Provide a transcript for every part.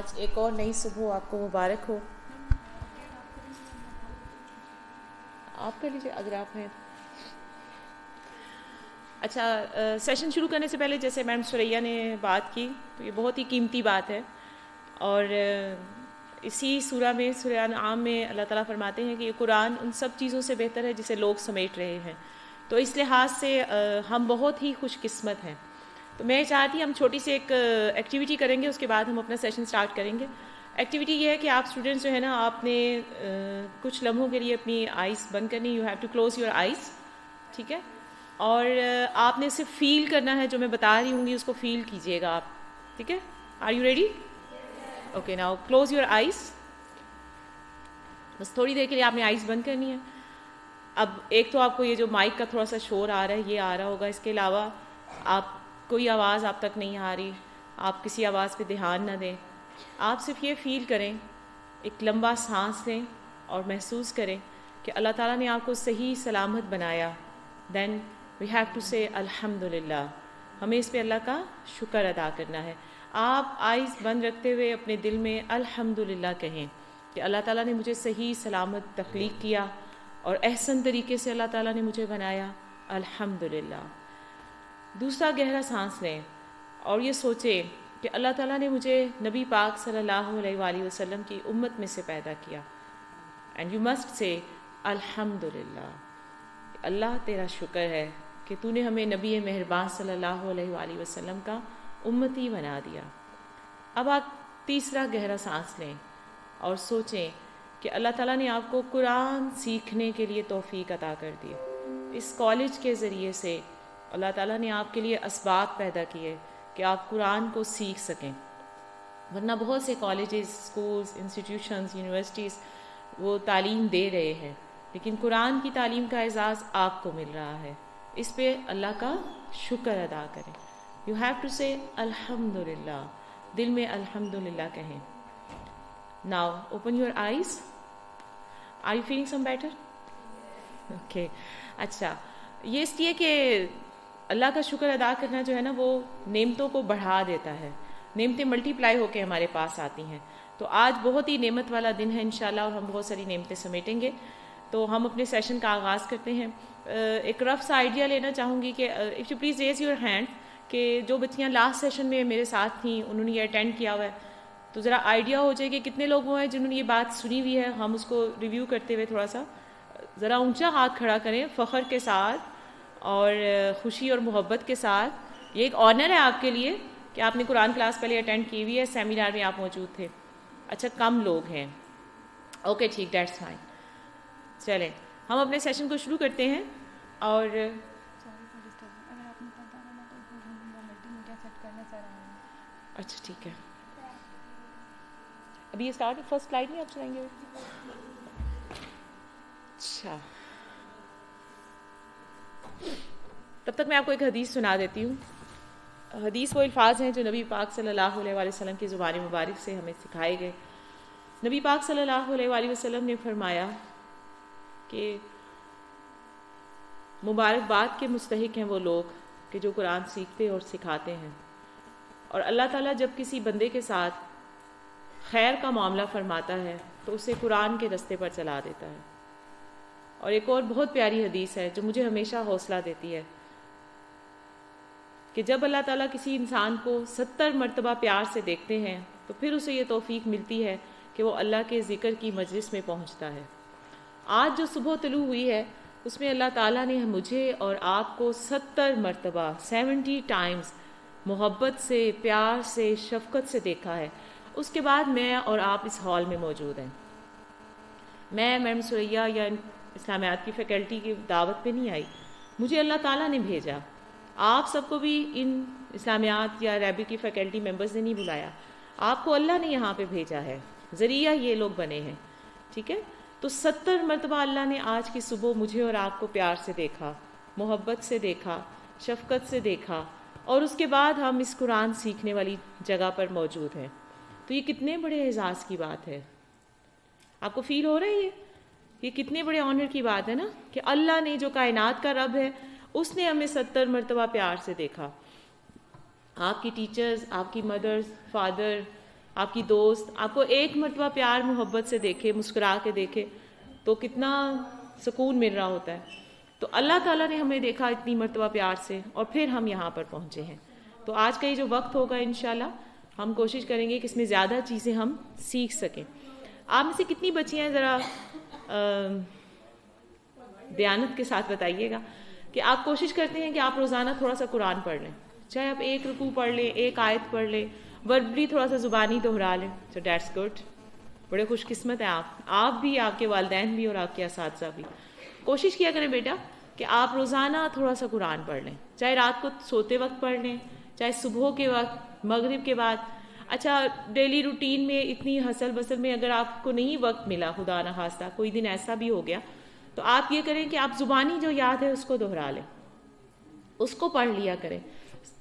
آج ایک اور نئی صبح آپ کو مبارک ہو. آپ کر لیجیے اگر آپ ہیں. اچھا، سیشن شروع کرنے سے پہلے جیسے میم سریا نے بات کی تو یہ بہت ہی قیمتی بات ہے، اور اسی سورہ میں، سورہ انعام میں اللہ تعالیٰ فرماتے ہیں کہ یہ قرآن ان سب چیزوں سے بہتر ہے جسے لوگ سمیٹ رہے ہیں. تو اس لحاظ سے ہم بہت ہی خوش قسمت ہیں. تو میں چاہتی ہم چھوٹی سی ایک ایکٹیویٹی کریں گے، اس کے بعد ہم اپنا سیشن سٹارٹ کریں گے. ایکٹیویٹی یہ ہے کہ آپ اسٹوڈنٹس جو ہے نا، آپ نے کچھ لمحوں کے لیے اپنی آئیز بند کرنی. You have to close your eyes, ٹھیک ہے؟ اور آپ نے صرف فیل کرنا ہے، جو میں بتا رہی ہوں گی اس کو فیل کیجیے گا آپ، ٹھیک ہے؟ Are you ready? Okay, now close your eyes. بس تھوڑی دیر کے لیے آپ نے آئیز بند کرنی ہے. اب ایک تو آپ کو یہ جو مائک کا تھوڑا سا شور آ رہا ہے یہ آ رہا ہوگا، اس کے علاوہ آپ کوئی آواز آپ تک نہیں آ رہی. آپ کسی آواز پہ دھیان نہ دیں، آپ صرف یہ فیل کریں، ایک لمبا سانس لیں اور محسوس کریں کہ اللہ تعالیٰ نے آپ کو صحیح سلامت بنایا. دین وی ہیو ٹو سے الحمد للہ. ہمیں اس پہ اللہ کا شکر ادا کرنا ہے. آپ آئیز بند رکھتے ہوئے اپنے دل میں الحمد للہ کہیں کہ اللہ تعالیٰ نے مجھے صحیح سلامت تخلیق کیا اور احسن طریقے سے اللہ تعالیٰ نے مجھے بنایا، الحمد للہ. دوسرا گہرا سانس لیں اور یہ سوچیں کہ اللہ تعالیٰ نے مجھے نبی پاک صلی اللہ علیہ وآلہ وسلم کی امت میں سے پیدا کیا. اینڈ یو مسٹ سے الحمد للہ. اللہ تیرا شکر ہے کہ تو نے ہمیں نبی مہربان صلی اللہ علیہ وآلہ وسلم کا امتی بنا دیا. اب آپ تیسرا گہرا سانس لیں اور سوچیں کہ اللہ تعالیٰ نے آپ کو قرآن سیکھنے کے لیے توفیق عطا کر دی. اس کالج کے ذریعے سے اللہ تعالیٰ نے آپ کے لیے اسباب پیدا کیے کہ آپ قرآن کو سیکھ سکیں. ورنہ بہت سے کالجز، اسکولز، انسٹیٹیوشنز، یونیورسٹیز وہ تعلیم دے رہے ہیں، لیکن قرآن کی تعلیم کا اعزاز آپ کو مل رہا ہے. اس پہ اللہ کا شکر ادا کریں. یو ہیو ٹو سے الحمد للہ. دل میں الحمد للہ کہیں. Now open your eyes. Are you feeling some better? Okay. اچھا، یہ اس لیے کہ اللہ کا شکر ادا کرنا جو ہے نا وہ نعمتوں کو بڑھا دیتا ہے. نعمتیں ملٹی پلائی ہو کے ہمارے پاس آتی ہیں. تو آج بہت ہی نعمت والا دن ہے انشاءاللہ، اور ہم بہت ساری نعمتیں سمیٹیں گے. تو ہم اپنے سیشن کا آغاز کرتے ہیں. ایک رف سا آئیڈیا لینا چاہوں گی کہ if you please raise your hand کہ جو بچیاں لاسٹ سیشن میں میرے ساتھ تھیں انہوں نے یہ اٹینڈ کیا ہوا ہے، تو ذرا آئیڈیا ہو جائے کہ کتنے لوگ وہ ہیں جنہوں نے یہ بات سنی ہوئی ہے. ہم اس کو ریویو کرتے ہوئے تھوڑا سا ذرا اونچا ہاتھ کھڑا کریں فخر کے ساتھ اور خوشی اور محبت کے ساتھ. یہ ایک آنر ہے آپ کے لیے کہ آپ نے قرآن کلاس پہلے اٹینڈ کی ہوئی ہے، سیمینار میں آپ موجود تھے. اچھا، کم لوگ ہیں. اوکے ٹھیک، دیٹس فائن. چلیں ہم اپنے سیشن کو شروع کرتے ہیں. اور اچھا ٹھیک ہے، ابھی یہ اسٹارٹ فرسٹ سلائیڈ نہیں آپ چلائیں گے؟ اچھا، تب تک میں آپ کو ایک حدیث سنا دیتی ہوں. حدیث وہ الفاظ ہیں جو نبی پاک صلی اللہ علیہ وآلہ وسلم کی زبان مبارک سے ہمیں سکھائے گئے. نبی پاک صلی اللہ علیہ وآلہ وسلم نے فرمایا کہ مبارکباد کے مستحق ہیں وہ لوگ کہ جو قرآن سیکھتے اور سکھاتے ہیں. اور اللہ تعالیٰ جب کسی بندے کے ساتھ خیر کا معاملہ فرماتا ہے تو اسے قرآن کے رستے پر چلا دیتا ہے. اور ایک اور بہت پیاری حدیث ہے جو مجھے ہمیشہ حوصلہ دیتی ہے کہ جب اللہ تعالیٰ کسی انسان کو 70 مرتبہ پیار سے دیکھتے ہیں تو پھر اسے یہ توفیق ملتی ہے کہ وہ اللہ کے ذکر کی مجلس میں پہنچتا ہے. آج جو صبح طلوع ہوئی ہے اس میں اللہ تعالیٰ نے مجھے اور آپ کو 70 مرتبہ 70 ٹائمز محبت سے، پیار سے، شفقت سے دیکھا ہے. اس کے بعد میں اور آپ اس ہال میں موجود ہیں. میں میم سریا یا اسلامیات کی فیکلٹی کی دعوت پہ نہیں آئی، مجھے اللہ تعالیٰ نے بھیجا. آپ سب کو بھی ان اسلامیات یا ریبی کی فیکلٹی ممبرز نے نہیں بلایا، آپ کو اللہ نے یہاں پہ بھیجا ہے. ذریعہ یہ لوگ بنے ہیں، ٹھیک ہے؟ تو 70 مرتبہ اللہ نے آج کی صبح مجھے اور آپ کو پیار سے دیکھا، محبت سے دیکھا، شفقت سے دیکھا، اور اس کے بعد ہم اس قرآن سیکھنے والی جگہ پر موجود ہیں. تو یہ کتنے بڑے اعزاز کی بات ہے. آپ کو فیل ہو رہا ہے یہ کتنے بڑے آنر کی بات ہے نا کہ اللہ نے جو کائنات کا رب ہے اس نے ہمیں 70 مرتبہ پیار سے دیکھا. آپ کی ٹیچرز، آپ کی مدرز، فادر، آپ کی دوست آپ کو ایک مرتبہ پیار محبت سے دیکھے, مسکرا کے دیکھے, تو کتنا سکون مل رہا ہوتا ہے. تو اللہ تعالیٰ نے ہمیں دیکھا اتنی مرتبہ پیار سے, اور پھر ہم یہاں پر پہنچے ہیں. تو آج کا یہ جو وقت ہوگا انشاءاللہ ہم کوشش کریں گے کہ اس میں زیادہ چیزیں ہم سیکھ سکیں. آپ میں سے کتنی بچیاں ہیں ذرا دیانت کے ساتھ بتائیے گا کہ آپ کوشش کرتے ہیں کہ آپ روزانہ تھوڑا سا قرآن پڑھ لیں, چاہے آپ ایک رکوع پڑھ لیں, ایک آیت پڑھ لیں, وربلی تھوڑا سا زبانی دہرا لیں. تو دیٹس گڈ, بڑے خوش قسمت ہیں آپ بھی, آپ کے والدین بھی, اور آپ کے اساتذہ بھی. کوشش کیا کریں بیٹا کہ آپ روزانہ تھوڑا سا قرآن پڑھ لیں, چاہے رات کو سوتے وقت پڑھ لیں, چاہے صبح کے وقت, مغرب کے بعد. اچھا, ڈیلی روٹین میں اتنی ہسل بسل میں اگر آپ کو نہیں وقت ملا, خدا نہ خواستہ کوئی دن ایسا بھی ہو گیا, تو آپ یہ کریں کہ آپ زبانی جو یاد ہے اس کو دہرا لیں, اس کو پڑھ لیا کریں.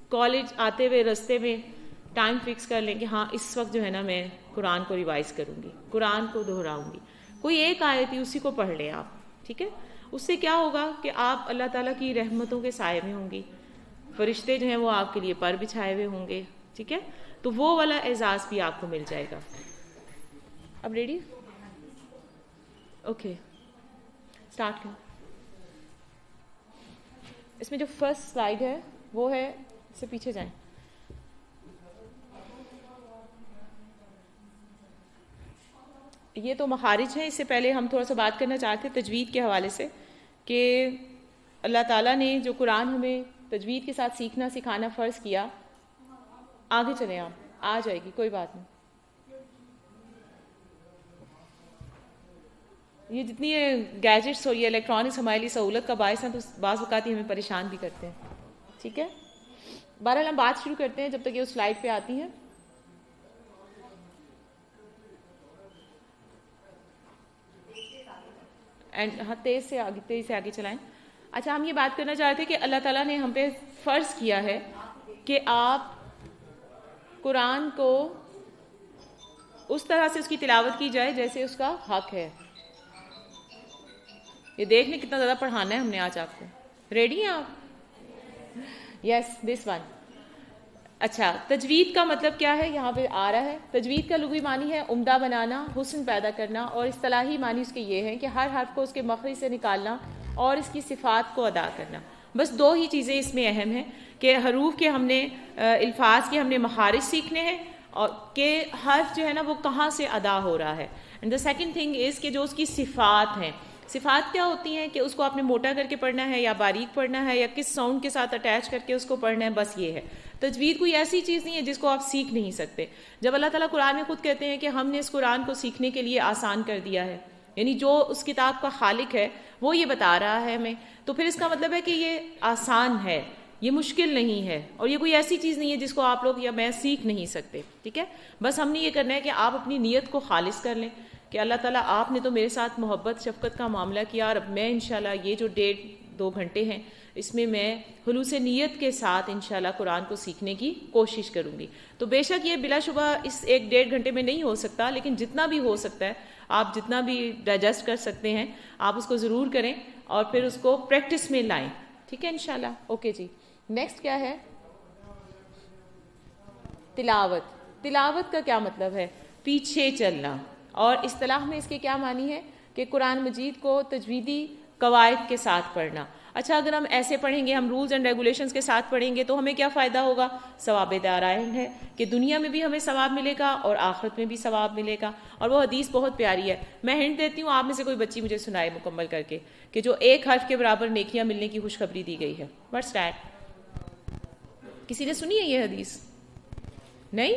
کالج آتے ہوئے رستے میں ٹائم فکس کر لیں کہ ہاں اس وقت جو ہے نا میں قرآن کو ریوائز کروں گی, قرآن کو دہراؤں گی. کوئی ایک آیت ہی اسی کو پڑھ لیں آپ, ٹھیک ہے. اس سے کیا ہوگا کہ آپ اللہ تعالیٰ کی رحمتوں کے سائے میں ہوں گی, فرشتے جو ہیں وہ آپ کے لیے پر بچھائے ہوئے ہوں گے, ٹھیک ہے. تو وہ والا اعزاز بھی آپ کو مل جائے گا. اب ریڈی؟ اوکے, اسٹارٹ کریں. اس میں جو فرسٹ سلائیڈ ہے وہ ہے, اس سے پیچھے جائیں. یہ تو مخارج ہیں. اس سے پہلے ہم تھوڑا سا بات کرنا چاہتے ہیں تجوید کے حوالے سے کہ اللہ تعالیٰ نے جو قرآن ہمیں تجوید کے ساتھ سیکھنا سکھانا فرض کیا. آگے چلیں, آپ آ جائے گی, کوئی بات نہیں. یہ جتنی گیجٹس اور یہ الیکٹرانکس ہمارے لیے سہولت کا باعث ہیں, تو بعض اوقات ہی ہمیں پریشان بھی کرتے ہیں, ٹھیک ہے. بہرحال ہم بات شروع کرتے ہیں جب تک یہ اس سلائیڈ پہ آتی ہیں. اینڈ ہاں تیز سے آگے چلائیں. اچھا, ہم یہ بات کرنا چاہتے ہیں کہ اللہ تعالیٰ نے ہم پہ فرض کیا ہے کہ آپ قرآن کو اس طرح سے اس کی تلاوت کی جائے جیسے اس کا حق ہے. یہ دیکھ لیں کتنا زیادہ پڑھانا ہے ہم نے آج آپ کو. ریڈی ہیں آپ؟ یس, دس ون. اچھا, تجوید کا مطلب کیا ہے یہاں پہ آ رہا ہے. تجوید کا لغوی معنی ہے عمدہ بنانا, حسن پیدا کرنا, اور اصطلاحی معنی اس کے یہ ہے کہ ہر حرف کو اس کے مخرج سے نکالنا اور اس کی صفات کو ادا کرنا. بس دو ہی چیزیں اس میں اہم ہیں کہ حروف کے ہم نے الفاظ کے ہم نے مخارج سیکھنے ہیں, اور کہ حرف جو ہے نا وہ کہاں سے ادا ہو رہا ہے. And the second thing is کہ جو اس کی صفات ہیں. صفات کیا ہوتی ہیں کہ اس کو آپ نے موٹا کر کے پڑھنا ہے یا باریک پڑھنا ہے یا کس ساؤنڈ کے ساتھ اٹیچ کر کے اس کو پڑھنا ہے, بس یہ ہے. تجوید کوئی ایسی چیز نہیں ہے جس کو آپ سیکھ نہیں سکتے. جب اللہ تعالیٰ قرآن میں خود کہتے ہیں کہ ہم نے اس قرآن کو سیکھنے کے لیے آسان کر دیا ہے, یعنی جو اس کتاب کا خالق ہے وہ یہ بتا رہا ہے ہمیں, تو پھر اس کا مطلب ہے کہ یہ آسان ہے, یہ مشکل نہیں ہے, اور یہ کوئی ایسی چیز نہیں ہے جس کو آپ لوگ یا میں سیکھ نہیں سکتے, ٹھیک ہے. بس ہم نے یہ کرنا ہے کہ آپ اپنی نیت کو خالص کر لیں کہ اللہ تعالیٰ آپ نے تو میرے ساتھ محبت شفقت کا معاملہ کیا, اور اب میں انشاءاللہ یہ جو 1.5-2 گھنٹے ہیں اس میں خلوص نیت کے ساتھ انشاءاللہ قرآن کو سیکھنے کی کوشش کروں گی. تو بے شک یہ بلا شبہ اس 1-1.5 گھنٹے میں نہیں ہو سکتا, لیکن جتنا بھی ہو سکتا ہے, آپ جتنا بھی ڈائجسٹ کر سکتے ہیں آپ اس کو ضرور کریں, اور پھر اس کو پریکٹس میں لائیں, ٹھیک ہے انشاءاللہ. اوکے جی, نیکسٹ کیا ہے؟ تلاوت. تلاوت کا کیا مطلب ہے؟ پیچھے چلنا. اور اصطلاح میں اس کے کیا معنی ہے کہ قرآن مجید کو تجویدی قواعد کے ساتھ پڑھنا. اچھا, اگر ہم ایسے پڑھیں گے, ہم رولز اینڈ ریگولیشنز کے ساتھ پڑھیں گے, تو ہمیں کیا فائدہ ہوگا؟ ثواب دارائن ہے کہ دنیا میں بھی ہمیں ثواب ملے گا اور آخرت میں بھی ثواب ملے گا. اور وہ حدیث بہت پیاری ہے, میں ہنٹ دیتی ہوں, آپ میں سے کوئی بچی مجھے سنائے مکمل کر کے کہ جو ایک حرف کے برابر نیکیاں ملنے کی خوشخبری دی گئی ہے. What's that? کسی نے سنی ہے یہ حدیث؟ نہیں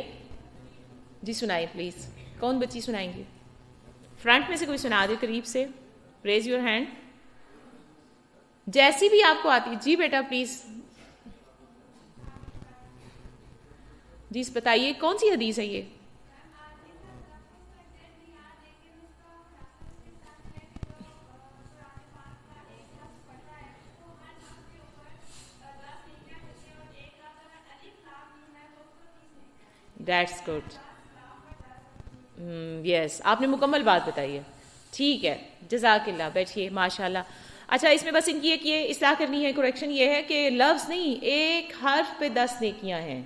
جی, سنائیں پلیز. کون بچی سنائیں گی؟ فرنٹ میں سے کوئی سنا دے, قریب سے. ریز یور ہینڈ, جیسی بھی آپ کو آتی. جی بیٹا پلیز, جی بتائیے کون سی حدیث ہے یہ؟ That's good. یس, آپ نے مکمل بات بتائی ہے, ٹھیک ہے, جزاک اللہ. بیٹھیے, ماشاء اللہ. اچھا, اس میں بس ان کی ایک یہ اصلاح کرنی ہے, کریکشن یہ ہے کہ لفظ نہیں, ایک حرف پہ 10 نیکیاں ہیں.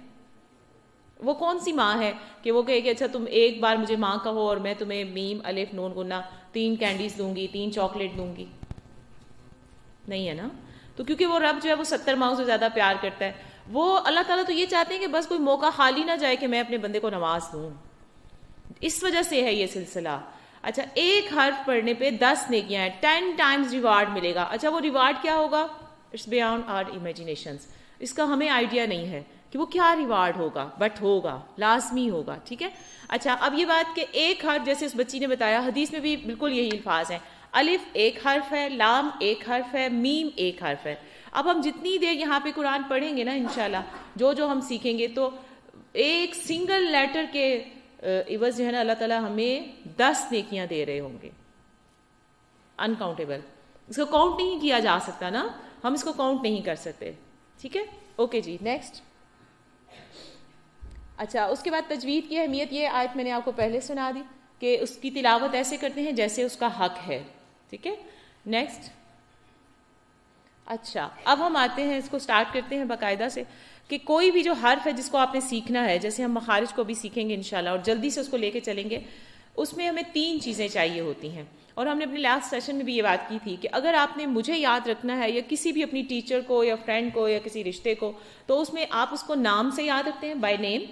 وہ کون سی ماں ہے کہ وہ کہے کہ اچھا تم ایک بار مجھے ماں کہو اور میں تمہیں میم الف نون گنا 3 کینڈیز دوں گی، 3 چاکلیٹ دوں گی؟ نہیں ہے نا. تو کیونکہ وہ رب جو ہے وہ 70 ماؤں سے زیادہ پیار کرتا ہے. وہ اللہ تعالیٰ تو یہ چاہتے ہیں کہ بس کوئی موقع خالی نہ جائے کہ میں اپنے بندے کو نواز دوں. اس وجہ سے ہے یہ سلسلہ. اچھا ایک حرف پڑھنے پہ 10 نیکیاں ہیں، 10 ٹائمز ریوارڈ ملے گا. اچھا وہ ریوارڈ کیا ہوگا؟ It's beyond our امیجینیشنز. اس کا ہمیں آئیڈیا نہیں ہے کہ وہ کیا ریوارڈ ہوگا، بٹ ہوگا، لازمی ہوگا. ٹھیک ہے. اچھا اب یہ بات کہ ایک حرف، جیسے اس بچی نے بتایا، حدیث میں بھی بالکل یہی الفاظ ہیں. الف ایک حرف ہے، لام ایک حرف ہے، میم ایک حرف ہے. اب ہم جتنی دیر یہاں پہ قرآن پڑھیں گے نا انشاءاللہ، جو ہم سیکھیں گے، تو ایک سنگل لیٹر کے عوض جو ہے نا اللہ تعالیٰ ہمیں 10 نیکیاں دے رہے ہوں گے. انکاؤنٹیبل. اس کو کاؤنٹ نہیں کیا جا سکتا نا، ہم اس کو کاؤنٹ نہیں کر سکتے. ٹھیک ہے. اوکے جی نیکسٹ. اچھا اس کے بعد تجوید کی اہمیت، یہ آیت میں نے آپ کو پہلے سنا دی کہ اس کی تلاوت ایسے کرتے ہیں جیسے اس کا حق ہے. ٹھیک ہے. نیکسٹ. اچھا اب ہم آتے ہیں، اس کو سٹارٹ کرتے ہیں باقاعدہ سے کہ کوئی بھی جو حرف ہے جس کو آپ نے سیکھنا ہے، جیسے ہم مخارج کو بھی سیکھیں گے انشاءاللہ اور جلدی سے اس کو لے کے چلیں گے، اس میں ہمیں 3 چیزیں چاہیے ہوتی ہیں. اور ہم نے اپنے لاسٹ سیشن میں بھی یہ بات کی تھی کہ اگر آپ نے مجھے یاد رکھنا ہے یا کسی بھی اپنی ٹیچر کو یا فرینڈ کو یا کسی رشتے کو، تو اس میں آپ اس کو نام سے یاد رکھتے ہیں، بائی نیم.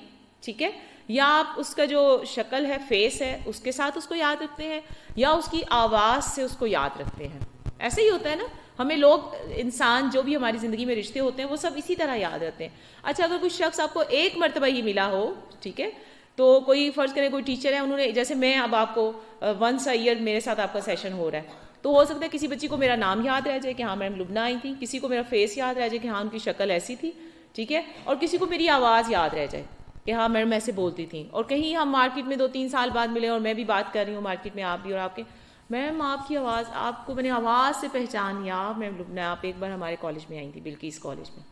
ٹھیک ہے. یا آپ اس کا جو شکل ہے، فیس ہے، اس کے ساتھ اس کو یاد رکھتے ہیں، یا اس کی آواز سے اس کو یاد رکھتے ہیں. ایسے ہی ہوتا ہے نا، ہمیں لوگ، انسان جو بھی ہماری زندگی میں رشتے ہوتے ہیں وہ سب اسی طرح یاد رہتے ہیں. اچھا اگر کوئی شخص آپ کو ایک مرتبہ ہی ملا ہو، ٹھیک ہے، تو کوئی فرض کریں کوئی ٹیچر ہے، انہوں نے، جیسے میں اب آپ کو ونس اے ایئر میرے ساتھ آپ کا سیشن ہو رہا ہے، تو ہو سکتا ہے کسی بچی کو میرا نام یاد رہ جائے کہ ہاں میڈم لبنہ آئی تھی، کسی کو میرا فیس یاد رہ جائے کہ ہاں ان کی شکل ایسی تھی. ٹھیک ہے. اور کسی کو میری آواز یاد رہ جائے کہ ہاں میڈم ایسے بولتی تھیں. اور کہیں ہم مارکیٹ میں 2-3 سال بعد ملے اور میں بھی بات کر رہی ہوں مارکیٹ میں، آپ بھی، اور آپ کے، میم آپ کی آواز، آپ کو میں نے آواز سے پہچان لیا، میم لبنہ آپ ایک بار ہمارے کالج میں آئی تھی، بلقیس کالج میں.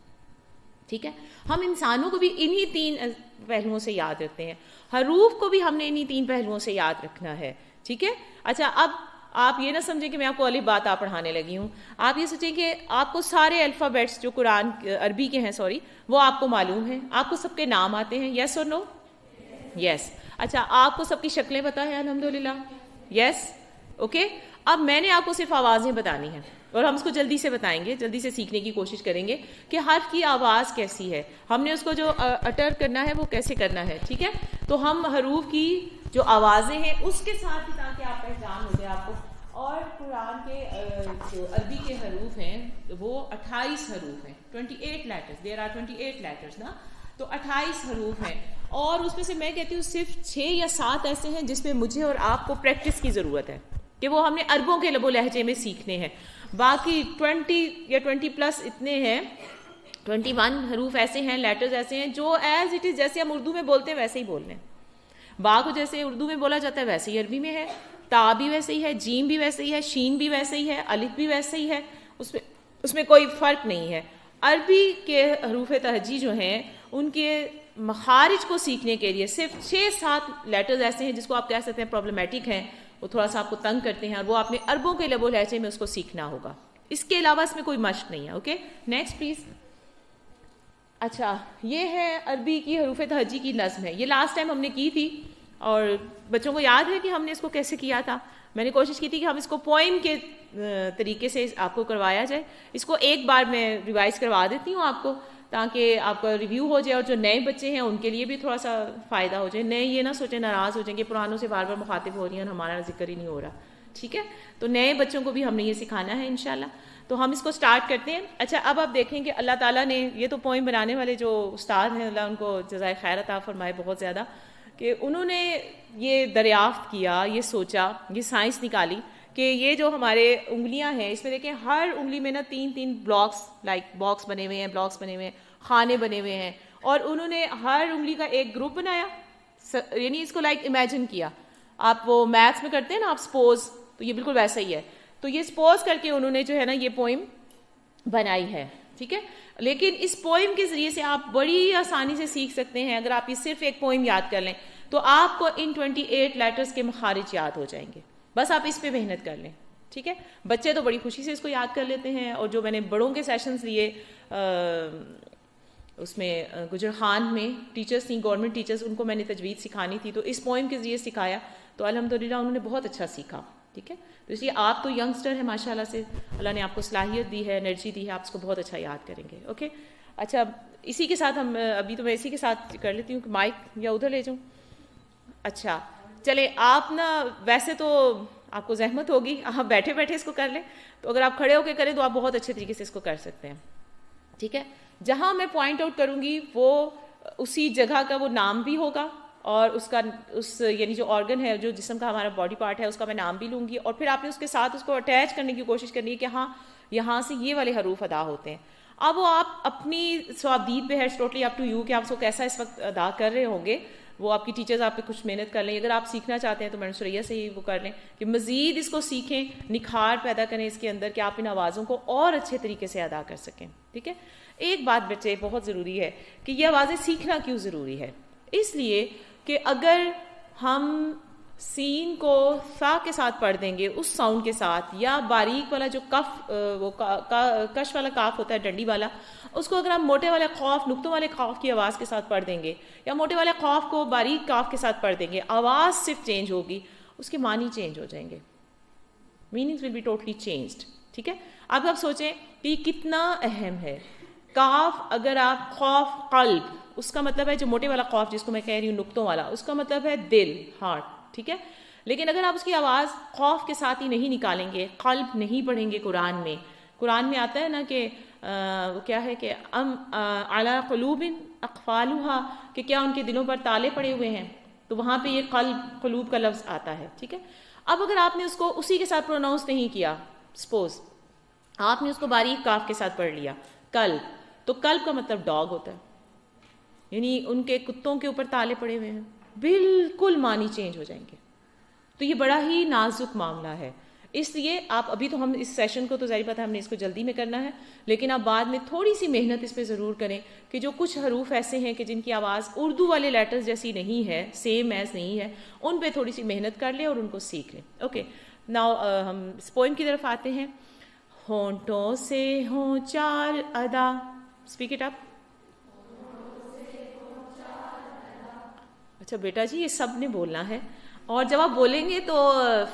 ٹھیک ہے. ہم انسانوں کو بھی انہی 3 پہلوؤں سے یاد رکھتے ہیں، حروف کو بھی ہم نے انہی 3 پہلوؤں سے یاد رکھنا ہے. ٹھیک ہے. اچھا اب آپ یہ نہ سمجھیں کہ میں آپ کو الف بات آپ پڑھانے لگی ہوں، آپ یہ سوچیں کہ آپ کو سارے الفابیٹس جو قرآن عربی کے ہیں وہ آپ کو معلوم ہیں، آپ کو سب کے نام آتے ہیں، یس اور نو؟ یس. اچھا آپ کو سب کی شکلیں پتہ ہیں الحمدللہ؟ یس. اوکے. اب میں نے آپ کو صرف آوازیں بتانی ہیں اور ہم اس کو جلدی سے بتائیں گے، جلدی سے سیکھنے کی کوشش کریں گے کہ حرف کی آواز کیسی ہے، ہم نے اس کو جو اٹر کرنا ہے وہ کیسے کرنا ہے. ٹھیک ہے. تو ہم حروف کی جو آوازیں ہیں اس کے ساتھ ہی، تاکہ آپ پہچان ہو جائے آپ کو. اور قرآن کے جو عربی کے حروف ہیں وہ 28 حروف ہیں، 28 لیٹرز، دیر آر 28 لیٹرز نا، تو 28 حروف ہیں. اور اس میں سے میں کہتی ہوں صرف 6 یا 7 ایسے ہیں جس میں مجھے اور آپ کو پریکٹس کی ضرورت ہے کہ وہ ہم نے عربوں کے لب و لہجے میں سیکھنے ہیں. باقی 20 یا 20 پلس اتنے ہیں، 21 حروف ایسے ہیں، لیٹرز ایسے ہیں جو ایز اٹ از، جیسے ہم اردو میں بولتے ہیں ویسے ہی بولنے ہیں. با کو جیسے اردو میں بولا جاتا ہے ویسے ہی عربی میں ہے، تا بھی ویسے ہی ہے، جیم بھی ویسے ہی ہے، شین بھی ویسے ہی ہے، الف بھی ویسے ہی ہے، اس میں کوئی فرق نہیں ہے. عربی کے حروف تہجی جو ہیں ان کے مخارج کو سیکھنے کے لیے صرف 6-7 لیٹرز ایسے ہیں جس کو آپ کہہ سکتے ہیں پرابلمیٹک ہیں، وہ تھوڑا سا آپ کو تنگ کرتے ہیں، اور وہ آپ نے عربوں کے لب و لہجے میں اس کو سیکھنا ہوگا. اس کے علاوہ اس میں کوئی مشق نہیں ہے. اوکے. Next please. اچھا یہ ہے عربی کی حروف تہجی کی نظم ہے، یہ لاسٹ ٹائم ہم نے کی تھی اور بچوں کو یاد ہے کہ ہم نے اس کو کیسے کیا تھا. میں نے کوشش کی تھی کہ ہم اس کو پوئم کے طریقے سے آپ کو کروایا جائے. اس کو ایک بار میں ریوائز کروا دیتی ہوں آپ کو تاکہ آپ کا ریویو ہو جائے، اور جو نئے بچے ہیں ان کے لیے بھی تھوڑا سا فائدہ ہو جائے. نئے یہ نہ سوچیں ناراض ہو جائیں کہ پرانوں سے بار بار مخاطب ہو رہی ہیں اور ہمارا ذکر ہی نہیں ہو رہا. ٹھیک ہے. تو نئے بچوں کو بھی ہم نے یہ سکھانا ہے انشاءاللہ. تو ہم اس کو سٹارٹ کرتے ہیں. اچھا اب آپ دیکھیں کہ اللہ تعالیٰ نے یہ تو پوئم بنانے والے جو استاد ہیں اللہ ان کو جزائے خیر عطا فرمائے بہت زیادہ، کہ انہوں نے یہ دریافت کیا، یہ سوچا، یہ سائنس نکالی کہ یہ جو ہمارے انگلیاں ہیں اس میں دیکھیں ہر انگلی میں نا 3 بلاکس، لائک باکس بنے ہوئے ہیں، بلاکس بنے ہوئے ہیں، خانے بنے ہوئے ہیں، اور انہوں نے ہر انگلی کا ایک گروپ بنایا، یعنی اس کو لائک امیجن کیا. آپ وہ میتھس میں کرتے ہیں نا آپ سپوز، تو یہ بالکل ویسا ہی ہے. تو یہ سپوز کر کے انہوں نے جو ہے نا یہ پوئم بنائی ہے. ٹھیک ہے. لیکن اس پوئم کے ذریعے سے آپ بڑی آسانی سے سیکھ سکتے ہیں. اگر آپ یہ صرف ایک پوئم یاد کر لیں تو آپ کو ان 28 لیٹرز کے مخارج یاد ہو جائیں گے. بس آپ اس پہ محنت کر لیں. ٹھیک ہے. بچے تو بڑی خوشی سے اس کو یاد کر لیتے ہیں، اور جو میں نے بڑوں کے سیشنز لیے اس میں گجر خان میں ٹیچرس تھیں، گورنمنٹ ٹیچرس، ان کو میں نے تجوید سکھانی تھی، تو اس پوئم کے ذریعے سکھایا، تو الحمدللہ انہوں نے بہت اچھا سیکھا. ٹھیک ہے، تو اس لیے آپ تو ینگسٹر ہیں ماشاء اللہ سے، اللہ نے آپ کو صلاحیت دی ہے، انرجی دی ہے، آپ اس کو بہت اچھا یاد کریں گے. اوکے اچھا، اسی کے ساتھ ہم ابھی تو میں اسی کے ساتھ کر لیتی ہوں کہ مائک یا ادھر لے جاؤں. اچھا چلے، آپ نا ویسے تو آپ کو زحمت ہوگی، آپ بیٹھے بیٹھے اس کو کر لیں، تو اگر آپ کھڑے ہو کے کریں تو آپ بہت اچھے طریقے سے اس کو کر سکتے ہیں. ٹھیک ہے، جہاں میں پوائنٹ آؤٹ کروں گی وہ اسی جگہ کا وہ نام بھی ہوگا، اور اس کا یعنی جو آرگن ہے، جو جسم کا ہمارا باڈی پارٹ ہے، اس کا میں نام بھی لوں گی، اور پھر آپ نے اس کے ساتھ اس کو اٹیچ کرنے کی کوشش کرنی ہے کہ ہاں یہاں سے یہ والے حروف ادا ہوتے ہیں. اب وہ آپ اپنی سوابدید پہ ہے، ٹوٹلی اپ ٹو یو کہ آپ اس کو کیسا اس وقت ادا کر رہے ہوں گے. وہ آپ کی ٹیچرز آپ پہ کچھ محنت کر لیں، اگر آپ سیکھنا چاہتے ہیں تو میڈم سریا سے ہی وہ کر لیں کہ مزید اس کو سیکھیں، نکھار پیدا کریں اس کے اندر کہ آپ ان آوازوں کو اور اچھے طریقے سے ادا کر سکیں. ٹھیک ہے، ایک بات بچے بہت ضروری ہے کہ یہ آوازیں سیکھنا کیوں ضروری ہے. اس لیے کہ اگر ہم سین کو سا کے ساتھ پڑھ دیں گے اس ساؤنڈ کے ساتھ، یا باریک والا جو کف وہ کش والا کاف ہوتا ہے ڈنڈی والا، اس کو اگر ہم موٹے والے خوف نقطوں والے خوف کی آواز کے ساتھ پڑھ دیں گے، یا موٹے والے خوف کو باریک کاف کے ساتھ پڑھ دیں گے، آواز صرف چینج ہوگی، اس کے معنی چینج ہو جائیں گے، meanings will be totally changed. ٹھیک ہے، اب آپ سوچیں کہ یہ کتنا اہم ہے. کاف اگر آپ خوف قلب، اس کا مطلب ہے جو موٹے والا خوف جس کو میں کہہ رہی ہوں نقطوں والا، اس کا مطلب ہے دل، ہارٹ. ٹھیک ہے، لیکن اگر آپ اس کی آواز خوف کے ساتھ ہی نہیں نکالیں گے، قلب نہیں پڑھیں گے، قرآن میں آتا ہے نا کہ وہ کیا ہے کہ علی قلوب اقفالها، کہ کیا ان کے دلوں پر تالے پڑے ہوئے ہیں، تو وہاں پہ یہ قلوب کا لفظ آتا ہے. ٹھیک ہے، اب اگر آپ نے اس کو اسی کے ساتھ پروناؤنس نہیں کیا، سپوز آپ نے اس کو باریک کاف کے ساتھ پڑھ لیا قلب، تو قلب کا مطلب ڈاگ ہوتا ہے، یعنی ان کے کتوں کے اوپر تالے پڑے ہوئے ہیں، بالکل معنی چینج ہو جائیں گے. تو یہ بڑا ہی نازک معاملہ ہے. اس لیے آپ ابھی تو ہم اس سیشن کو تو ظاہر بات ہے ہم نے اس کو جلدی میں کرنا ہے، لیکن آپ بعد میں تھوڑی سی محنت اس پہ ضرور کریں کہ جو کچھ حروف ایسے ہیں کہ جن کی آواز اردو والے لیٹرز جیسی نہیں ہے، سیم ایز نہیں ہے، ان پہ تھوڑی سی محنت کر لیں اور ان کو سیکھ لیں. اوکے ناؤ ہم اس پوئم کی طرف آتے ہیں. ہونٹوں سے ہوں چار ادا، اسپیک اٹ اپ. اچھا بیٹا جی یہ سب نے بولنا ہے، اور جب آپ بولیں گے تو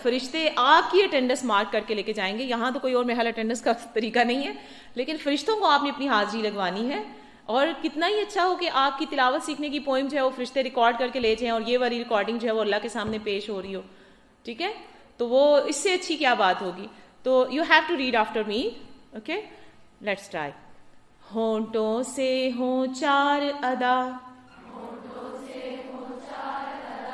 فرشتے آپ کی اٹینڈنس مارک کر کے لے کے جائیں گے. یہاں تو کوئی اور محل اٹینڈنس کا طریقہ نہیں ہے، لیکن فرشتوں کو آپ نے اپنی حاضری لگوانی ہے. اور کتنا ہی اچھا ہو کہ آپ کی تلاوت سیکھنے کی پوئم جو ہے وہ فرشتے ریکارڈ کر کے لے جائیں، اور یہ والی ریکارڈنگ جو ہے وہ اللہ کے سامنے پیش ہو رہی ہو. ٹھیک ہے، تو وہ اس سے اچھی کیا بات ہوگی. تو you have to read after me. Okay let's try. ہونٹوں سے ہوں چار ادا.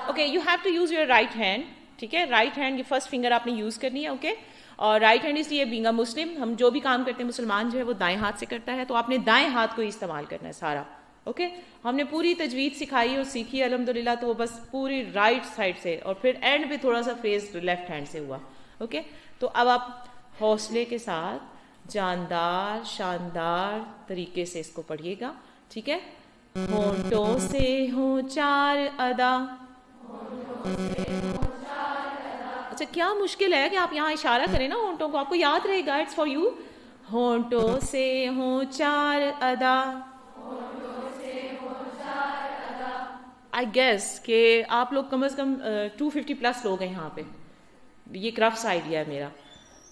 Okay you have to use your right hand. ٹھیک ہے، رائٹ ہینڈ کی فرسٹ فنگر آپ نے یوز کرنی ہے. اوکے، اور رائٹ ہینڈ اس لیے بینگ اے مسلم، ہم جو بھی کام کرتے ہیں مسلمان جو ہے وہ دائیں ہاتھ سے کرتا ہے، تو آپ نے دائیں ہاتھ کو ہی استعمال کرنا ہے سارا. اوکے، ہم نے پوری تجوید سکھائی اور سیکھی الحمدللہ، تو وہ بس پوری رائٹ سائڈ سے، اور پھر اینڈ پہ تھوڑا سا فریز لیفٹ ہینڈ سے ہوا. اوکے، تو اب آپ حوصلے کے ساتھ جاندار شاندار طریقے سے اس کو پڑھیے گا. ٹھیک ہے، ہونٹوں سے ہوں چار ادا. اچھا کیا مشکل ہے کہ آپ یہاں اشارہ کریں نا ہونٹوں کو، آپ کو یاد رہے گا، اٹس فار یو. ہونٹوں سے ہوں چار ادا. آئی گیس کہ آپ لوگ کم از کم 250+ لوگ ہیں یہاں پہ، یہ ایک رفس آئیڈیا ہے میرا.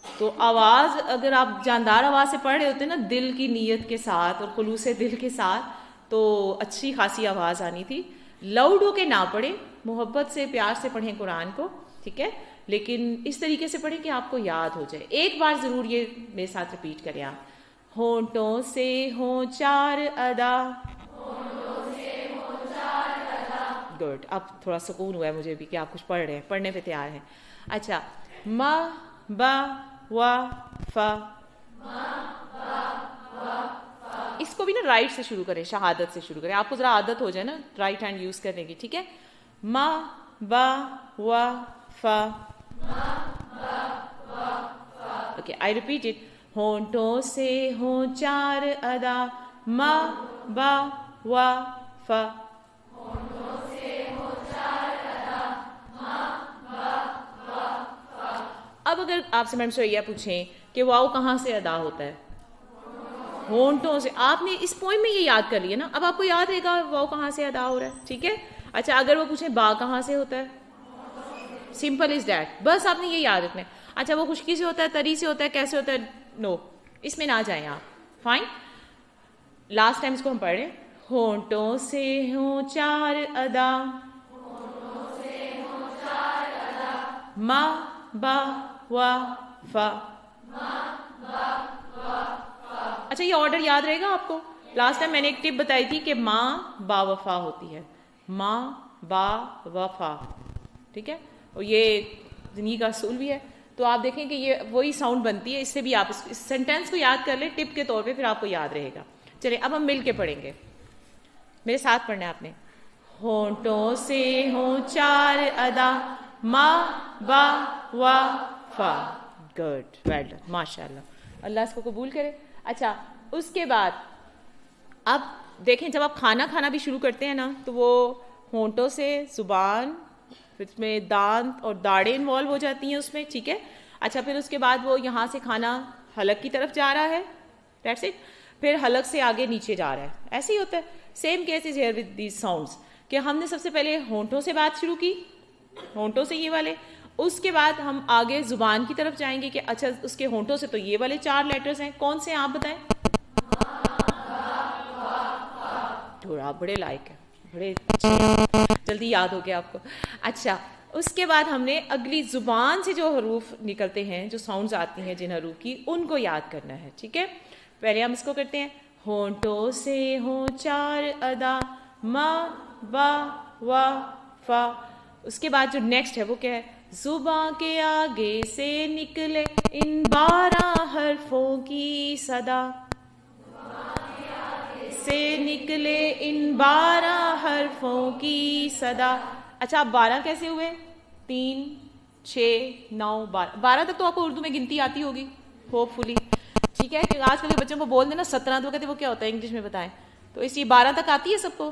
تو آواز اگر آپ جاندار آواز سے پڑھ رہے ہوتے نا دل کی نیت کے ساتھ اور خلوص دل کے ساتھ، تو اچھی خاصی آواز آنی تھی. لاؤڈ ہو کے نہ پڑھیں، محبت سے پیار سے پڑھیں قرآن کو. ٹھیک ہے، لیکن اس طریقے سے پڑھیں کہ آپ کو یاد ہو جائے. ایک بار ضرور یہ میرے ساتھ ریپیٹ کریں آپ. ہونٹوں سے ہوں چار ادا. گڈ، اب تھوڑا سکون ہوا ہے مجھے بھی کہ آپ کچھ پڑھ رہے ہیں، پڑھنے پہ تیار ہیں. اچھا، ما با وا فا. اس کو بھی نا رائٹ سے شروع کریں، شہادت سے شروع کریں، آپ کو ذرا عادت ہو جائے نا رائٹ ہینڈ یوز کرنے کی. ٹھیک ہے، ما با وا فا. Okay I repeat it. ہونٹوں سے ہوں چار ادا، ما با وا فا. اب اگر آپ سے میڈم سریا پوچھیں کہ واؤ کہاں سے ادا ہوتا ہے، ہونٹوں سے. آپ نے اس پوائنٹ میں یہ یاد کر لیا نا, اب آپ کو یاد رہے گا واو کہاں سے ادا ہو رہا ہے, ٹھیک ہے. اچھا اگر وہ پوچھیں با کہاں سے ہوتا ہے, سمپل از دیٹ, بس آپ نے یہ یاد رکھنا ہے. اچھا وہ خشکی سے ہوتا ہے, تری سے ہوتا ہے, کیسے ہوتا ہے, نو, اس میں نہ جائیں آپ. فائن. لاسٹ ٹائم اس کو ہم پڑھ رہے ہیں. ہونٹوں سے ہوں چار ادا, ما با وا فا. اچھا یہ آرڈر یاد رہے گا آپ کو. لاسٹ ٹائم میں نے ایک ٹپ بتائی تھی کہ ماں با وفا ہوتی ہے, ماں با وفا, ٹھیک ہے. اور یہ زندگی کا اصول بھی ہے. تو آپ دیکھیں کہ یہ وہی ساؤنڈ بنتی ہے, اس سے بھی آپ اس سینٹینس کو یاد کر لیں ٹپ کے طور پہ, پھر آپ کو یاد رہے گا. چلیں اب ہم مل کے پڑھیں گے, میرے ساتھ پڑھنا ہے آپ نے. ہونٹوں سے ہوں چار ادا, ما با وا فا. گڈ, ویل ڈن, ماشاء اللہ, اللہ اس کو قبول کرے. اچھا اس کے بعد اب دیکھیں جب آپ کھانا کھانا بھی شروع کرتے ہیں نا تو وہ ہونٹوں سے زبان, پھر اس میں دانت اور داڑیں انوالو ہو جاتی ہیں اس میں, ٹھیک ہے. اچھا پھر اس کے بعد وہ یہاں سے کھانا حلق کی طرف جا رہا ہے, دیٹس اٹ. پھر حلق سے آگے نیچے جا رہا ہے, ایسے ہی ہوتا ہے. Same case is here with these sounds, کہ ہم نے سب سے پہلے ہونٹوں سے بات شروع کی, ہونٹوں سے یہ والے, اس کے بعد ہم آگے زبان کی طرف جائیں گے کہ اچھا اس کے ہونٹوں سے تو یہ والے چار لیٹرز ہیں, کون سے ہیں آپ بتائیں. تھوڑا آپ بڑے لائق ہیں, بڑے اچھے, جلدی یاد ہو گیا آپ کو. اچھا اس کے بعد ہم نے اگلی زبان سے جو حروف نکلتے ہیں, جو ساؤنڈز آتی ہیں جن حروف کی, ان کو یاد کرنا ہے, ٹھیک ہے. پہلے ہم اس کو کرتے ہیں. ہونٹوں سے ہوں چار ادا, ما با وا فا. اس کے بعد جو نیکسٹ ہے وہ کیا ہے, زباں کے آگے سے نکلے ان 12 حرفوں کی صدا, سے نکلے ان 12 حرفوں کی صدا. اچھا آپ 12 کیسے ہوئے, 3 6 9 12 تک تو آپ کو اردو میں گنتی آتی ہوگی ہوپ فلی, ٹھیک ہے. کہ آج کل کے بچوں کو بول دینا 17 تو کہتے وہ کیا ہوتا ہے انگلش میں بتائیں, تو اس لیے 12 تک آتی ہے سب کو.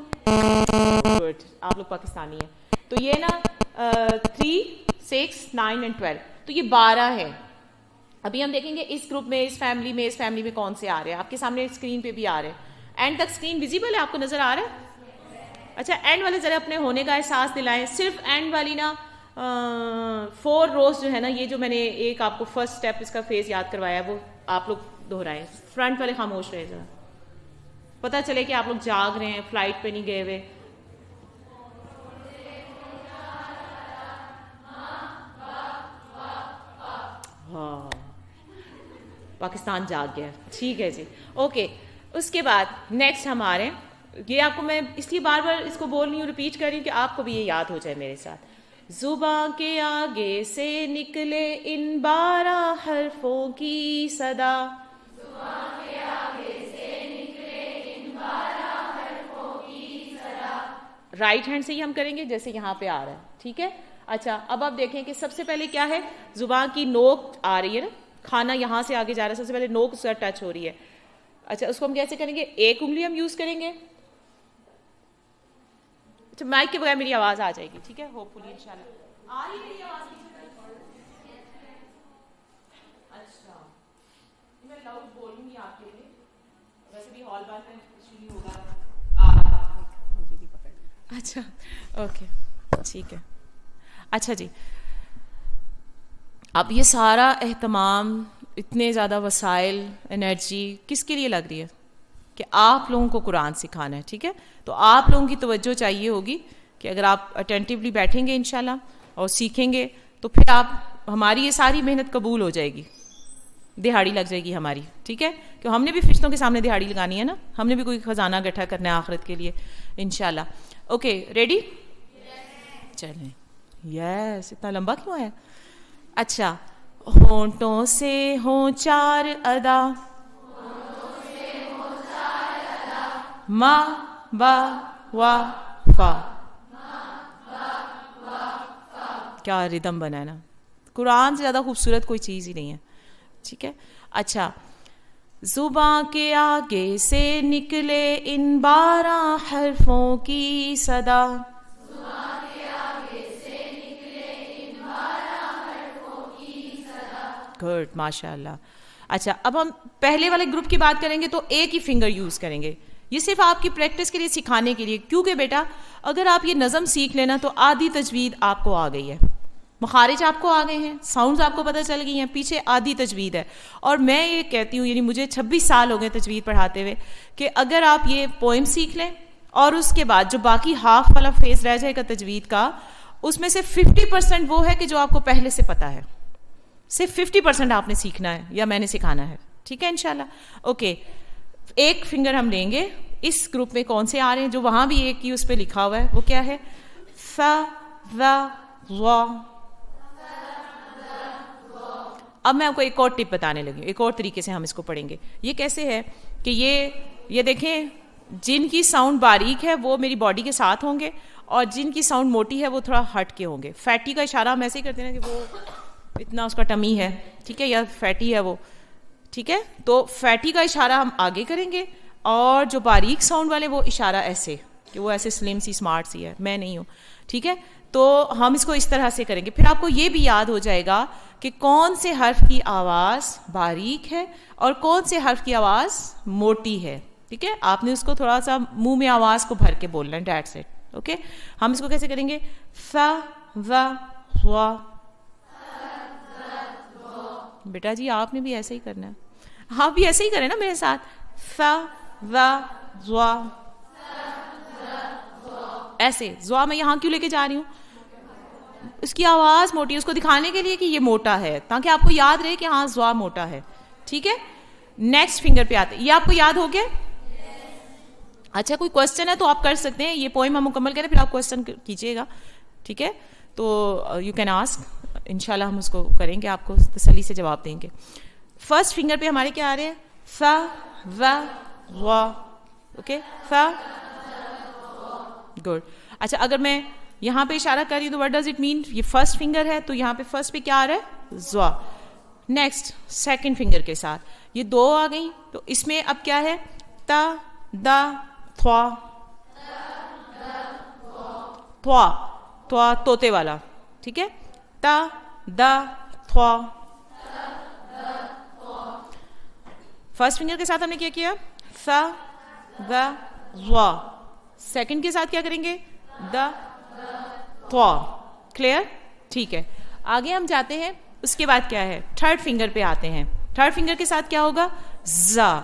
گڈ, آپ لوگ پاکستانی ہیں. تو یہ نا 3 6 9 and 12, تو یہ 12 ہے. ابھی ہم دیکھیں گے اس گروپ میں, اس فیملی میں کون سے آ رہے ہیں. آپ کے سامنے اسکرین پہ بھی آ رہے ہیں. اینڈ تک اسکرین ویزیبل ہے, آپ کو نظر آ رہا ہے. اچھا اینڈ والے ذرا اپنے ہونے کا احساس دلائیں. صرف اینڈ والی نا 4 روز جو ہے نا, یہ جو میں نے ایک آپ کو فرسٹ اسٹیپ اس کا فیز یاد کروایا ہے وہ آپ لوگ دہرائیں. فرنٹ والے خاموش رہے ذرا, پتہ چلے کہ آپ لوگ جاگ رہے ہیں, فلائٹ پہ نہیں گئے ہوئے. ہاں پاکستان جاگ گیا, ٹھیک ہے جی, اوکے. اس کے بعد نیکسٹ ہم آ رہے ہیں. یہ آپ کو میں اس لیے بار بار اس کو بول رہی ہوں, ریپیٹ کر رہی ہوں کہ آپ کو بھی یہ یاد ہو جائے میرے ساتھ. زباں کے آگے سے نکلے ان 12 حرفوں کی صدا, رائٹ ہینڈ سے ہی ہم کریں گے جیسے یہاں پہ آ رہا ہے, ٹھیک ہے. اچھا اب آپ دیکھیں کہ سب سے پہلے کیا ہے, زبان کی نوک آ رہی ہے نا, کھانا یہاں سے آگے جا رہا ہے, سب سے پہلے نوک اس سے ٹچ ہو رہی ہے. اچھا اس کو ہم کیسے کریں گے, ایک انگلی ہم یوز کریں گے. اچھا مائک کے بغیر میری آواز آ جائے گی, ٹھیک ہے, ہوپ فلی انشاءاللہ آ رہی ہے میری آواز. اچھا میں لاؤڈ بولوں گی آپ کے لیے, ویسے بھی ہال بار میں شروع ہوگا. اچھا اوکے ٹھیک ہے. اچھا جی, اب یہ سارا اہتمام, اتنے زیادہ وسائل, انرجی کس کے لیے لگ رہی ہے, کہ آپ لوگوں کو قرآن سکھانا ہے, ٹھیک ہے. تو آپ لوگوں کی توجہ چاہیے ہوگی کہ اگر آپ اٹینٹیولی بیٹھیں گے انشاءاللہ اور سیکھیں گے تو پھر آپ, ہماری یہ ساری محنت قبول ہو جائے گی, دہاڑی لگ جائے گی ہماری, ٹھیک ہے. کہ ہم نے بھی فرشتوں کے سامنے دہاڑی لگانی ہے نا, ہم نے بھی کوئی خزانہ گٹھا کرنا ہے آخرت کے لیے انشاءاللہ. اوکے ریڈی, چلیں. یس اتنا لمبا کیوں ہے. اچھا ہونٹوں سے ہوں چار ادا, ما با وا فا. کیا ردم بنا ہے نا, قرآن سے زیادہ خوبصورت کوئی چیز ہی نہیں ہے, ٹھیک ہے. اچھا زباں کے آگے سے نکلے ان 12 حرفوں کی صدا, گڈ ماشاء اللہ. اچھا اب ہم پہلے والے گروپ کی بات کریں گے تو ایک ہی فنگر یوز کریں گے. یہ صرف آپ کی پریکٹس کے لیے, سکھانے کے لیے, کیونکہ بیٹا اگر آپ یہ نظم سیکھ لینا تو آدھی تجوید آپ کو آ گئی ہے, مخارج آپ کو آ گئے ہیں, ساؤنڈز آپ کو پتہ چل گئی ہیں, پیچھے آدھی تجوید ہے. اور میں یہ کہتی ہوں, یعنی مجھے 26 سال ہو گئے تجوید پڑھاتے ہوئے, کہ اگر آپ یہ پوئم سیکھ لیں اور اس کے بعد جو باقی ہاف والا فیس رہ جائے گا تجوید کا, اس میں سے 50% وہ ہے کہ جو آپ کو پہلے سے پتہ ہے, صرف 50% آپ نے سیکھنا ہے یا میں نے سکھانا ہے. ٹھیک ہے انشاءاللہ. اوکے, ایک فنگر ہم لیں گے. اس گروپ میں کون سے آ رہے ہیں, جو وہاں بھی ایک کی اس پہ لکھا ہوا ہے, وہ کیا ہے؟ فا ذا ظا. اب میں آپ کو ایک اور ٹپ بتانے لگی ہوں, ایک اور طریقے سے ہم اس کو پڑھیں گے. یہ کیسے ہے کہ یہ دیکھیں, جن کی ساؤنڈ باریک ہے وہ میری باڈی کے ساتھ ہوں گے, اور جن کی ساؤنڈ موٹی ہے وہ تھوڑا ہٹ کے ہوں گے. فیٹی کا اشارہ ہم ایسے ہی کرتے ہیں کہ وہ اتنا اس کا ٹمی ہے, ٹھیک ہے, یا فیٹی ہے وہ, ٹھیک ہے. تو فیٹی کا اشارہ ہم آگے کریں گے, اور جو باریک ساؤنڈ والے وہ اشارہ ایسے, کہ وہ ایسے سلم سی اسمارٹ سی ہے, میں نہیں ہوں, ٹھیک ہے. تو ہم اس کو اس طرح سے کریں گے. پھر آپ کو یہ بھی یاد ہو جائے گا کہ کون سے حرف کی آواز باریک ہے اور کون سے حرف کی آواز موٹی ہے, ٹھیک ہے. آپ نے اس کو تھوڑا سا منہ میں آواز کو بھر کے بولنا ہے, دیٹس اٹ. اوکے, ہم اس کو کیسے کریں گے؟ فا ذا ظا. بیٹا جی آپ نے بھی ایسے ہی کرنا ہے, آپ بھی ایسے ہی کریں نا میرے ساتھ. فا ذا ظا, ایسے. ظا میں یہاں کیوں لے کے جا رہی ہوں؟ اس کی آواز موٹی ہے, اس کو دکھانے کے لیے کہ یہ موٹا ہے, تاکہ آپ کو یاد رہے کہ ہاں ظا موٹا ہے, ٹھیک ہے. نیکسٹ فنگر پہ آتے, یہ آپ کو یاد ہو گیا؟ اچھا, کوئی کوشچن ہے تو آپ کر سکتے ہیں. یہ پوئم ہم مکمل کریں, پھر آپ کوشچن کیجیے گا, ٹھیک ہے. تو یو کین آسک, انشاءاللہ ہم اس کو کریں گے, آپ کو تسلی سے جواب دیں گے. فرسٹ فنگر پہ ہمارے کیا آ رہے ہیں؟ فا ذا ظا. اوکے, فا, گڈ. اچھا, اگر میں یہاں پہ اشارہ کر رہی ہوں تو وٹ ڈز اٹ مین؟ یہ فرسٹ فنگر ہے, تو یہاں پہ فرسٹ پہ کیا آ رہا ہے؟ ظا. نیکسٹ سیکنڈ فنگر کے ساتھ یہ دو آ گئی, تو اس میں اب کیا ہے؟ تا دا تھوا. تھوا, تھوا طوطے والا, ٹھیک ہے. تا دا تھوا. فرسٹ فنگر کے ساتھ ہم نے کیا کیا؟ سا دا ظا. سیکنڈ کے ساتھ کیا کریں گے؟ دا تھوا. کلیئر؟ ٹھیک ہے. آگے ہم جاتے ہیں, اس کے بعد کیا ہے؟ تھرڈ فنگر پہ آتے ہیں. تھرڈ فنگر کے ساتھ کیا ہوگا؟ زا,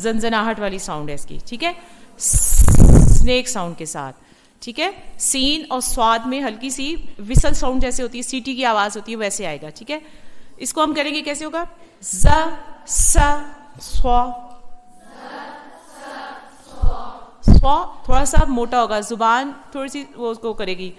زنزناہٹ والی ساؤنڈ ہے اس کی, ٹھیک ہے, سنیک ساؤنڈ کے ساتھ, ٹھیک ہے. سین اور سواد میں ہلکی سی وسل ساؤنڈ جیسے ہوتی ہے, سیٹی کی آواز ہوتی ہے, ویسے آئے گا, ٹھیک ہے. اس کو ہم کریں گے کیسے ہوگا؟ زا سا سوا. سوا تھوڑا سا موٹا ہوگا, زبان تھوڑی سی وہ اس کو کرے گی,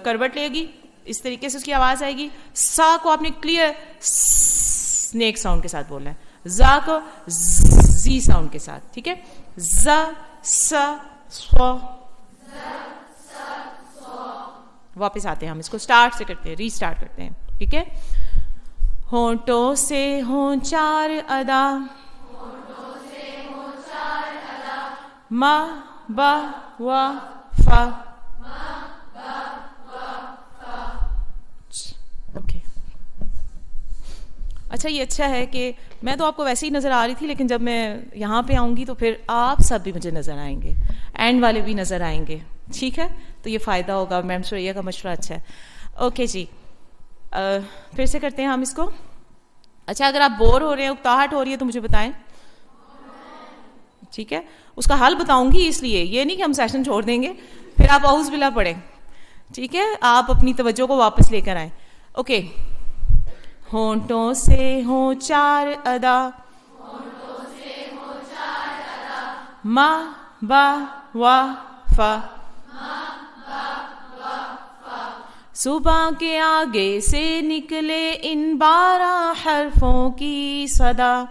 کروٹ لے گی, اس طریقے سے اس کی آواز آئے گی. سا کو آپ نے کلیئر سنیک ساؤنڈ کے ساتھ بولنا ہے, زا کو زی ساؤنڈ کے ساتھ, ٹھیک ہے. زا سا سوا. واپس آتے ہیں, ہم اس کو اسٹارٹ سے کرتے ہیں, ری اسٹارٹ کرتے ہیں, ٹھیک ہے. ہونٹوں سے ہوں چار ادا, ما با وا فا. اوکے, اچھا یہ اچھا ہے کہ میں تو آپ کو ویسے ہی نظر آ رہی تھی, لیکن جب میں یہاں پہ آؤں گی تو پھر آپ سب بھی مجھے نظر آئیں گے, اینڈ والے بھی نظر آئیں گے, ٹھیک ہے. تو یہ فائدہ ہوگا, میم سوریا کا مشورہ اچھا ہے. اوکے جی, پھر سے کرتے ہیں ہم اس کو. اچھا, اگر آپ بور ہو رہے ہیں, اکتاہٹ ہو رہی ہے تو مجھے بتائیں, ٹھیک ہے. اس کا حل بتاؤں گی, اس لیے یہ نہیں کہ ہم سیشن چھوڑ دیں گے پھر آپ اعوذ باللہ پڑھیں, ٹھیک ہے. آپ اپنی توجہ کو واپس لے کر آئیں. اوکے, ہونٹوں سے ہوں چار ادا, ما با وا فا. زباں کے آگے سے نکلے ان 12 حرفوں کی صدا.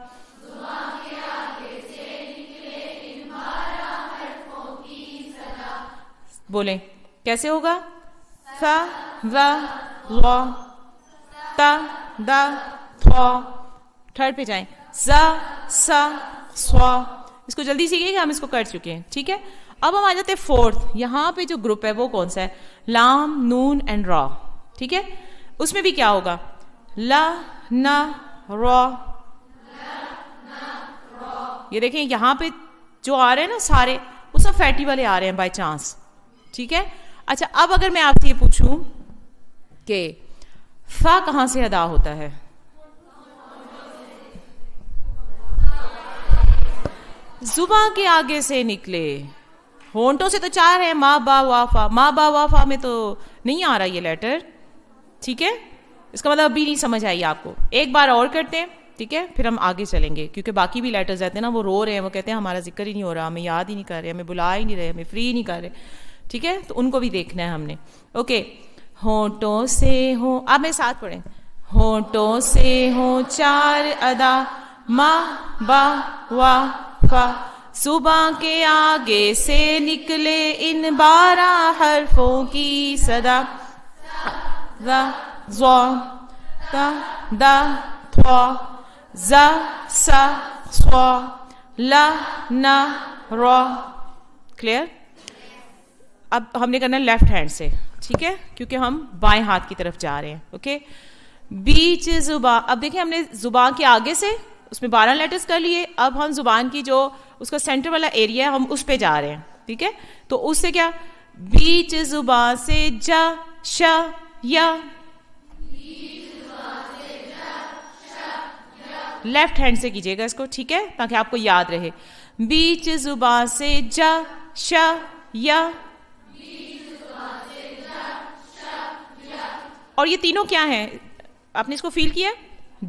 بولیں کیسے ہوگا؟ سا ذا ظا, تا دا تھوا. تھرڈ پہ جائیں, زا سا سوا. اس کو جلدی سیکھیں گے, ہم اس کو کر چکے ہیں, ٹھیک ہے. اب ہم آ جاتے ہیں فورتھ. یہاں پہ جو گروپ ہے وہ کون سا ہے؟ لام, نون اینڈ را, ٹھیک ہے. اس میں بھی کیا ہوگا؟ لا نا را یہ دیکھیں یہاں پہ جو آ رہے ہیں نا سارے وہ سب فیٹی والے آ رہے ہیں بائی چانس. ٹھیک ہے. اچھا اب اگر میں آپ سے یہ پوچھوں کہ فا کہاں سے ادا ہوتا ہے؟ زباں کے آگے سے نکلے. ہونٹوں سے تو 4 ہے، ما با وا فا. ما با وا فا میں تو نہیں آ رہا یہ لیٹر. ٹھیک ہے. اس کا مطلب ابھی نہیں سمجھ آئی آپ کو. ایک بار اور کرتے ہیں ٹھیک ہے، پھر ہم آگے چلیں گے کیونکہ باقی بھی لیٹرز رہتے ہیں نا وہ رو رہے ہیں، وہ کہتے ہیں ہمارا ذکر ہی نہیں ہو رہا، ہمیں یاد ہی نہیں کر رہے، ہمیں بلا ہی نہیں رہے، ہمیں فری نہیں کر رہے. ٹھیک ہے. تو ان کو بھی دیکھنا ہے ہم نے. اوکے. ہونٹوں سے ہوں، اب میں ساتھ پڑھیں. ہونٹوں سے ہوں 4 ادا، ما با وا فا. صبح کے آگے سے نکلے ان 12 حرفوں کی صدا. ذا ظا تا دا تھا زا سا صا لا نا را. کلیئر. اب ہم نے کرنا لیفٹ ہینڈ سے. ٹھیک ہے، کیونکہ ہم بائیں ہاتھ کی طرف جا رہے ہیں. اوکے. بیچ زبان. اب دیکھیں ہم نے زبان کے آگے سے اس میں 12 لیٹرز کر لیے. اب ہم زبان کی جو اس کا سینٹر والا ایریا ہے ہم اس پہ جا رہے ہیں. ٹھیک ہے. تو اس سے کیا، بیچ زبان سے جا شا یا. لیفٹ ہینڈ سے کیجیے گا اس کو. ٹھیک ہے، تاکہ آپ کو یاد رہے. بیچ زبان سے جا شا یا. اور یہ تینوں کیا ہیں؟ آپ نے اس کو فیل کیا؟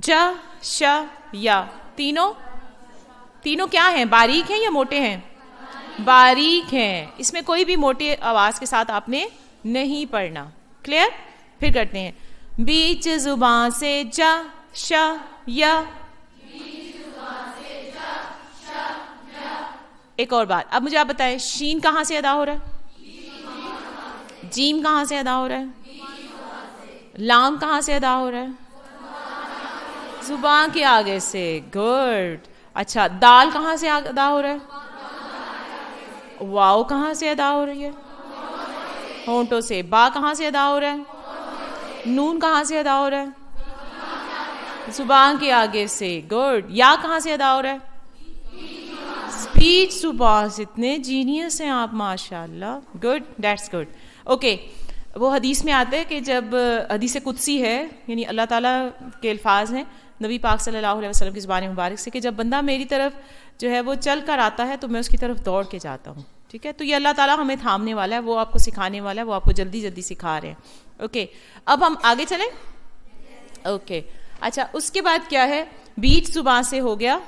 جا شا یا. تینوں کیا ہیں؟ باریک ہیں یا موٹے ہیں؟ باریک ہیں. اس میں کوئی بھی موٹے آواز کے ساتھ آپ نے نہیں پڑھنا. کلیئر. پھر کرتے ہیں. بیچ زبان سے جا شا یا. ایک اور بات، اب مجھے آپ بتائیں شین کہاں سے ادا ہو رہا ہے؟ جیم کہاں سے ادا ہو رہا ہے؟ لام کہاں سے ادا ہو رہا ہے؟ زبان کے آگے سے. گڈ. اچھا دال کہاں سے ادا ہو رہا ہے؟ واو کہاں سے ادا ہو رہی ہے؟ ہونٹوں سے. با کہاں سے ادا ہو رہا ہے؟ نون کہاں سے ادا ہو رہا ہے؟ زبان کے آگے سے. گڈ. یا کہاں سے ادا ہو رہا ہے؟ اسپیچ زبان سے. اتنے جینیس ہیں آپ ماشاء اللہ. گڈ. That's good. اوکے. وہ حدیث میں آتا ہے کہ جب حدیث قدسی ہے، یعنی اللہ تعالیٰ کے الفاظ ہیں نبی پاک صلی اللہ علیہ وسلم کی زبان مبارک سے، کہ جب بندہ میری طرف جو ہے وہ چل کر آتا ہے تو میں اس کی طرف دوڑ کے جاتا ہوں. ٹھیک ہے. تو یہ اللہ تعالیٰ ہمیں تھامنے والا ہے، وہ آپ کو سکھانے والا ہے، وہ آپ کو جلدی جلدی سکھا رہے ہیں. اوکے. اب ہم آگے چلیں. اوکے. اچھا اس کے بعد کیا ہے؟ بیچ زبان سے ہو گیا.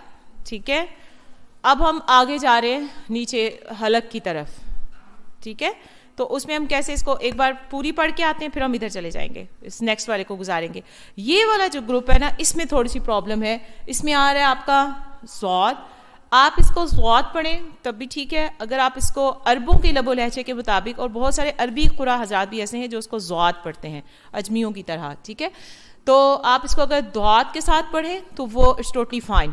ٹھیک ہے. اب ہم آگے جا رہے ہیں نیچے حلق کی طرف. ٹھیک ہے. تو اس میں ہم کیسے اس کو ایک بار پوری پڑھ کے آتے ہیں، پھر ہم ادھر چلے جائیں گے، اس نیکسٹ والے کو گزاریں گے. یہ والا جو گروپ ہے نا، اس میں تھوڑی سی پرابلم ہے. اس میں آ رہا ہے آپ کا ضاد. آپ اس کو ضاد پڑھیں تب بھی ٹھیک ہے. اگر آپ اس کو عربوں کے لب و لہجے کے مطابق، اور بہت سارے عربی قرآ حضرات بھی ایسے ہیں جو اس کو ضاد پڑھتے ہیں اجمیوں کی طرح. ٹھیک ہے. تو آپ اس کو اگر ضاد کے ساتھ پڑھیں تو وہ اٹس ٹوٹلی فائن.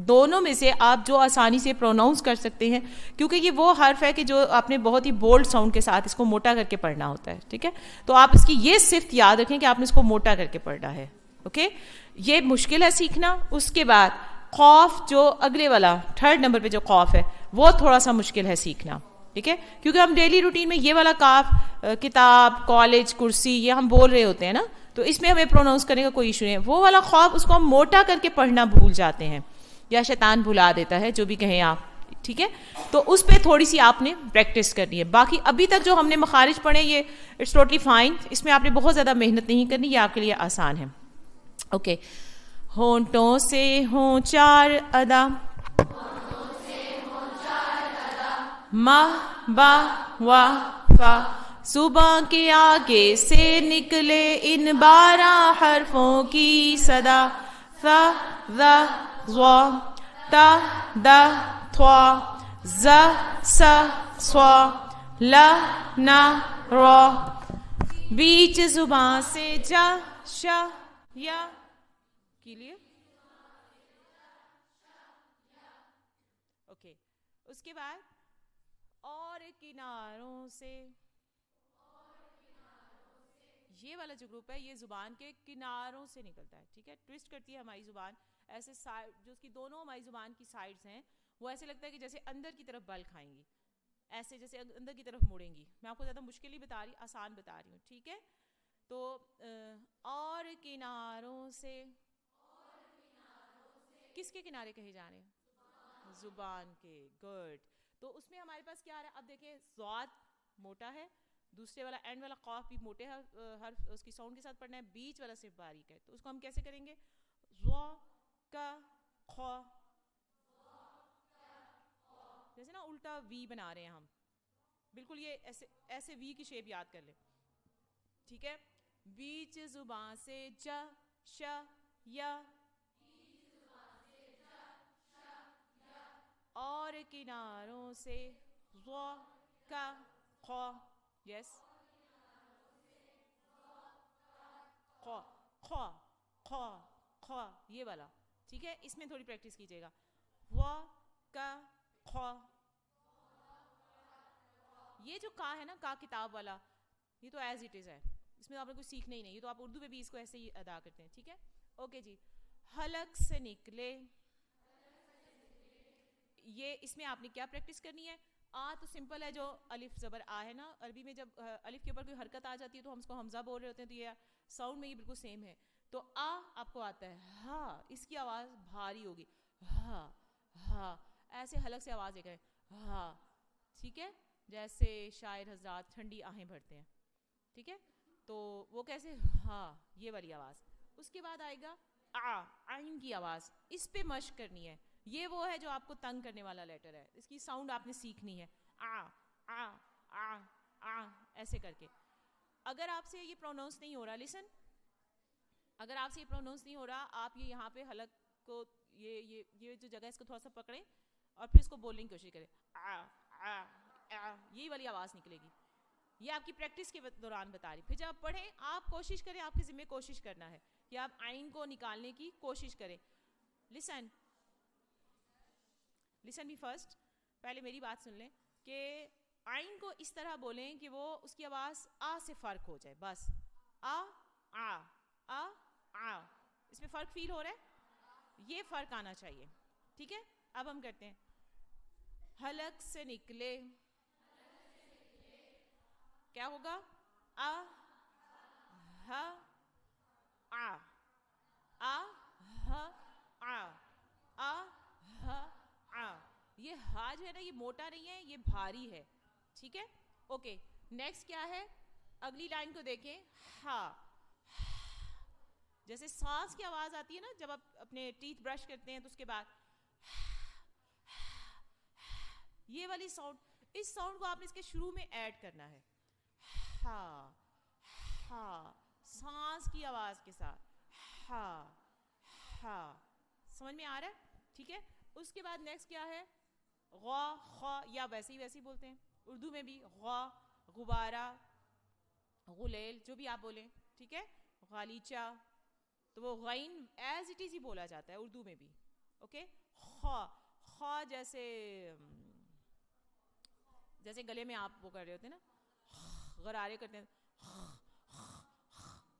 دونوں میں سے آپ جو آسانی سے پروناؤنس کر سکتے ہیں، کیونکہ یہ وہ حرف ہے کہ جو آپ نے بہت ہی بولڈ ساؤنڈ کے ساتھ اس کو موٹا کر کے پڑھنا ہوتا ہے. ٹھیک ہے. تو آپ اس کی یہ صفت یاد رکھیں کہ آپ نے اس کو موٹا کر کے پڑھنا ہے. اوکے. یہ مشکل ہے سیکھنا. اس کے بعد خوف، جو اگلے والا 3rd نمبر پہ جو خوف ہے، وہ تھوڑا سا مشکل ہے سیکھنا. ٹھیک ہے. کیونکہ ہم ڈیلی روٹین میں یہ والا کاف، کتاب، کالج، کرسی، یہ ہم بول رہے ہوتے ہیں نا، تو اس میں ہمیں پروناؤنس کرنے کا کوئی ایشو نہیں ہے. وہ والا خوف، اس کو ہم موٹا کر کے پڑھنا بھول جاتے ہیں، یا شیطان بھلا دیتا ہے، جو بھی کہیں آپ. ٹھیک ہے. تو اس پہ تھوڑی سی آپ نے پریکٹس کرنی ہے. باقی ابھی تک جو ہم نے مخارج پڑھے یہ اٹس ٹوٹلی فائن. اس میں آپ نے بہت زیادہ محنت نہیں کرنی، یہ آپ کے لیے آسان ہے. اوکے. ہونٹوں سے ہوں 4 ادا، ما با وا فا. صبح کے آگے سے نکلے ان 12 حرفوں کی صدا. ثا ذا ظا تا دا تھا زا سا صا لا نا را. بیچ زبان سے جا شا یا کے لیے. اوکے. اس کے بعد اور کناروں سے. یہ والا جو گروپ ہے یہ زبان کے کناروں سے نکلتا ہے. ٹھیک ہے. ٹویسٹ کرتی ہے ہماری زبان ایسے، جو اس کی دونوں ہماری زبان کی سائڈز ہیں وہ ایسے لگتا ہے کہ جیسے اندر کی طرف بل کھائیں گی, ایسے جیسے اندر کی طرف مڑیں گی. میں آپ کو زیادہ مشکل ہی بتا رہی, آسان بتا رہی ہوں, ٹھیک ہے. تو اور کناروں سے, کس کے کنارے کہے جا رہے ہیں؟ زبان کے. گڈ. تو اس میں ہمارے پاس کیا آ رہا ہے؟ اب دیکھیں ضاد موٹا ہے, دوسرے والا اینڈ والا قاف بھی موٹے حرف اس کی ساؤنڈ کے ساتھ پڑھنا ہے, بیچ والا صرف باریک ہے. تو اس کو ہم کیسے کریں گے؟ ضا کا خا, جیسے نا الٹا وی بنا رہے ہیں ہم, بالکل یہ ایسے ایسے وی کی شیپ یاد کر لیں, ٹھیک ہے. بیچ زبان سے جا شا یا, اور کناروں سے ضا کا خا, یس خا خا خا خا, یہ والا, ٹھیک ہے. اس میں تھوڑی پریکٹس کیجیے گا. وا کا خا, یہ جو کا ہے نا, کا کتاب والا, یہ تو ایز اٹ از ہے, اس میں آپ نے کچھ سیکھنا ہی نہیں, یہ تو آپ اردو میں بھی اس کو ایسے ہی ادا کرتے ہیں, ٹھیک ہے. اوکے جی. حلق سے نکلے, یہ اس میں آپ نے کیا پریکٹس کرنی ہے؟ آ تو سمپل ہے, جو الف زبر آ ہے نا, عربی میں جب الف کے اوپر کوئی حرکت آ جاتی ہے تو ہم اس کو حمزہ بول رہے ہوتے ہیں, تو یہ ساؤنڈ میں یہ بالکل سیم ہے. تو آ آپ کو آتا ہے, ہاں اس کی آواز بھاری ہوگی, ہاں ہاں, ایسے حلق سے آواز ہے, ہاں, ٹھیک ہے. جیسے شاعر حضرات ٹھنڈی آہیں بھرتے ہیں, ٹھیک ہے. تو وہ کیسے؟ ہاں, یہ والی آواز. اس کے بعد آئے گا آئین کی آواز, اس پہ مشق کرنی ہے. یہ وہ ہے جو آپ کو تنگ کرنے والا لیٹر ہے, اس کی ساؤنڈ آپ نے سیکھنی ہے, آ آ آ ایسے کر کے. اگر آپ سے یہ پروناؤنس نہیں ہو رہا, لسن, اگر آپ سے یہ پروناؤنس نہیں ہو رہا, آپ یہ یہاں پہ حلق کو, یہ جو جگہ ہے اس کو تھوڑا سا پکڑیں اور پھر اس کو بولنے کی کوشش کریں, یہی والی آواز نکلے گی. یہ آپ کی پریکٹس کے دوران بتا رہی. پھر جب آپ پڑھیں, آپ کوشش کریں, آپ کے ذمہ کوشش کرنا ہے کہ آپ آئین کو نکالنے کی کوشش کریں. لسن لسن می فرسٹ, پہلے میری بات سن لیں کہ آئین کو اس طرح بولیں کہ وہ اس کی آواز آ سے فرق ہو جائے, بس آ آ آ آ, اس میں فرق فیل ہو رہا ہے, یہ فرق آنا چاہیے, ٹھیک ہے. اب ہم کرتے ہیں. حلق سے نکلے, کیا ہوگا؟ آ ہ آ آ ہ آ آ ہ آ. یہ ہا جو ہے نا, یہ موٹا نہیں ہے, یہ بھاری ہے, ٹھیک ہے. اوکے, نیکسٹ کیا ہے؟ اگلی لائن کو دیکھیں. ہا, جیسے سانس کی آواز آتی ہے نا جب آپ اپنے ٹیتھ برش کرتے ہیں, تو اس کے بعد یہ والی ساؤنڈ, اس ساؤنڈ کو آپ نے اس کے شروع میں ایڈ کرنا ہے. ہا ہا, سانس کی آواز کے ساتھ, ہا ہا, سمجھ میں آ رہا ہے, ٹھیک ہے. اس کے بعد نیکسٹ کیا ہے؟ غا خا, یا ویسے ہی بولتے ہیں اردو میں بھی, غا غبارہ, غلیل, جو بھی آپ بولیں, ٹھیک ہے. غالیچہ, تو وہ غین ایز اٹ از ہی بولا جاتا ہے اردو میں بھی. اوکے. خا, خا جیسے جیسے گلے میں آپ وہ کر رہے ہوتے ہیں نا, غرارے کرتے ہیں,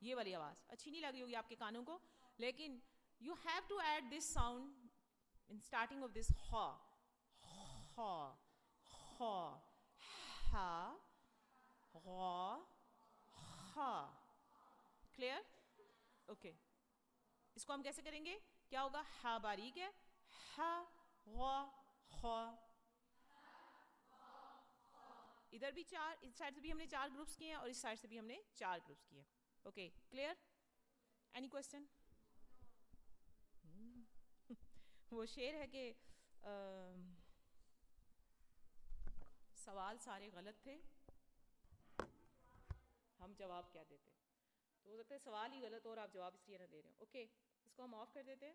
یہ والی آواز اچھی نہیں لگ رہی ہوگی آپ کے کانوں کو, لیکن you have to add this sound in starting of this خا, خا خا, ہا غا خا. کلیئر؟ اوکے. اس کو ہم کیسے کریں گے؟ کیا ہوگا؟ ہا باریک ہے, ہا غا خا, ادھر بھی چار, اس سائڈ سے بھی ہم نے 4 گروپس کیے ہیں اور اس سائڈ سے بھی ہم نے 4 گروپس کیے. Okay, clear? Any question? وہ شعر ہے کہ سوال سارے غلط تھے, ہم جواب کیا دیتے, تو ہو سکتا ہے سوال ہی غلط ہو اور آپ جواب اس لیے نہ دے رہے ہو. اوکے, اس کو ہم آف کر دیتے ہیں.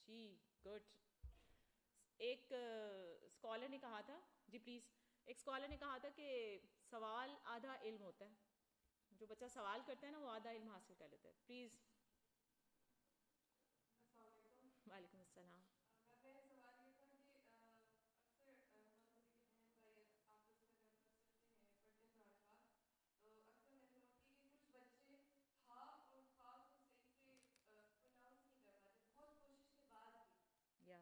جی گڈ. ایک اسکالر نے کہا تھا, جی پلیز, ایک اسکالر نے کہا تھا کہ سوال آدھا علم ہوتا ہے, جو بچہ سوال کرتا ہے نا وہ آدھا علم حاصل کر لیتا ہے. پلیز. وعلیکم السلام. یا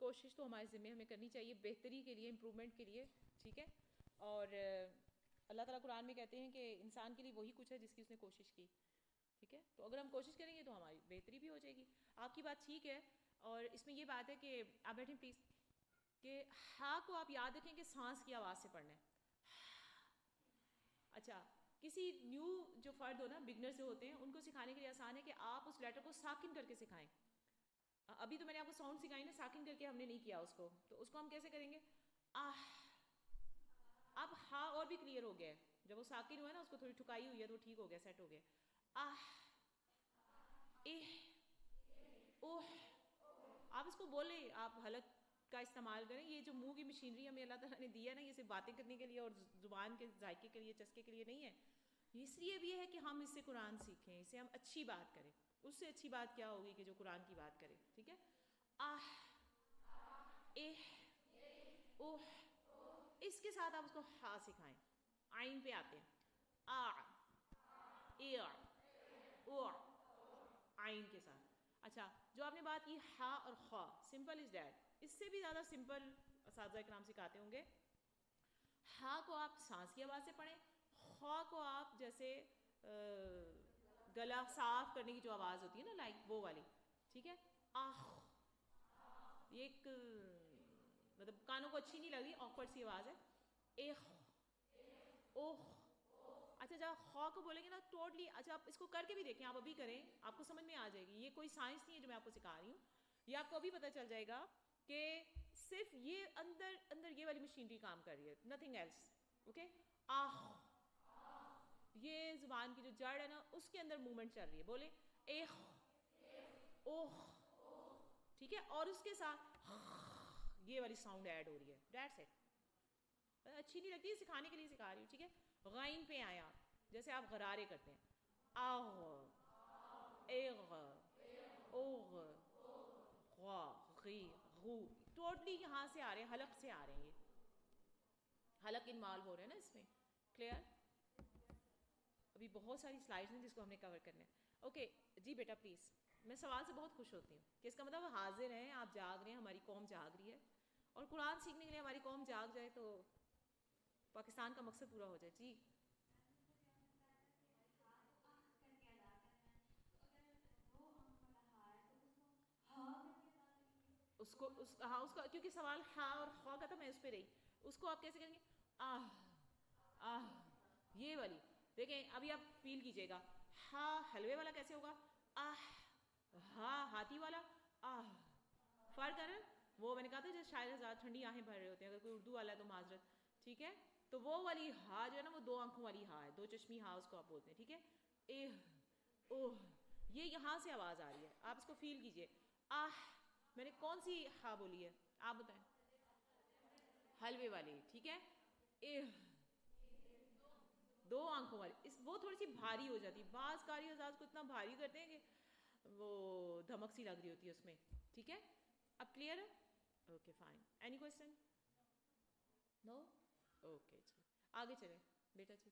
کوشش تو ہمارے ذمہ ہمیں کرنی چاہیے بہتری کے لیے, امپرومنٹ کے لیے, ٹھیک ہے. اور اللہ تعالیٰ قرآن میں کہتے ہیں کہ انسان کے لیے وہی کچھ ہے جس کی اس نے کوشش کی, ٹھیک ہے. تو اگر ہم کوشش کریں گے تو ہماری بہتری بھی ہو جائے گی. آپ کی بات ٹھیک ہے. اور اس میں یہ بات ہے کہ آپ بیٹھیں پلیز, کہ ہاں کو آپ یاد رکھیں کہ سانس کی آواز سے پڑھنا ہے. اچھا, کسی نیو جو فرد ہو نا, بگنر سے ہوتے ہیں, ان کو سکھانے کے لیے آسان ہے کہ آپ اس لیٹر کو ساکن کر کے سکھائیں. ابھی تو میں نے آپ کو ساؤنڈ سکھائی نا, ساکن کر کے ہم نے نہیں کیا اس کو, تو اس کو ہم کیسے کریں گے؟ آہ. اب ہاں اور بھی کلیئر ہو گیا ہے, جب وہ ساکن ہوا ہے نا, اس کو تھوڑی ٹھکائی ہوئی ہے تو ٹھیک ہو گیا, سیٹ ہو گیا. آہ, اوہ. آپ اس کو بولیں, آپ حلق کا استعمال کریں. یہ جو منہ کی مشینری ہمیں اللہ تعالیٰ نے دی ہے نا, یہ صرف باتیں کرنے کے لیے اور زبان کے ذائقے کے لیے, چسکے کے لیے نہیں ہے. اس لیے بھی ہے کہ ہم اس سے قرآن سیکھیں, اس سے ہم اچھی بات کریں. اس سے اچھی بات کیا ہوگی کہ جو قرآن کی بات کرے, ٹھیک ہے. آہ, اوہ. اس کے ساتھ آپ اس کو ہا سکھائیں. آئین پہ آتے ہیں. آ, او, آئین کے ساتھ. اچھا, جو آپ نے بات کی ہا اور خا, سمپل از دیٹ. اس سے بھی زیادہ سمپل اساتذہ کرام سکھاتے ہوں گے. ہا کو آپ سانس کی آواز سے پڑھیں, خا کو آپ جیسے گلا صاف کرنے کی جو آواز ہوتی ہے نا, لائک وہ والی, ٹھیک ہے. آہ, یہ ایک مطلب کانوں کو اچھی نہیں لگ رہی, آکورڈ سی آواز ہے. ایخ, اوہ. اچھا, جب خا کو بولیں گے نا ٹوٹلی, اچھا آپ اس کو کر کے بھی دیکھیں, آپ ابھی کریں, آپ کو سمجھ میں آ جائے گی. یہ کوئی سائنس نہیں ہے جو میں آپ کو سکھا رہی ہوں, یہ آپ کو ابھی پتہ چل جائے گا کہ صرف یہ اندر یہ والی مشینری کام کر رہی ہے, نتھنگ ایلس. اوکے. آہ, یہ زبان کی جو جڑ ہے نا, اس کے اندر موومنٹ چل رہی ہے. بولیں ایخ, اوہ, ٹھیک ہے. اور اس کے ساتھ یہ والی ساؤنڈ ایڈ ہو رہی ہے. That's it. اچھی نہیں لگتی, سکھانے کے لیے سکھا رہی ہوں, ٹھیک ہے. غائن پہ آئیں آپ, جیسے آپ غرارے کرتے ہیں. آغ, ایغ, اوغ, غا, غی, غو. ٹوٹلی یہاں سے آ رہے ہیں, حلق سے آ رہے ہیں. یہ حلق انوالو ہو رہے ہیں نا اس میں. کلیئر؟ ابھی بہت ساری سلائڈز ہیں جس کو ہم نے کور کرنا ہے. اوکے جی بیٹا پلیز. میں سوال سے بہت خوش ہوتی ہوں کہ اس کا مطلب حاضر ہیں, آپ جاگ رہے ہیں, ہماری قوم جاگ رہی ہے, اور قرآن سیکھنے کے لیے ہماری قوم جاگ جائے تو پاکستان کا مقصد پورا ہو جائے. جی اس کو ہاں, اس کا کیونکہ سوال ہاں اور خواہ کا تھا, میں اس پہ رہی. اس کو آپ کیسے کریں گے؟ آہ, آہ, یہ والی دیکھیں. ابھی آپ فیل کیجئے گا. ہا حلوے والا کیسے ہوگا؟ آہ. ہا ہاتھی والا آہ. فرق ہے نا. وہ میں نے کہا تھا جیسے شاعر حضرات ٹھنڈی آہیں بھر رہے ہوتے ہیں, اگر کوئی اردو والا ہے تو معذرت, ٹھیک ہے. تو وہ والی ہا جو ہے نا, وہ 2 آنکھوں والی ہا ہے, 2 چشمی ہا اس کو آپ بولتے ہیں, ٹھیک ہے. اہ, اوہ, یہ یہاں سے آواز آ رہی ہے, آپ اس کو فیل کیجئے. آہ, میں نے کون سی ہا بولی ہے آپ بتائیں؟ حلوے والی, ٹھیک ہے. اہ, 2 آنکھوں والی. وہ تھوڑی سی بھاری ہو جاتی ہے, بعض قاری حضرات کو اتنا بھاری کرتے ہیں کہ وہ دھمک سی لگ رہی ہوتی ہے اس میں, ٹھیک ہے. اب کلیئر ہے؟ Okay fine. Any question? No. Okay جی, آگے چلیں بیٹا جی.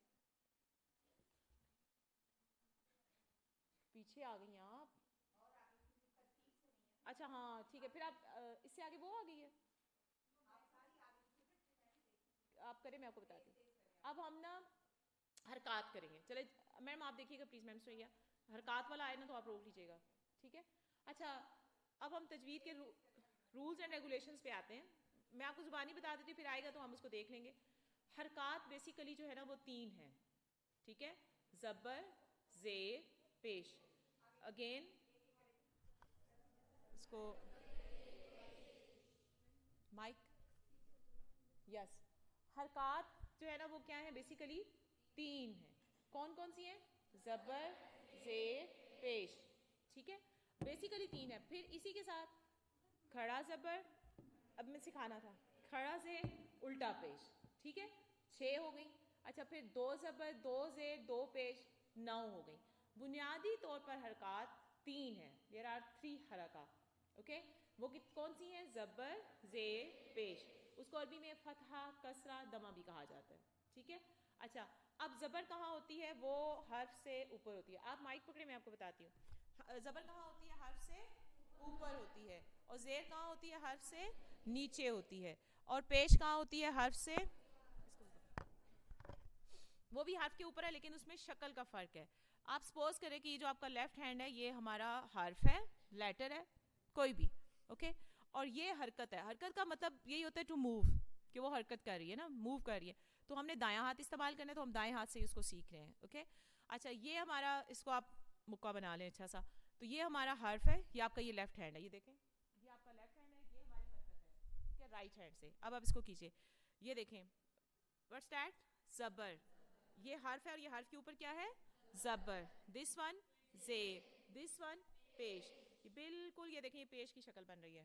پیچھے آ گئی ہیں آپ. اچھا ہاں ٹھیک ہے, پھر آپ اس سے آگے وہ آ گئی ہے, آپ کریں میں آپ کو بتاتی ہوں. اب ہم نا حرکات کریں گے. چلے میم آپ دیکھیے گا پلیز, میم سوئیے. حرکات والا آئے نا تو آپ روک لیجیے گا, ٹھیک ہے. اچھا, اب ہم تجوید کے رولز اینڈ ریگولیشنز پہ آتے ہیں. میں آپ کو زبانی بتا دیتی ہوں, پھر آئے گا تو ہم اس کو دیکھ لیں گے. حرکات بیسیکلی جو ہے نا وہ 3 ہیں, ٹھیک ہے. زبر, زیر, پیش. اگین اس کو مائک, یس. حرکات جو ہے نا وہ کیا ہیں, بیسیکلی 3 ہیں. کون کون سی ہیں؟ زبر, زیر, پیش, ٹھیک ہے. بیسیکلی 3 ہے. پھر اسی کے ساتھ کھڑا زبر, اب میں سکھانا تھا, کھڑا زیر, الٹا پیش, ٹھیک ہے. 6 ہو گئی. اچھا, پھر 2 زبر, 2 زیر, 2 پیش, 9 ہو گئی. بنیادی طور پر حرکات 3 ہیں. دیر آر 3 حرکات. اوکے, وہ کون سی ہیں؟ زبر, زیر, پیش. اس کو عربی میں فتحہ, کسرہ, دمہ بھی کہا جاتا ہے, ٹھیک ہے. اچھا, اب زبر کہاں ہوتی ہے؟ وہ حرف سے اوپر ہوتی ہے. آپ مائک پکڑے, میں آپ کو بتاتی ہوں. زبر کہاں ہوتی ہے؟ حرف سے اوپر ہوتی ہے, اور زیر کہاں ہوتی ہے؟ حرف سے نیچے ہوتی ہے, اور پیش کہاں ہوتی ہے؟ حرف سے, وہ بھی حرف کے اوپر ہے لیکن اس میں شکل کا فرق ہے. آپ سپوز کریں کہ یہ جو آپ کا لیفٹ ہینڈ ہے یہ ہمارا حرف ہے, لیٹر ہے کوئی بھی, اوکے, اور یہ حرکت ہے. حرکت کا مطلب یہی ہوتا ہے ٹو موو, کہ وہ حرکت کر رہی ہے نا, موو کر رہی ہے. تو ہم نے دایاں ہاتھ استعمال کرنا ہے تو ہم دائیں ہاتھ سے اس کو سیکھ رہے ہیں, اوکے. اچھا, یہ ہمارا, اس کو آپ مکہ بنا لیں اچھا سا. تو یہ ہمارا حرف ہے, یہ آپ کا یہ لیفٹ ہینڈ ہے, یہ دیکھیں یہ آپ کا لیفٹ ہینڈ ہے, یہ ہماری حرکت ہے, ٹھیک ہے, رائٹ ہینڈ سے. اب آپ اس کو کیجئے, یہ دیکھیں واٹس دیٹ, زبر. یہ حرف ہے اور یہ حرف کے اوپر کیا ہے؟ زبر. دس ون زیر, دس ون پیش. یہ بالکل, یہ دیکھیں یہ پیش کی شکل بن رہی ہے,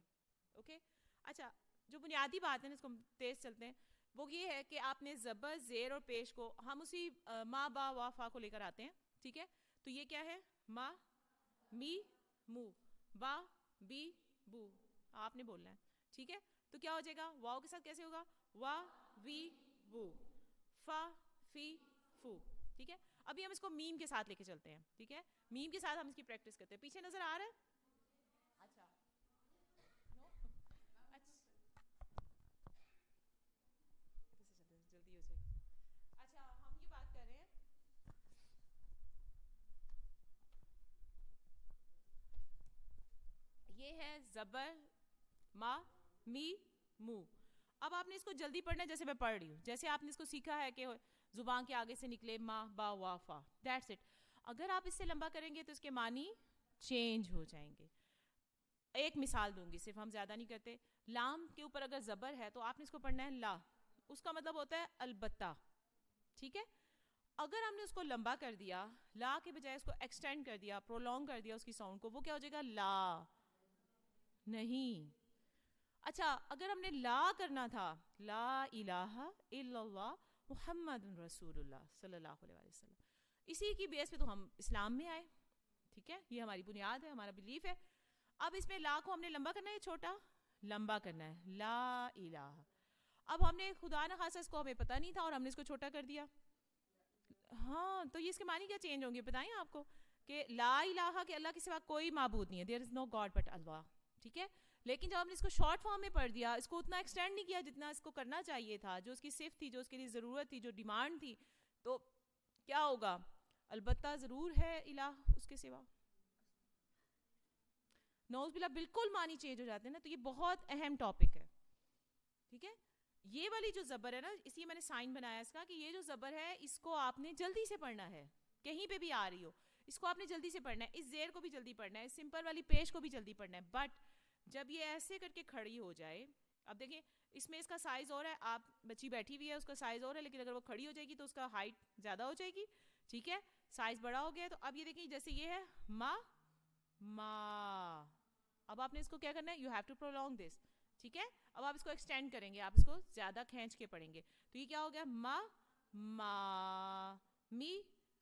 اوکے. اچھا, جو بنیادی بات ہے نا, اس کو تیز چلتے ہیں, وہ یہ ہے کہ آپ نے زبر, زیر اور پیش کو ہم اسی ما با وا فا کو لے کر آتے ہیں, ٹھیک ہے. تو یہ کیا ہے؟ ما, می, مو, با, بی, بو, آپ نے بولنا ہے, ٹھیک ہے. تو کیا ہو جائے گا؟ واؤ کے ساتھ کیسے ہوگا؟ وا, وی, وو, فا, فی, فو, ٹھیک ہے. ابھی ہم اس کو میم کے ساتھ لے کے چلتے ہیں, ٹھیک ہے. میم کے ساتھ ہم اس کی پریکٹس کرتے ہیں. پیچھے نظر آ رہا ہے؟ اچھا, جلدی ہو جائے گا. اچھا, ہم یہ بات کر رہے ہیں, یہ ہے زبر, ما, می, مو. اب آپ نے اس کو جلدی پڑھنا ہے جیسے میں پڑھ رہی ہوں, جیسے آپ نے اس کو سیکھا ہے کہ زبان کے آگے سے نکلے ما, با, وا, فا, دیٹس اٹ. اگر آپ اس سے لمبا کریں گے تو اس کے معنی چینج ہو جائیں گے. ایک مثال دوں گی صرف, ہم زیادہ نہیں کرتے. لام کے اوپر اگر زبر ہے تو آپ نے اس کو پڑھنا ہے لا, اس کا مطلب ہوتا ہے البتہ, ٹھیک ہے. اگر ہم نے اس کو لمبا کر دیا, لا کے بجائے اس کو ایکسٹینڈ کر دیا, پرولونگ کر دیا اس کی ساؤنڈ کو, وہ کیا ہو جائے گا؟ لا نہیں. اچھا, اگر ہم نے لا کرنا تھا, لا الہ الا اللہ محمد رسول اللہ صلی اللہ علیہ وسلم, اسی کی بیس پہ تو ہم اسلام میں آئے, ٹھیک ہے. یہ ہماری بنیاد ہے, ہمارا بلیف ہے. اب اس میں لا کو ہم نے لمبا کرنا ہے, چھوٹا لمبا کرنا ہے, لا الہ. اب ہم نے خدا نہ خاصا اس کو ہمیں پتہ نہیں تھا اور ہم نے اس کو چھوٹا کر دیا. ہاں, تو یہ اس کے معنی کیا چینج ہوں گے بتائیں آپ کو, کہ لا الہ کہ اللہ کے سوا کوئی معبود نہیں ہے, دیر از نو گاڈ بٹ اللہ, ٹھیک ہے. لیکن جب ہم نے اس کو شارٹ فارم میں پڑھ دیا, اس کو اتنا ایکسٹینڈ نہیں کیا جتنا اس کو کرنا چاہیے تھا, جو اس کی صفت تھی, جو اس کے لیے ضرورت تھی, جو ڈیمانڈ تھی, تو کیا ہوگا؟ البتہ ضرور ہے الہ اس کے سوا. نوز باللہ, بالکل معنی چینج ہو جاتے ہیں نا. تو یہ بہت اہم ٹاپک ہے, ٹھیک ہے. یہ والی جو زبر ہے نا, اسی میں نے سائن بنایا اس کا, کہ یہ جو زبر ہے اس کو آپ نے جلدی سے پڑھنا ہے, کہیں پہ بھی آ رہی ہو اس کو آپ نے جلدی سے پڑھنا ہے. اس زیر کو بھی جلدی پڑھنا ہے, اس سمپل والی پیش کو بھی جلدی پڑھنا ہے. بٹ جب یہ ایسے کر کے کھڑی ہو جائے, اب دیکھیں اس میں اس کا سائز اور ہے, آپ بچی بیٹھی ہوئی ہے اس کا سائز اور ہے, لیکن اگر وہ کھڑی ہو جائے گی تو اس کا ہائٹ زیادہ ہو جائے گی, ٹھیک ہے, سائز بڑا ہو گیا. تو اب یہ دیکھیں جیسے یہ ہے ما, ما, اب آپ نے اس کو کیا کرنا ہے؟ یو ہیو ٹو پرولونگ دس, ٹھیک ہے. اب آپ اس کو ایکسٹینڈ کریں گے, آپ اس کو زیادہ کھینچ کے پڑھیں گے, تو یہ کیا ہو گیا؟ ما, ما, می,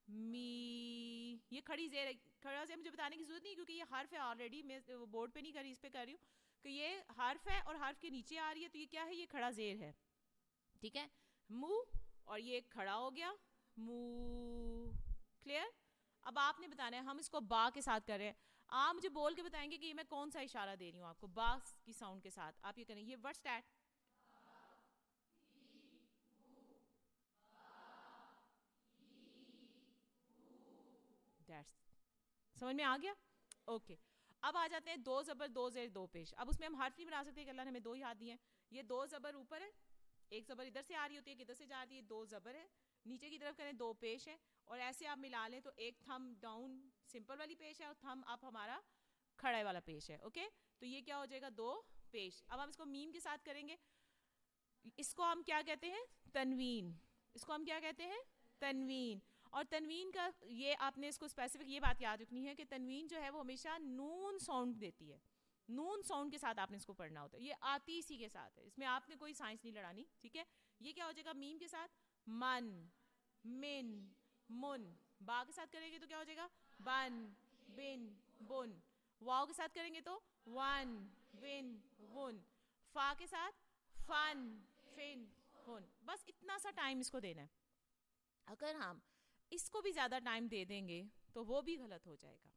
می. یہ کھڑی زیر, کھڑا زیر مجھے بتانے کی ضرورت نہیں کیونکہ یہ حرف ہے آلریڈی, میں بورڈ پہ نہیں کر رہی, اس پہ کر رہی ہوں کہ یہ حرف ہے اور حرف کے نیچے آ رہی ہے, تو یہ کیا ہے؟ یہ کھڑا زیر ہے, ٹھیک ہے. مو, اور یہ کھڑا ہو گیا مو, کلیئر. اب آپ نے بتانا ہے, ہم اس کو با کے ساتھ کر رہے ہیں, آپ مجھے بول کے بتائیں گے کہ یہ میں کون سا اشارہ دے رہی ہوں آپ کو با کی ساؤنڈ کے ساتھ. آپ یہ کریں, یہ ورڈ سٹیٹ, سمجھ میں آ گیا؟ اوکے. اب آ جاتے ہیں دو زبر, دو زیر, دو پیش. اب اس میں ہم حرف نہیں بنا سکتے کہ اللہ نے ہمیں دو ہی ہاتھ دیے ہیں. یہ دو زبر اوپر ہے, ایک زبر ادھر سے آ رہی ہوتی ہے, ادھر سے جا رہی ہے, دو زبر ہے. نیچے کی طرف کریں, دو پیش ہے, اور ایسے آپ ملا لیں تو ایک تھم ڈاؤن سمپل والی پیش ہے, اور تھم اپ ہمارا کھڑے والا پیش ہے, اوکے. تو یہ کیا ہو جائے گا؟ دو پیش. اب ہم اس کو میم کے ساتھ کریں گے, اس کو ہم کیا کہتے ہیں؟ تنوین. اس کو ہم کیا کہتے ہیں؟ تنوین. اور تنوین کا یہ آپ نے اس کو اسپیسیفک یہ بات یاد رکھنی ہے کہ تنوین جو ہے وہ ہمیشہ نون ساؤنڈ دیتی ہے, نون ساؤنڈ کے ساتھ آپ نے اس کو پڑھنا ہوتا ہے, یہ آتی اسی کے ساتھ ہے, اس میں آپ نے کوئی سائنس نہیں لڑانی, ٹھیک ہے. یہ کیا ہو جائے گا میم کے ساتھ؟ من, من, من. با کے ساتھ کریں گے تو کیا ہو جائے گا؟ بن, بن, بن. واؤ کے ساتھ کریں گے تو ون, ون, ون. فا کے ساتھ فن, فن, فن. بس اتنا سا ٹائم اس کو دینا ہے. اگر ہم اس کو بھی زیادہ ٹائم دے دیں گے تو وہ بھی غلط ہو جائے گا,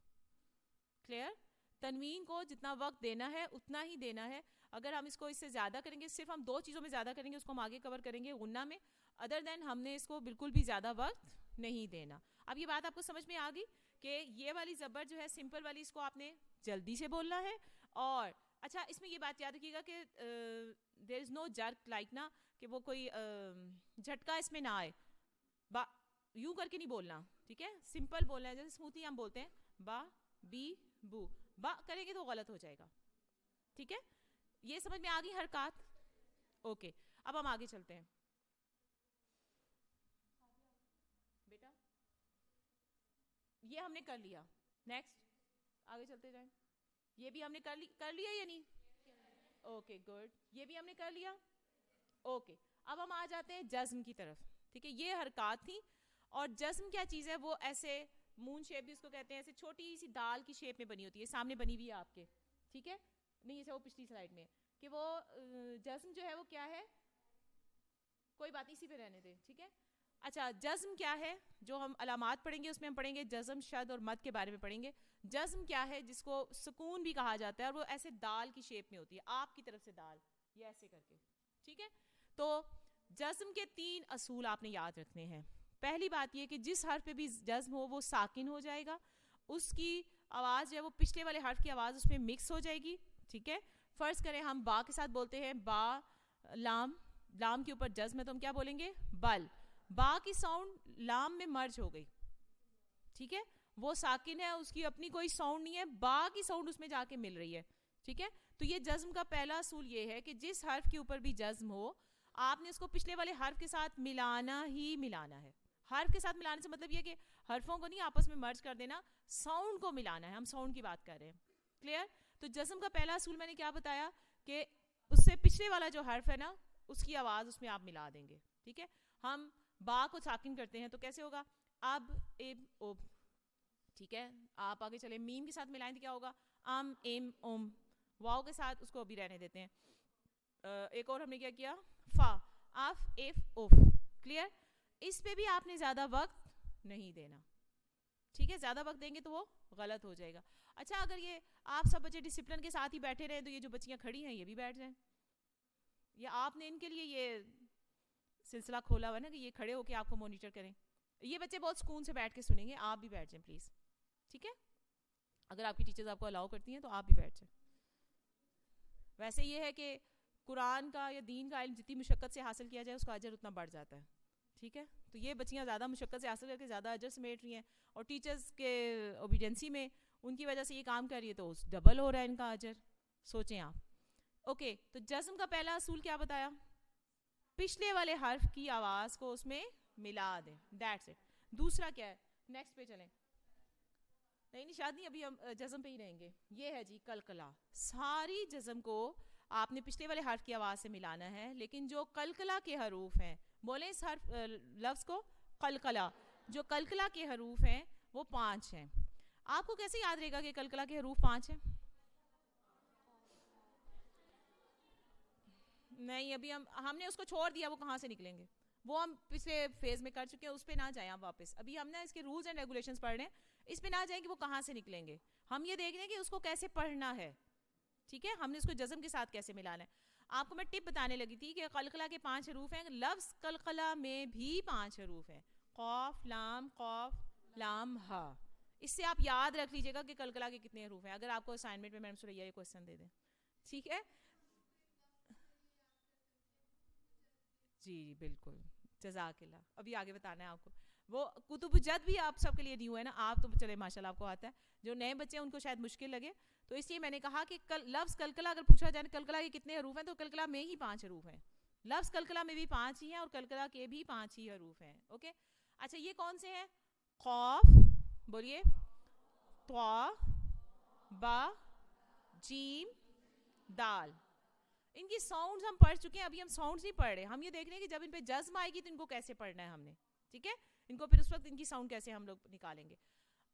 کلیئر. تنوین کو جتنا وقت دینا ہے اتنا ہی دینا ہے. اگر ہم اس کو اس سے زیادہ کریں گے, صرف ہم 2 چیزوں میں زیادہ کریں گے, اس کو ہم آگے کور کریں گے غنہ میں, ادر دین ہم نے اس کو بالکل بھی زیادہ وقت نہیں دینا. اب یہ بات آپ کو سمجھ میں آ گئی کہ یہ والی زبر جو ہے سمپل والی, اس کو آپ نے جلدی سے بولنا ہے. اور اچھا اس میں یہ بات یاد رکھیے گا کہ دیر از نو جرک لائک نا, کہ وہ کوئی جھٹکا اس میں نہ آئے. یوں کر کے نہیں بولنا, ٹھیک ہے, سمپل بولنا ہے, جیسے اسموتھی ہم بولتے ہیں با بی بو, با کریں گے تو غلط ہو جائے گا. ٹھیک ہے, یہ سمجھ میں آ گئی حرکات. اوکے, اب ہم آگے چلتے ہیں بیٹا. یہ ہم نے کر لیا, نیکسٹ آگے چلتے جائیں. یہ بھی ہم نے کر لیا یا نہیں؟ اوکے گڈ, یہ بھی ہم نے کر لیا. اوکے, اب ہم آ جاتے ہیں جزم کی طرف. ٹھیک ہے, یہ حرکات تھیں. اور جزم کیا چیز ہے, وہ ایسے مون شیپ بھی اس کو کہتے ہیں, ایسے چھوٹی سی دال کی شیپ میں بنی ہوتی ہے, سامنے بنی ہوئی ہے آپ کے. ٹھیک ہے, نہیں ایسا وہ پچھلی سلائڈ میں, کہ وہ جزم جو ہے وہ کیا ہے, کوئی بات اسی پہ رہنے دیں. ٹھیک ہے, اچھا جزم کیا ہے, جو ہم علامات پڑھیں گے اس میں ہم پڑھیں گے جزم, شد اور مد کے بارے میں پڑھیں گے. جزم کیا ہے, جس کو سکون بھی کہا جاتا ہے, اور وہ ایسے دال کی شیپ میں ہوتی ہے, آپ کی طرف سے دال, یہ ایسے کر کے. ٹھیک ہے, تو جزم کے 3 اصول آپ نے یاد رکھنے ہیں. پہلی بات یہ کہ جس حرف پہ بھی جزم ہو وہ ساکن ہو جائے گا, اس کی آواز جو ہے وہ پچھلے والے حرف کی آواز اس میں مکس ہو جائے گی. ٹھیک ہے, فرض کریں ہم با کے ساتھ بولتے ہیں با, لام, لام کے اوپر جزم ہے تو ہم کیا بولیں گے, بل. با کی ساؤنڈ لام میں مرج ہو گئی. ٹھیک ہے, وہ ساکن ہے, اس کی اپنی کوئی ساؤنڈ نہیں ہے, با کی ساؤنڈ اس میں جا کے مل رہی ہے. ٹھیک ہے, تو یہ جزم کا پہلا اصول یہ ہے کہ جس حرف کے اوپر بھی جزم ہو آپ نے اس کو پچھلے والے حرف کے ساتھ ملانا ہی ملانا ہے. حرف کے ساتھ ملانے سے مطلب یہ کہ حرفوں کو نہیں آپس میں مرج کر دینا, ساؤنڈ کو ملانا ہے. ہم ساؤنڈ کی بات کر رہے ہیں. کلیئر؟ تو جزم کا پہلا اصول میں نے کیا بتایا کہ اس سے پچھلے والا جو حرف ہے نا اس کی آواز اس میں آپ ملا دیں گے. ٹھیک ہے, ہم با کو ساکن کرتے ہیں تو کیسے ہوگا, اب اب اوب. ٹھیک ہے, آپ آگے چلیں, میم کے ساتھ ملائیں تو کیا ہوگا, ام ایم اوم. واؤ کے ساتھ اس کو ابھی رہنے دیتے ہیں. ایک اور ہم نے کیا کیا, فا, آف ایف اوف. کلیئر؟ اس پہ بھی آپ نے زیادہ وقت نہیں دینا. ٹھیک ہے, زیادہ وقت دیں گے تو وہ غلط ہو جائے گا. اچھا اگر یہ آپ سب بچے ڈسپلن کے ساتھ ہی بیٹھے رہیں تو یہ جو بچیاں کھڑی ہیں یہ بھی بیٹھ جائیں, یا آپ نے ان کے لیے یہ سلسلہ کھولا ہوا ہے نا کہ یہ کھڑے ہو کے آپ کو مانیٹر کریں. یہ بچے بہت سکون سے بیٹھ کے سنیں گے, آپ بھی بیٹھ جائیں پلیز. ٹھیک ہے, اگر آپ کی ٹیچرز آپ کو الاؤ کرتی ہیں تو آپ بھی بیٹھ جائیں. ویسے یہ ہے کہ قرآن کا یا دین کا علم جتنی مشقت سے حاصل کیا جائے اس کا اجر اتنا بڑھ جاتا ہے. ٹھیک ہے, تو یہ بچیاں زیادہ مشقت سے حاصل کر کے زیادہ اجر سمیٹ رہی ہیں, اور ٹیچرز کے اوبیڈینسی میں ان کی وجہ سے یہ کام کر رہی ہے تو ڈبل ہو رہا ہے ان کا اجر. سوچیں آپ. اوکے, تو جزم کا پہلا اصول کیا بتایا, پچھلے والے حرف کی آواز کو اس میں ملا دیں, دیٹس اٹ. دوسرا کیا ہے, نیکسٹ پہ چلیں. نہیں شاید نہیں, ابھی ہم جزم پہ ہی رہیں گے. یہ ہے جی قلقلہ. ساری جزم کو آپ نے پچھلے والے حرف کی آواز سے ملانا ہے, لیکن جو قلقلہ کے حروف ہیں, بولیں اس حرف لفظ کو, قلقلہ. جو قلقلہ کے حروف ہیں وہ 5 ہیں. آپ کو کیسے یاد رہے گا کہ قلقلہ کے حروف 5 ہیں؟ نہیں, ابھی ہم نے اس کو چھوڑ دیا, وہ کہاں سے نکلیں گے, وہ ہم پچھلے فیز میں کر چکے ہیں, اس پہ نہ جائیں آپ واپس. ابھی ہم نے اس کے رولز اینڈ ریگولیشنز پڑھ رہے ہیں, اس پہ نہ جائیں کہ وہ کہاں سے نکلیں گے. ہم یہ دیکھ رہے ہیں کہ اس کو کیسے پڑھنا ہے. ٹھیک ہے, ہم نے اس کو جزم کے ساتھ کیسے ملانا ہے. آپ کو میں ٹپ بتانے لگی تھی کہ قلقلہ کے 5 حروف ہیں. لفظ قلقلہ میں بھی 5 حروف ہیں, قاف لام قاف لام ہا. اس سے آپ یاد رکھ لیجیے گا کہ قلقلہ کے کتنے حروف ہیں, اگر آپ کو اسائنمنٹ میں میڈم سوریا یہ کوسچن دے دیں. ٹھیک ہے, جی بالکل, جزاک اللہ. ابھی آگے بتانا ہے آپ کو. وہ کتب جد بھی آپ سب کے لیے نیو ہے نا, آپ تو چلے ماشاءاللہ آپ کو آتا ہے. جو نئے بچے ہیں ان کو شاید مشکل لگے, تو اس لیے میں نے کہا کہ لفظ قلقلہ اگر پوچھا جائے قلقلہ کے کتنے حروف ہیں, تو قلقلہ میں ہی 5 حروف ہیں. لفظ قلقلہ میں بھی 5 ہی ہیں, اور قلقلہ کے بھی 5 ہی حروف ہیں. اوکے, اچھا یہ کون سے ہیں, قاف, بولیے, طا, با, جیم, دال. ان کی ساؤنڈز ہم پڑھ چکے ہیں, ابھی ہم ساؤنڈز نہیں پڑھ رہے, ہم یہ دیکھ رہے ہیں کہ جب ان پہ جزم آئے گی تو ان کو کیسے پڑھنا ہے ہم نے. ٹھیک ہے, ان کو پھر اس وقت ان کی ساؤنڈ کیسے ہم لوگ نکالیں گے.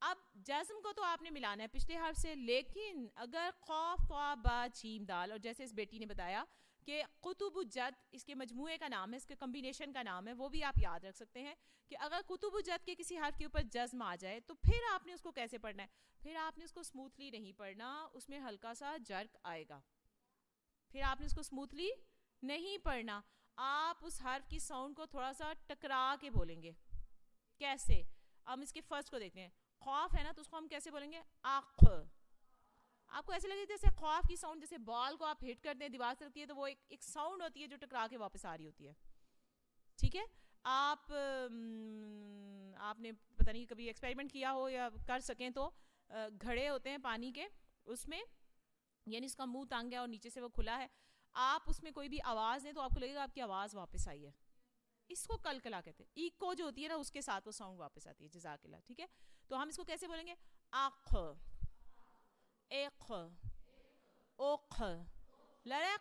اب جزم کو تو آپ نے ملانا ہے پچھلے حرف سے، لیکن اگر قاف طا با جیم دال، اور جیسے اس بیٹی نے بتایا کہ قطب الجد اس کے مجموعے کا نام ہے، اس کے کمبینیشن کا نام ہے، وہ بھی آپ یاد رکھ سکتے ہیں کہ اگر قطب الجد کے کسی حرف کے اوپر جزم آ جائے تو پھر آپ نے اس کو کیسے پڑھنا ہے، پھر آپ نے اس کو اسموتھلی نہیں پڑھنا، اس میں ہلکا سا جرک آئے گا، پھر آپ نے اس کو اسموتھلی نہیں پڑھنا، آپ اس حرف کی ساؤنڈ کو تھوڑا سا ٹکرا کے بولیں گے. کیسے؟ ہم اس کے فرسٹ کو دیکھتے ہیں. خوف ہے نا تو اس کو ہم کیسے بولیں گے؟ آخ. آپ کو ایسے لگے جیسے خوف کی ساؤنڈ، جیسے بال کو آپ ہٹ کرتے ہیں دیوار سے رکھتی ہے تو وہ ایک ساؤنڈ ہوتی ہے جو ٹکرا کے واپس آ رہی ہوتی ہے. ٹھیک ہے. آپ نے پتہ نہیں کبھی ایکسپیریمنٹ کیا ہو یا کر سکیں تو گھڑے ہوتے ہیں پانی کے، اس میں یعنی اس کا منہ تنگ ہے اور نیچے سے وہ کھلا ہے، آپ اس میں کوئی بھی آواز دیں تو آپ کو لگے گا آپ کی آواز واپس آئی ہے. اس کو کلکلا کہتے ہیں. ایکو جو ہوتی ہے نا اس کے ساتھ وہ ساؤنڈ واپس آتی ہے. جزاک اللہ. ٹھیک ہے. تو ہم اس کو کیسے بولیں گے؟ آخ، ایخ، اوخ، لڑے،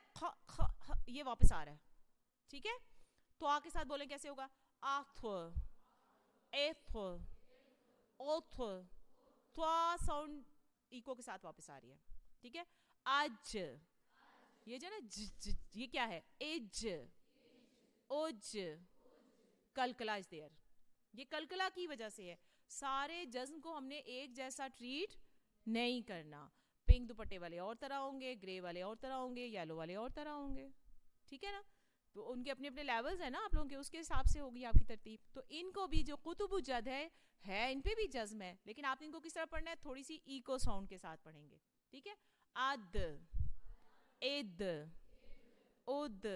یہ واپس آ رہا ہے. ٹھیک ہے. تو آ کے ساتھ بولیں کیسے ہوگا؟ آتھ، ایتھ، اوتھ، تو ساؤنڈ ایکو کے ساتھ واپس آ رہی ہے. ٹھیک ہے. آج، یہ جو نا یہ کیا ہے؟ ایج، اوج، کلکلا از دیئر. یہ کلکلا کی وجہ سے ہے. سارے جزم کو ہم نے ایک جیسا ٹریٹ نہیں کرنا. پنک دوپٹے والے اور طرح ہوں گے، گرے والے اور طرح ہوں گے، یلو والے اور طرح ہوں گے. ٹھیک ہے نا. تو ان کے اپنے اپنے لیولز ہیں نا آپ لوگوں کے، اس کے حساب سے ہوگی آپ کی ترتیب. تو ان کو بھی جو قطب الجد ہے ان پہ بھی جزم ہے، لیکن آپ نے ان کو کس طرح پڑھنا ہے؟ تھوڑی سی ایکو ساؤنڈ کے ساتھ پڑھیں گے. ٹھیک ہے. اد، اد، اد.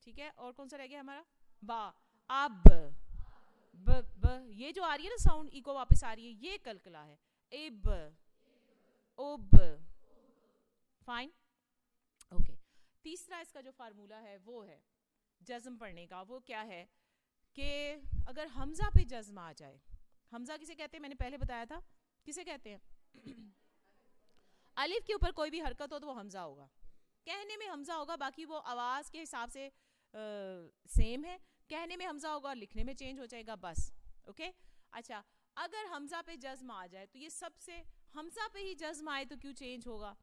ٹھیک ہے. اور کون سا رہ گیا ہمارا؟ با. اب، ب، ب. یہ جو آ رہی ہے نا ساؤنڈ ایکو واپس آ رہی ہے، یہ کلکلا ہے. اب، اوب. فائن. اوکے. تیسرا اس کا جو فارمولہ ہے وہ ہے جزم پڑھنے کا. وہ کیا ہے کہ اگر حمزہ پہ جزم آ جائے، حمزہ کسے کہتے ہیں؟ میں نے پہلے بتایا تھا. کسے کہتے ہیں؟ الف کے اوپر کوئی بھی حرکت ہو تو وہ حمزہ ہوگا. کہنے میں حمزہ ہوگا، باقی وہ آواز کے حساب سے سیم ہے. کہنے میں حمزہ ہوگا، لکھنے میں چینج ہو جائے گا بس. اوکے. اچھا، اگر حمزہ پہ جزم آ جائے تو یہ سب سے، حمزہ پہ ہی جزم آئے تو کیوں چینج ہوگا؟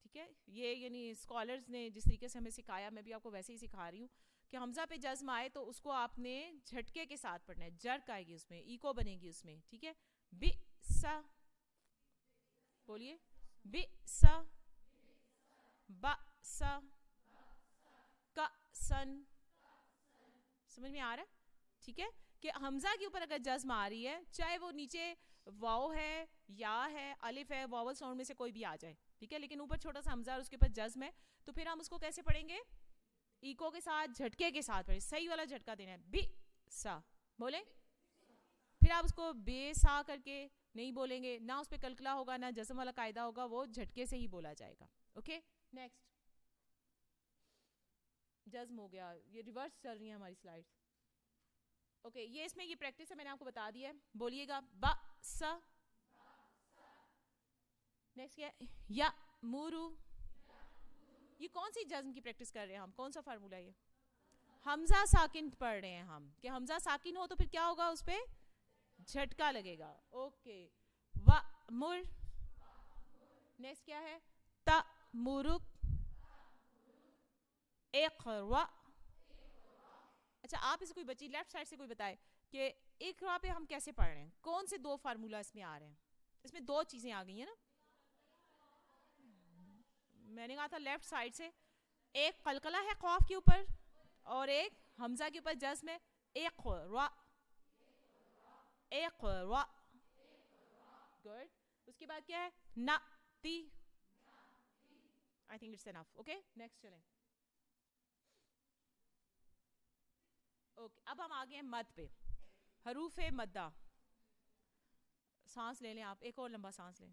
ٹھیک ہے. یہ یعنی اسکالرز نے جس طریقے سے ہمیں سکھایا، میں بھی آپ کو ویسے ہی سکھا رہی ہوں کہ حمزہ پہ جزم آئے تو اس کو آپ نے جھٹکے کے ساتھ پڑھنا ہے. جرک آئے گی اس میں، ایکو بنے گی اس میں. ٹھیک ہے. بی سا، بولیے. بی سا، با سا، کا سن. سمجھ میں آ رہا ہے؟ ٹھیک ہے. کہ حمزہ کے اوپر اگر جزم آ رہی ہے، چاہے وہ نیچے واو ہے، یا ہے، الف ہے، واول ساؤنڈ میں سے کوئی بھی آ جائے. ٹھیک ہے. لیکن اوپر چھوٹا سا حمزہ اور اس کے اوپر جزم ہے، تو پھر ہم اس کو کیسے پڑھیں گے؟ ایکو کے ساتھ، جھٹکے کے ساتھ پڑھیں. صحیح والا جھٹکا دینا ہے. بی سا بولیں. پھر آپ اس کو بے سا کر کے نہیں بولیں گے، نہ اس پہ کلکلا ہوگا، نہ جزم والا قاعدہ ہوگا، وہ جھٹکے سے ہی بولا جائے گا. اوکے. نیکسٹ. جزم ہو گیا. یہ ریورس چل رہی ہیں ہماری سلائڈز. اوکے. یہ اس میں یہ پریکٹس ہے، میں نے آپ کو بتا دیا ہے. بولیے گا. با سا. نیکسٹ کیا ہے؟ یا مورو. یہ کون سی جزم کی پریکٹس کر رہے ہیں ہم؟ کون سا فارمولہ ہے یہ؟ حمزہ ساکن پڑھ رہے ہیں ہم، کہ حمزہ ساکن ہو تو پھر کیا ہوگا؟ اس پہ جھٹکا لگے گا. اوکے. و مر. نیکسٹ کیا ہے؟ تا مرک. اقرا. اچھا، آپ اسے کوئی بچی لیفٹ سائڈ سے کوئی بتائے کہ اقرا پہ ہم کیسے پڑھ رہے ہیں؟ کون سے دو فارمولہ اس میں آ رہے ہیں؟ اس میں دو چیزیں آ گئی ہیں نا. میں نے کہا تھا لیفٹ سائڈ سے. ایک قلقلہ ہے قاف کے اوپر، اور ایک حمزہ کے اوپر جزم ہے. اقرا، اقرا. گڈ. اس کے بعد کیا ہے؟ نا تی. I think it's enough. Okay. Next چلیں. اوکے. اب ہم آگے ہیں مد پہ. حروف مدہ. سانس لے لیں آپ، ایک اور لمبا سانس لیں.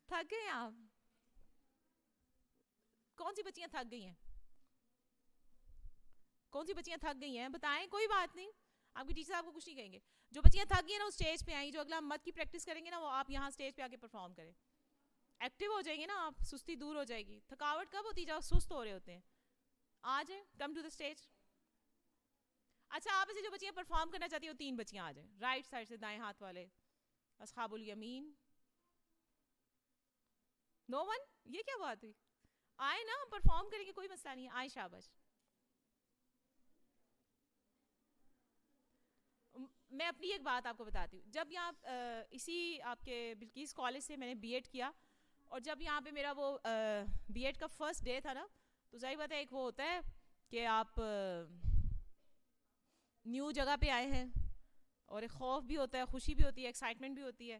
تھک گئے آپ؟ کون سی بچیاں تھک گئی ہیں؟ کون سی بچیاں تھک گئی ہیں؟ بتائیں. کوئی بات نہیں، آپ کی ٹیچر آپ کو کچھ نہیں کہیں گے. جو بچیاں تھک گئی ہیں نا وہ اسٹیج پہ آئیں. جو اگلا مد کی پریکٹس کریں گے نا وہ آپ یہاں اسٹیج پہ آ کے پرفارم کریں. ایکٹیو ہو جائیں گے نا آپ، سستی دور ہو جائے گی. تھکاوٹ کب ہوتی ہے؟ جب سست ہو رہے ہوتے ہیں. آ جائیں. Come to the stage. اچھا، آپ اسے جو بچیاں پرفارم کرنا چاہتی ہیں وہ 3 بچیاں آ جائیں رائٹ سائڈ سے، دائیں ہاتھ والے. اصحاب الیمین. نو ون. یہ کیا بات ہوئی؟ آئے نا, ہم پرفارم کریں گے, کوئی مسئلہ نہیں ہے, آئے شاباش. میں اپنی ایک بات آپ کو بتاتی ہوں. جب یہاں اسی آپ کے بلقیس کالج سے میں نے بی ایڈ کیا, اور جب یہاں پہ میرا وہ بی ایڈ کا فرسٹ ڈے تھا نا, تو ظاہر بات ہے ایک وہ ہوتا ہے کہ آپ نیو جگہ پہ آئے ہیں, اور ایک خوف بھی ہوتا ہے, خوشی بھی ہوتی ہے, ایکسائٹمنٹ بھی ہوتی ہے.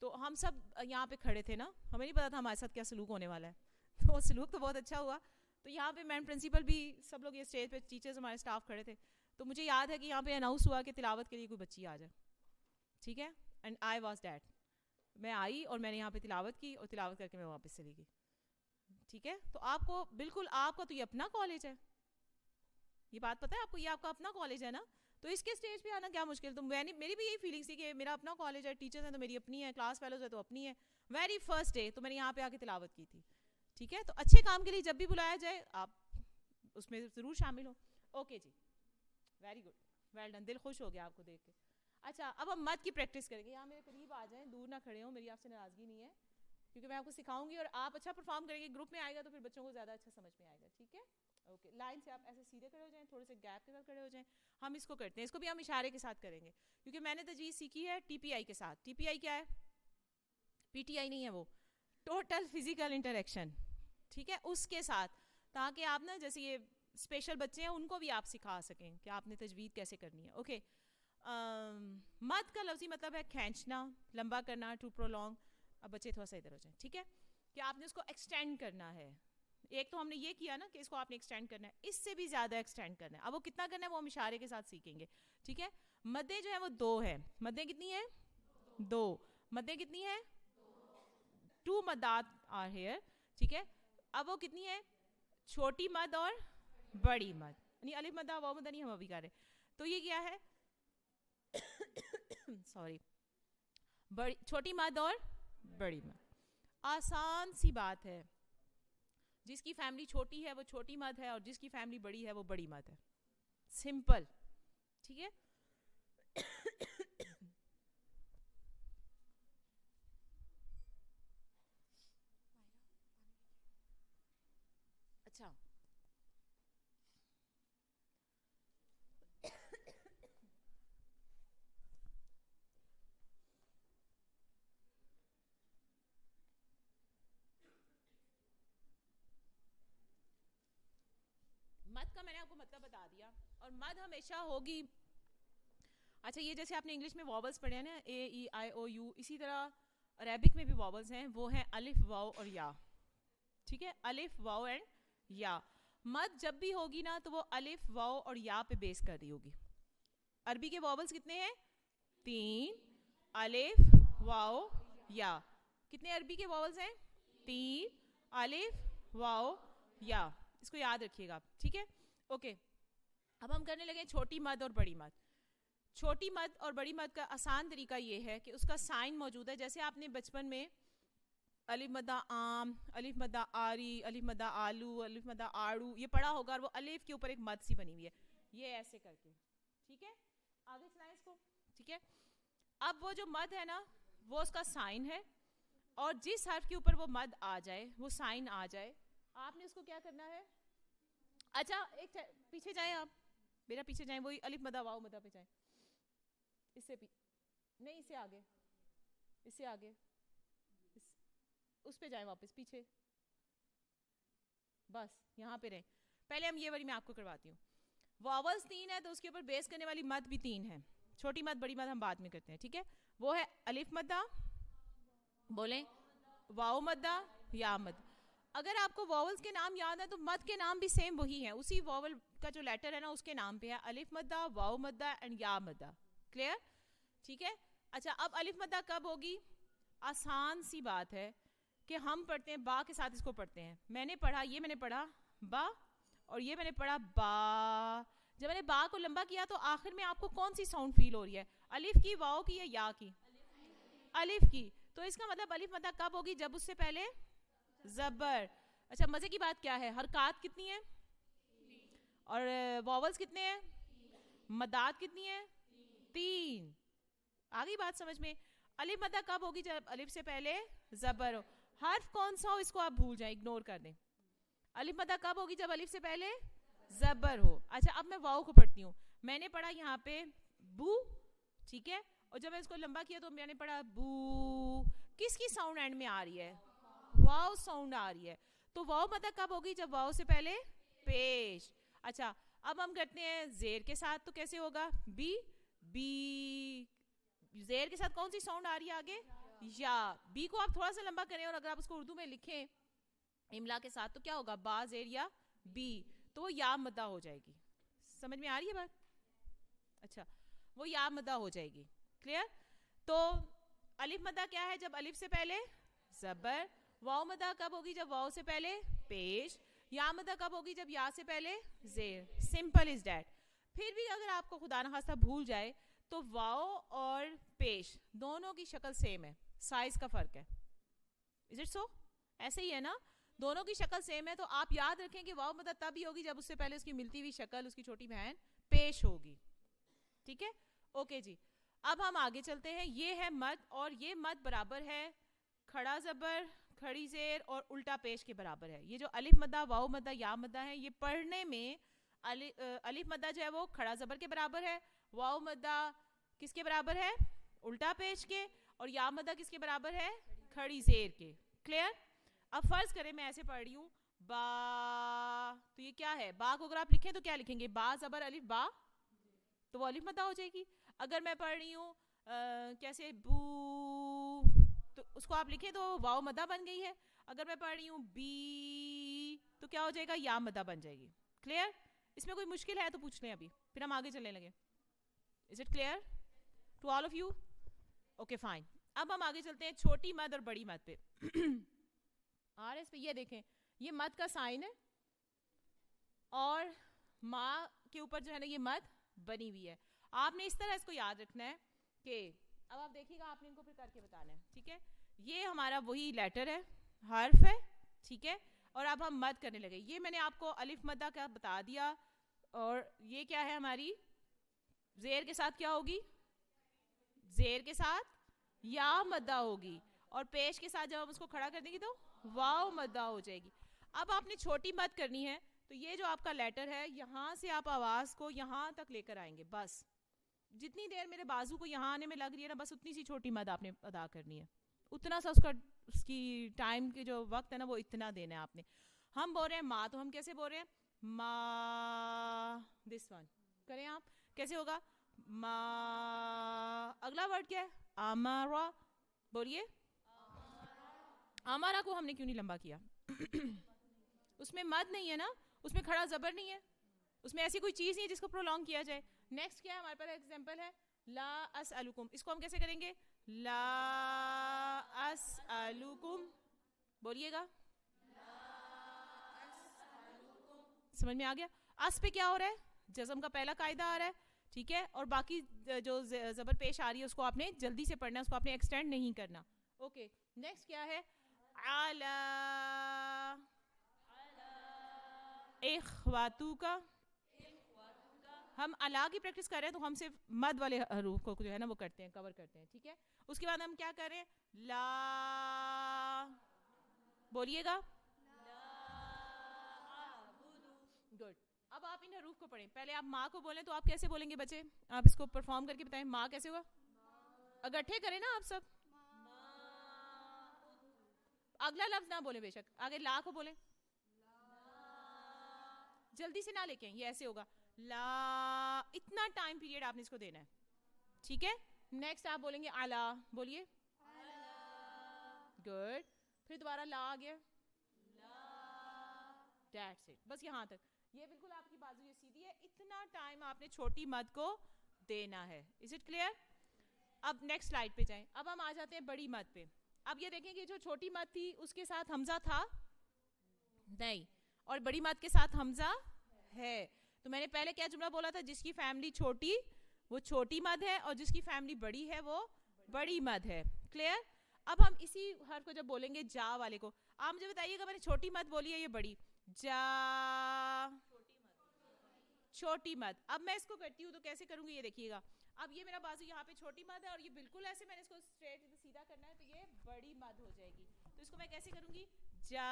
تو ہم سب یہاں پہ کھڑے تھے نا, ہمیں نہیں پتا تھا ہمارے ساتھ کیا سلوک ہونے والا ہے. تو سلوک تو بہت اچھا ہوا. تو یہاں پہ میم پرنسپل بھی, سب لوگ یہ اسٹیج پہ ٹیچرز ہمارے اسٹاف کھڑے تھے. تو مجھے یاد ہے کہ یہاں پہ اناؤنس ہوا کہ تلاوت کے لیے کوئی بچی آ جائے, ٹھیک ہے, اینڈ آئی واز دیٹ. میں آئی اور میں نے یہاں پہ تلاوت کی, اور تلاوت کر کے میں واپس چلی گئی, ٹھیک ہے. تو آپ کو بالکل, آپ کا تو یہ اپنا کالج ہے, یہ بات پتہ ہے آپ کو, یہ آپ کا اپنا کالج ہے نا, تو اس کے اسٹیج پہ آنا کیا مشکل. تو میری بھی یہی فیلنگ تھی کہ میرا اپنا کالج ہے, ٹیچرز ہیں تو میری اپنی ہے, کلاس فیلوز ہے تو اپنی ہے. ویری فرسٹ ڈے تو میں نے یہاں پہ آ کے تلاوت کی تھی, ٹھیک ہے. تو اچھے کام کے لیے جب بھی بلایا جائے آپ اس میں ضرور شامل ہوں. اوکے جی, ویری گڈ, ویل ڈن, دل خوش ہو گیا آپ کو دیکھ کے. اچھا, اب ہم مد کی پریکٹس کریں گے. یہاں میرے قریب آ جائیں, دور نہ کھڑے ہوں, میری آپ سے ناراضگی نہیں ہے, کیونکہ میں آپ کو سکھاؤں گی اور آپ اچھا پرفارم کریں گے. گروپ میں آئے گا تو پھر بچوں کو زیادہ اچھا سمجھ میں آئے گا, ٹھیک ہے. اوکے, لائن سے آپ ایسے سیدھے کھڑے ہو جائیں, تھوڑے سے گیپ کے ساتھ کھڑے ہو جائیں. ہم اس کو کرتے ہیں, اس کو بھی ہم اشارے کے ساتھ کریں گے, کیونکہ میں نے تجویز سیکھی ہے ٹی پی آئی کے ساتھ. ٹی پی آئی کیا ہے؟ پی ٹی آئی نہیں ہے, وہ ٹوٹل فزیکل انٹریکشن, ٹھیک ہے, اس کے ساتھ, تاکہ آپ نا جیسے یہ اسپیشل بچے ہیں ان کو بھی آپ سکھا سکیں کہ آپ نے تجوید کیسے کرنی ہے. اوکے, مد کا لفظی مطلب ہے کھینچنا, لمبا کرنا, ٹو پرولونگ. اب بچے تھوڑا سا ادھر ہو جائیں, ٹھیک ہے, کہ آپ نے اس کو ایکسٹینڈ کرنا ہے. ایک تو ہم نے یہ کیا نا کہ اس کو آپ نے ایکسٹینڈ کرنا ہے, اس سے بھی زیادہ ایکسٹینڈ کرنا ہے. اب وہ کتنا کرنا ہے وہ ہم اشارے کے ساتھ سیکھیں گے, ٹھیک ہے. مدیں جو ہیں وہ 2 ہیں. مدیں کتنی ہیں؟ 2. مدیں کتنی ہیں؟ 2 مدات آر ہیئر, ٹھیک ہے. اب وہ کتنی ہے؟ چھوٹی مد اور بڑی مد, یعنی الف مدہ واو مدہ نہیں ہم ابھی کر رہے. تو یہ کیا ہے؟ سوری, چھوٹی مد اور بڑی مد. آسان سی بات ہے, جس کی فیملی چھوٹی ہے وہ چھوٹی مد ہے, اور جس کی فیملی بڑی ہے وہ بڑی مد ہے. سمپل, ٹھیک ہے. اچھا, مد کا میں نے آپ کو مطلب بتا دیا, اور مد ہمیشہ ہوگی. اچھا, یہ جیسے آپ نے انگلش میں واولز پڑھے ہیں نا, اے ای آئی او یو, اسی طرح عربک میں بھی واولز ہیں, وہ ہیں الف واو اور یا, ٹھیک ہے, الف واو اینڈ یا. مد جب بھی ہوگی نا تو وہ الف واو اور یا پہ بیس کر رہی ہوگی. عربی کے واولز کتنے ہیں؟ 3. الف واو یا. کتنے عربی کے واولز ہیں؟ 3. الف واو یا. اس کو یاد رکھیے گا, ٹھیک ہے. اوکے, اب ہم کرنے لگے چھوٹی مد اور بڑی مد. چھوٹی مد اور بڑی مد کا آسان طریقہ یہ ہے کہ اس کا سائن موجود ہے. جیسے آپ نے بچپن میں الف مدہ آم, الف مدہ آری, الف مدہ آلو, الف مدہ آڑو, یہ پڑھا ہوگا, اور وہ الف کے اوپر ایک مد سی بنی ہوئی ہے, یہ ایسے کر کے, ٹھیک ہے. آگے چلائیں اس کو, ٹھیک ہے. اب وہ جو مد ہے نا وہ اس کا سائن ہے, اور جس حرف کے اوپر وہ مد آ جائے, وہ سائن آ جائے, آپ نے اس کو کیا کرنا ہے. اچھا, ایک پیچھے جائیں, آپ میرا پیچھے جائیں, وہی الف مدہ واو مدہ پہ جائیں, اس سے نہیں, اس سے آگے, اس سے آگے, اس پہ جائیں, واپس پیچھے, بس یہاں پہ رہیں. پہلے ہم یہ والی میں آپ کو کرواتی ہوں. واولز 3 ہے تو اس کے اوپر بیس کرنے والی مد بھی 3 ہے. چھوٹی مد بڑی مد ہم بعد میں کرتے ہیں, ٹھیک ہے. وہ ہے الف مدہ, بولیں, واو مدہ, یا مد. اگر آپ کو واولز کے نام یاد ہے تو مد کے نام بھی سیم وہی ہیں, اسی واول کا جو لیٹر ہے نا اس کے نام پہ ہے, الف مدہ, واو مدہ اینڈ یا مدہ. کلیئر, ٹھیک ہے. اچھا, اب الف مدہ کب ہوگی؟ آسان سی بات ہے کہ ہم پڑھتے ہیں با کے ساتھ, اس کو پڑھتے ہیں. میں نے پڑھا, یہ میں نے پڑھا با, اور یہ میں نے پڑھا با. جب میں نے با کو لمبا کیا تو آخر میں آپ کو کون سی ساؤنڈ فیل ہو رہی ہے؟ الف کی, واو کی, یا کی؟ الف کی. تو اس کا مطلب الف مدہ کب ہوگی؟ جب اس سے پہلے زبر. اچھا, مزے کی بات کیا ہے, حرکات کتنی ہیں اور واولز کتنے ہیں, مدات کتنی ہیں؟ 3. آگئی بات سمجھ میں؟ الف مدہ کب ہوگی؟ جب الف سے پہلے زبر ہو. حرف کون سا ہو اس کو آپ بھول جائیں, اگنور کر دیں. الف مدہ کب ہوگی؟ جب الف سے پہلے زبر ہو. اچھا اب میں واؤ کو پڑھتی ہوں. میں نے پڑھا یہاں پہ بو, ٹھیک ہے, اور جب میں اس کو لمبا کیا تو میں نے پڑھا بو. کس کی ساؤنڈ اینڈ میں آ رہی ہے؟ واؤ ساؤنڈ آ رہی ہے. تو واؤ مدہ کب ہوگی؟ جب واؤ سے پہلے پیش. اچھا اب ہم کرتے ہیں زیر کے ساتھ, تو کیسے ہوگا؟ بی. بی زیر کے ساتھ کون سی ساؤنڈ آ رہی ہے آگے؟ یا. بی کو آپ تھوڑا سا لمبا کریں اور اگر آپ اس کو اردو میں لکھیں املا کے ساتھ تو کیا ہوگا؟ با زیر یا بی, تو وہ یا مدہ ہو جائے گی. سمجھ میں آ رہی ہے بات؟ اچھا وہ یا مدہ ہو جائے گی. کلیئر؟ تو الف مدہ کیا ہے؟ جب الف سے پہلے زبر. واؤ مدہ کب ہوگی؟ جب واؤ سے پہلے پیش. یا مدہ کب ہوگی؟ جب یا سے پہلے زیر. Simple as that. پھر بھی اگر آپ کو خدا نخواستہ بھول جائے تو واؤ اور پیش دونوں کی شکل سیم ہے, سائز کا فرق ہے. Is it so? ایسے ہی ہے نا, دونوں کی شکل سیم ہے. تو آپ یاد رکھیں کہ واؤ مدہ تب ہی ہوگی جب اس سے پہلے اس کی ملتی ہوئی شکل اس کی چھوٹی بہن پیش ہوگی. ٹھیک ہے, اوکے جی. اب ہم آگے چلتے ہیں. یہ ہے مد, اور یہ مد برابر ہے کھڑا زبر, کھڑی زیر اور الٹا پیش کے برابر ہے. یہ جو الف مدہ, واؤ مدہ, یا مدہ ہے, یہ پڑھنے میں الف مدہ جو ہے وہ کھڑا زبر کے برابر ہے, واؤ مدہ کس کے برابر ہے؟ الٹا پیش کے, اور یا مدہ کس کے برابر ہے؟ کھڑی زیر کے. کلیئر؟ اب فرض کریں میں ایسے پڑھ رہی ہوں با, تو یہ کیا ہے؟ با کو اگر آپ لکھیں تو کیا لکھیں گے؟ با زبر الف با, تو وہ الف مدہ ہو جائے گی. اگر میں پڑھ رہی ہوں کیسے بو, تو اس کو آپ لکھیں تو واؤ مدہ بن گئی ہے. اگر میں پڑھ رہی ہوں بی تو کیا ہو جائے گا؟ یا مدہ بن جائے گی. کلیئر؟ اس میں کوئی مشکل ہے تو پوچھ لیں ابھی, پھر ہم آگے چلنے لگے. Is it clear to all of you? Okay fine. اب ہم آگے چلتے ہیں چھوٹی مد اور بڑی مد پہ. آر ایس پہ یہ دیکھیں, یہ مد کا سائن ہے اور ماں کے اوپر جو ہے نا یہ مد بنی ہوئی ہے. آپ نے اس طرح اس کو یاد رکھنا ہے کہ اب آپ دیکھیے گا, آپ نے ان کو پھر کر کے بتانا ہے. ٹھیک ہے, یہ ہمارا وہی لیٹر ہے, حرف ہے. ٹھیک ہے, اور اب ہم مد کرنے لگے. یہ میں نے آپ کو الف مدہ کا بتا دیا, اور یہ کیا ہے ہماری زیر کے ساتھ کیا ہوگی؟ زیر کے ساتھ یا مدہ ہوگی, اور پیش کے ساتھ جب ہم اس کو کھڑا کر دیں گے تو واؤ مدہ ہو جائے گی. اب آپ نے چھوٹی مد کرنی ہے, تو یہ جو آپ کا لیٹر ہے یہاں سے آپ آواز کو یہاں تک لے کر آئیں گے. بس جتنی دیر میرے بازو کو یہاں آنے میں لگ رہی ہے نا, بس اتنی سی چھوٹی مد آپ نے ادا کرنی ہے. اتنا سا اس کی ٹائم کے جو وقت ہے نا وہ اتنا دینا ہے آپ نے. ہم بول رہے ہیں ماں, تو ہم کیسے بول رہے ہیں؟ ما. دس ون کریں آپ, کیسے ہوگا؟ ما. اگلا ورڈ کیا ہے؟ امارا. بولیے. امارا کو ہم نے کیوں نہیں لمبا کیا؟ اس میں مد نہیں ہے نا, اس میں کھڑا زبر نہیں ہے, اس میں ایسی کوئی چیز نہیں ہے جس کو پرولونگ کیا جائے. نیکسٹ کیا ہے ہمارے پاس؟ ایگزامپل ہے لا اسألکم. اس کو ہم کیسے کریں گے؟ لا اسألکم. بولیے گا. سمجھ میں آ گیا؟ اس پہ کیا ہو رہا ہے؟ جزم کا پہلا قاعدہ آ رہا ہے. ٹھیک ہے, اور باقی جو زبر پیش آ رہی ہے اس کو آپ نے جلدی سے پڑھنا ہے, اس کو آپ نے ایکسٹینڈ نہیں کرنا. اوکے, نیکسٹ کیا ہے؟ علی اخواتو کا. ہم الا کی پریکٹس کر رہے ہیں تو ہم صرف مد والے حروف کو جو ہے نا وہ کرتے ہیں, کور کرتے ہیں. ٹھیک ہے, اس کے بعد ہم کیا کریں؟ لا. بولیے گا. گڈ. اب آپ ان حروف کو پڑھیں. پہلے آپ ماں کو بولیں تو آپ کیسے بولیں گے بچے؟ آپ اس کو پرفارم کر کے بتائیں. ماں کیسے ہوگا؟ اکٹھے کریں نا آپ سب. اگلا لفظ نہ بولیں بے شک, آگے لا کو بولیں. جلدی سے نہ لے کے, یہ ایسے ہوگا لا. اتنا ٹائم پیریڈ آپ نے اس کو دینا ہے. ٹھیک ہے, نیکسٹ آپ بولیں گے اعلیٰ. بولیے. گڈ. پھر دوبارہ لا آ گیا. That's it. بس یہاں تک. یہ بالکل آپ کی بازو یہ سیدھی ہے. اتنا ٹائم آپ نے چھوٹی مد کو دینا ہے. Is it clear? اب نیکسٹ سلائڈ پہ جائیں. اب ہم آ جاتے ہیں بڑی مد پہ. اب یہ دیکھیں کہ جو چھوٹی مد تھی اس کے ساتھ حمزہ تھا نہیں, اور بڑی مد کے ساتھ حمزہ ہے. تو میں نے پہلے کیا جملہ بولا تھا؟ جس کی فیملی چھوٹی وہ چھوٹی مد ہے, اور جس کی فیملی بڑی ہے وہ بڑی مد ہے. کلیئر؟ اب ہم اسی حرف کو جب بولیں گے جا والے کو, آپ مجھے بتائیے گا میں نے چھوٹی مد بولی ہے یہ بڑی؟ جا. چھوٹی مد. اب میں اس کو کرتی ہوں تو کیسے کروں گی یہ دیکھیے گا. اب یہ میرا بازو یہاں پہ چھوٹی مد ہے اور یہ بالکل ایسے میں نے اس کو اسٹریٹ سیدھا کرنا ہے تو یہ بڑی مد ہو جائے گی. تو اس کو میں کیسے کروں گی؟ جا.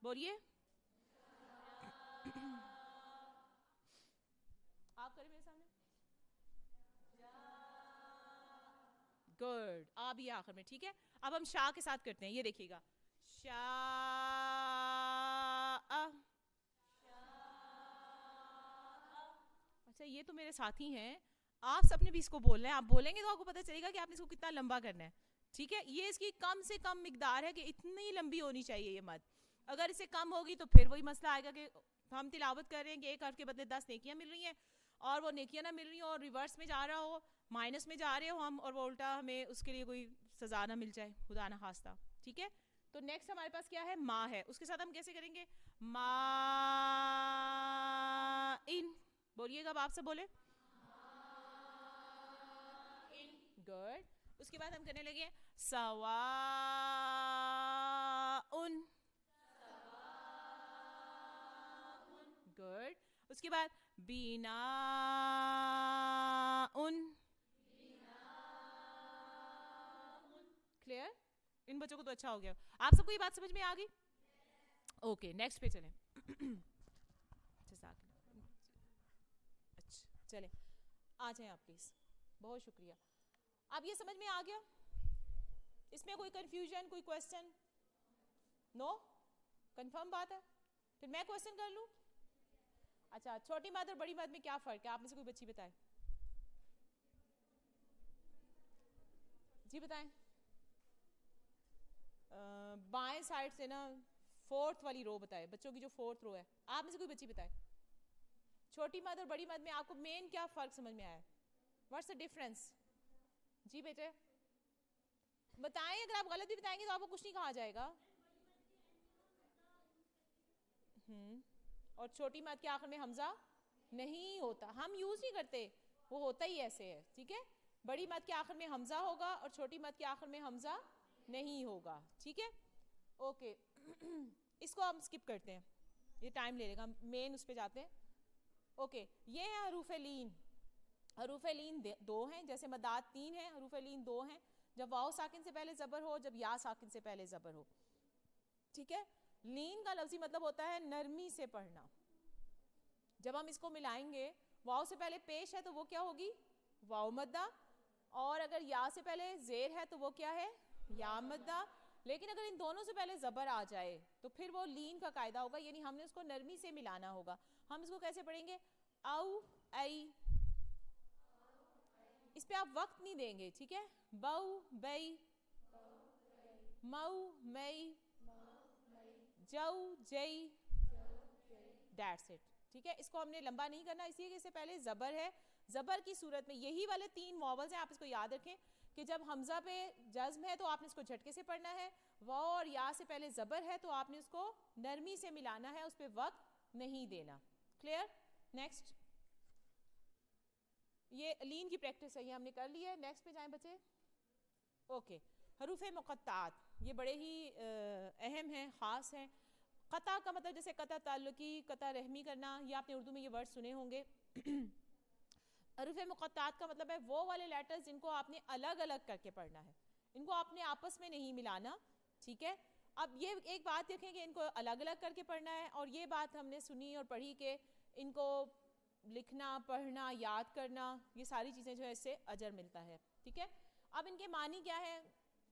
بولیے آپ کریں میرے سامنے. گڈ. آ بھی آخر میں. ٹھیک ہے اب ہم شا کے ساتھ کرتے ہیں. یہ دیکھیے گا شا. اچھا یہ تو میرے ساتھی ہیں, آپ سب نے بھی اس کو بولنا ہے. آپ بولیں گے تو آپ کو پتہ چلے گا کہ آپ نے اس کو کتنا لمبا کرنا ہے. ٹھیک ہے یہ اس کی کم سے کم مقدار ہے کہ اتنی لمبی ہونی چاہیے یہ مد. اگر اسے کم ہوگی تو پھر وہی مسئلہ آئے گا کہ ہم تلاوت کر رہے ہیں کہ ایک حرف کے بدلے 10 نیکیاں مل رہی ہیں اور وہ نیکیاں نہ مل رہی ہیں اور ریورس میں جا رہا ہو, مائنس میں جا رہے ہو ہم, اور وہ الٹا ہمیں اس کے لیے کوئی سزا نہ مل جائے خدا نہ خواستہ. ٹھیک ہے تو نیکسٹ ہمارے پاس کیا ہے؟ ما ہے. اس کے ساتھ ہم کیسے کریں گے؟ ما ان. بولیے گا, اب آپ سے بولے. گڈ. اس کے بعد ہم کرنے لگے سوا ان. گڈ. اس کے بعد بینا ان. کلیئر؟ ان بچوں کو تو اچھا ہو گیا. آپ سب کو یہ بات سمجھ میں آ گئی؟ اوکے نیکسٹ پہ چلیں. اچھا چلیں آ جائیں آپ پلیز. بہت شکریہ. اب یہ سمجھ میں آ گیا؟ اس میں کوئی کنفیوژن, کوئی کوشچن؟ نو کنفرم بات ہے. پھر میں کوشچن کر لوں. اچھا چھوٹی مد اور بڑی مد میں کیا فرق ہے؟ آپ میں سے کوئی بچی بتائے. جی بتائیں. بائیں سائڈ سے نا فورتھ والی رو بتائے, بچوں کی جو فورتھ رو ہے. آپ میں سے کوئی بچی بتائے چھوٹی مد اور بڑی مد میں آپ کو مین کیا فرق سمجھ میں آیا؟ What's the difference? جی بیٹے بتائیں. اگر آپ غلط بھی بتائیں گے تو آپ کو کچھ نہیں کہا جائے گا. اور چھوٹی مد کے آخر میں حمزہ نہیں ہوتا, ہم یوز نہیں کرتے, وہ ہوتا ہی ایسے ہے. ٹھیک ہے بڑی مد کے آخر میں حمزہ ہوگا اور چھوٹی مد کے آخر میں حمزہ نہیں ہوگا. ٹھیک ہے اوکے. اس کو ہم سکپ کرتے ہیں, یہ ٹائم لے لے گا. مین اس پہ جاتے ہیں. اوکے یہ ہیں حروف لین. حروف لین دو ہیں, جیسے مدات 3 ہیں, حروف لین 2 ہیں. جب واو ساکن سے پہلے زبر ہو, جب یا ساکن سے پہلے زبر ہو. ٹھیک ہے لین کا لفظی مطلب ہوتا ہے نرمی سے پڑھنا. جب ہم اس کو ملائیں گے واو سے پہلے پیش ہے تو وہ کیا ہوگی؟ واو مدہ. اور اگر یا سے پہلے زیر ہے تو وہ کیا ہے؟ یا مدہ. لیکن اگر ان دونوں سے پہلے زبر آ جائے تو پھر وہ لین کا قاعدہ ہوگا, یعنی ہم نے اس کو نرمی سے ملانا ہوگا. ہم اس کو کیسے پڑھیں گے؟ او ای. اس پہ آپ وقت نہیں دیں گے. ٹھیک ہے بو بئی, مو مئی, جو جئی, دیٹس اٹ. ٹھیک ہے اس کو ہم نے لمبا نہیں کرنا, اس لیے کہ اس سے پہلے زبر ہے. زبر کی صورت میں یہی والے 3 واولز ہیں, آپ اس کو یاد رکھیں کہ جب حمزہ پہ جزم ہے تو آپ نے اس کو جھٹکے سے پڑھنا ہے. واو اور یا سے پہلے زبر ہے تو آپ نے اس کو نرمی سے ملانا ہے, اس پہ وقت نہیں دینا. کلیئر؟ نیکسٹ. یہ لین کی پریکٹس ہے, یہ ہم نے کر لی ہے. نیکسٹ پہ جائیں بچے. اوکے حروف مقطعات یہ بڑے ہی اہم ہیں, خاص ہیں. قطع کا مطلب جیسے قطع تعلقی, قطع رحمی کرنا, یہ آپ نے اردو میں یہ ورڈ سنے ہوں گے. حروف مقطعات کا مطلب ہے وہ والے لیٹرز جن کو آپ نے الگ الگ کر کے پڑھنا ہے, ان کو آپ نے آپس میں نہیں ملانا. ٹھیک ہے اب یہ ایک بات دیکھیں کہ ان کو الگ الگ کر کے پڑھنا ہے, اور یہ بات ہم نے سنی اور پڑھی کہ ان کو لکھنا, پڑھنا, یاد کرنا, یہ ساری چیزیں جو ہے اس سے اجر ملتا ہے. ٹھیک ہے اب ان کے معنی کیا ہے؟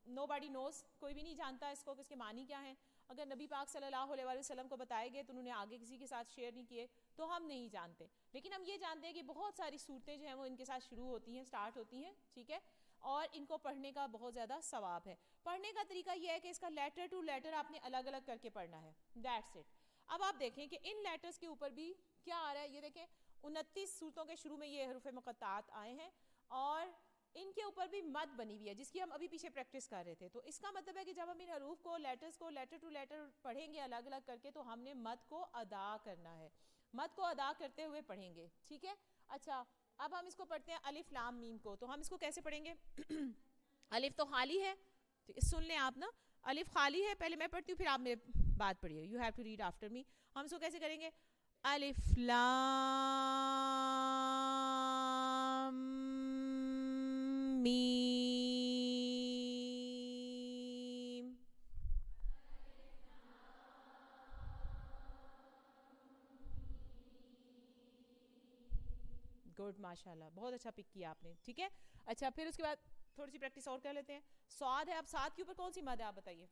نو باڈی نوز, کوئی بھی نہیں جانتا اس کو کہ اس کے معنی کیا ہیں. اگر نبی پاک صلی اللہ علیہ وسلم کو بتائے گئے تو انہوں نے آگے کسی کے ساتھ شیئر نہیں کیے تو ہم نہیں جانتے. لیکن ہم یہ جانتے ہیں کہ بہت ساری صورتیں جو ہیں وہ ان کے ساتھ شروع ہوتی ہیں, سٹارٹ ہوتی ہیں. ٹھیک ہے اور ان کو پڑھنے کا بہت زیادہ ثواب ہے. پڑھنے کا طریقہ یہ ہے کہ اس کا لیٹر ٹو لیٹر آپ نے الگ الگ کر کے پڑھنا ہے. That's it. اب آپ دیکھیں کہ ان لیٹرز کے اوپر بھی کیا آ رہا ہے. یہ دیکھیں 29 صورتوں کے شروع میں یہ حروف مقطعات آئے ہیں اور ان کے اوپر بھی مد بنی ہوئی ہے جس کی ہم ابھی پیچھے پریکٹس کر رہے تھے. تو اس کا مطلب ہے کہ جب ہم ان حروف کو, لیٹرز کو لیٹر ٹو لیٹر پڑھیں گے الگ الگ کر کے تو ہم نے مد کو ادا کرنا ہے, مد کو ادا کرتے ہوئے پڑھیں گے. ٹھیک ہے اچھا اب ہم اس کو پڑھتے ہیں الف لام میم کو. تو ہم اس کو کیسے پڑھیں گے؟ الف تو خالی ہے, سن لیں آپ نا, الف خالی ہے, پہلے میں پڑھتی ہوں پھر آپ میرے بات پڑھیے. You have to read after me. ہم اس کو کیسے کریں گے؟ الف لام میم. گڈ ماشاء اللہ, بہت اچھا پک کیا آپ نے. ٹھیک ہے, اچھا پھر اس کے بعد تھوڑی سی پریکٹس اور کر لیتے ہیں. سعاد ہے, اب سعاد کے اوپر کون سی مد ہے آپ بتائیے.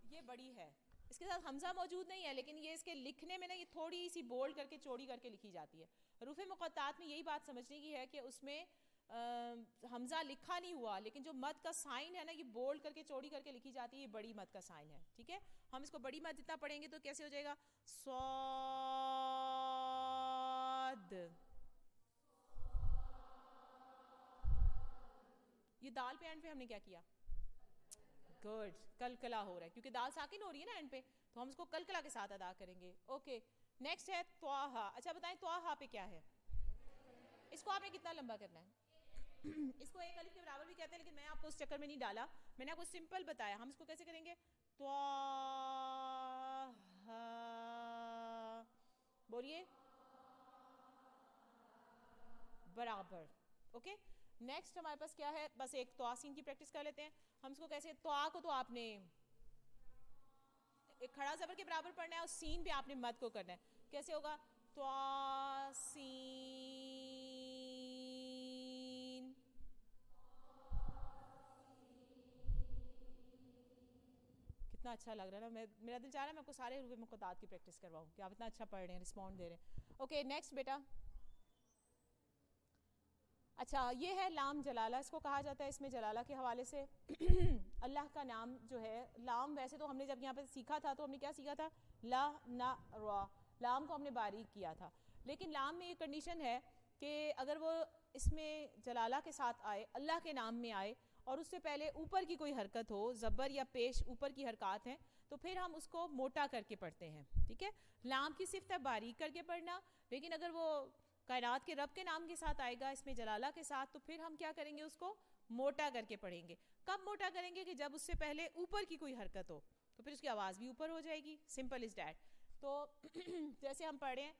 یہ بڑی ہے, اس کے ساتھ حمزہ موجود نہیں ہے, لیکن یہ اس کے لکھنے میں نا یہ تھوڑی سی بولڈ کر کے چوڑی کر کے لکھی جاتی ہے. حروف مقطعات میں یہی بات سمجھنے کی ہے کہ اس میں حمزہ لکھا نہیں ہوا, لیکن جو مد کا سائن ہے نا یہ بولڈ کر کے چوڑی کر کے لکھی جاتی ہے, یہ بڑی مد کا سائن ہے. ٹھیک ہے, ہم اس کو بڑی مد جتنا پڑھیں گے تو کیسے ہو جائے گا, صاد. یہ دال پہ اینڈ پہ ہم نے کیا کیا, گڈ, کلکلا ہو رہا ہے کیونکہ دال ساکن ہو رہی ہے نا اینڈ پہ, تو ہم اس کو کلکلا کے ساتھ ادا کریں گے. اوکے, نیکسٹ ہے طٰہٰ. اچھا بتائیں طٰہٰ پہ کیا ہے, اس کو آپ نے کتنا لمبا کرنا ہے. اس کو ایک الف کے برابر بھی کہتے ہیں, لیکن میں آپ کو اس چکر میں نہیں ڈالا, میں نے آپ کو سمپل بتایا. ہم اس کو کیسے کریں گے, طٰہٰ, بولیے, برابر. اوکے, نیکسٹ ہمارے پاس کیا ہے, بس ایک تواسین کی پریکٹس کر لیتے ہیں. ہم اس کو کیسے, طٰا کو تو آپ نے ایک کھڑا زبر کے برابر پڑھنا ہے اور سین پہ آپ نے مد کو کرنا ہے. کیسے ہوگا, طٰا سین. کتنا اچھا لگ رہا ہے نا, میرا دل چاہ رہا ہے میں آپ کو سارے حروف مقطعات کی پریکٹس کرواؤں کہ آپ اتنا اچھا پڑھ رہے ہیں, رسپونڈ دے رہے ہیں. اوکے نیکسٹ بیٹا. اچھا یہ ہے لام جلالہ, اس کو کہا جاتا ہے اس میں جلالہ کے حوالے سے اللہ کا نام جو ہے. لام ویسے تو ہم نے جب یہاں پہ سیکھا تھا تو ہم نے کیا سیکھا تھا, لا نا را, لام کو ہم نے باریک کیا تھا. لیکن لام میں یہ کنڈیشن ہے کہ اگر وہ اس میں جلالہ کے ساتھ آئے, اللہ کے نام میں آئے, اور اس سے پہلے اوپر کی کوئی حرکت ہو, زبر یا پیش اوپر کی حرکات ہیں, تو پھر ہم اس کو موٹا کر کے پڑھتے ہیں. ٹھیک ہے, لام کی صفت ہے باریک کر کے پڑھنا, لیکن اگر وہ کائنات کے رب کے نام کے ساتھ آئے گا اس میں جلالہ کے ساتھ, تو پھر ہم کیا کریں گے, اس کو موٹا کر کے پڑھیں گے. کب موٹا کریں گے, کہ جب اس سے پہلے اوپر کی کوئی حرکت ہو, تو پھر اس کی آواز بھی اوپر ہو جائے گی. Simple as that. تو جیسے ہم پڑھ رہے ہیں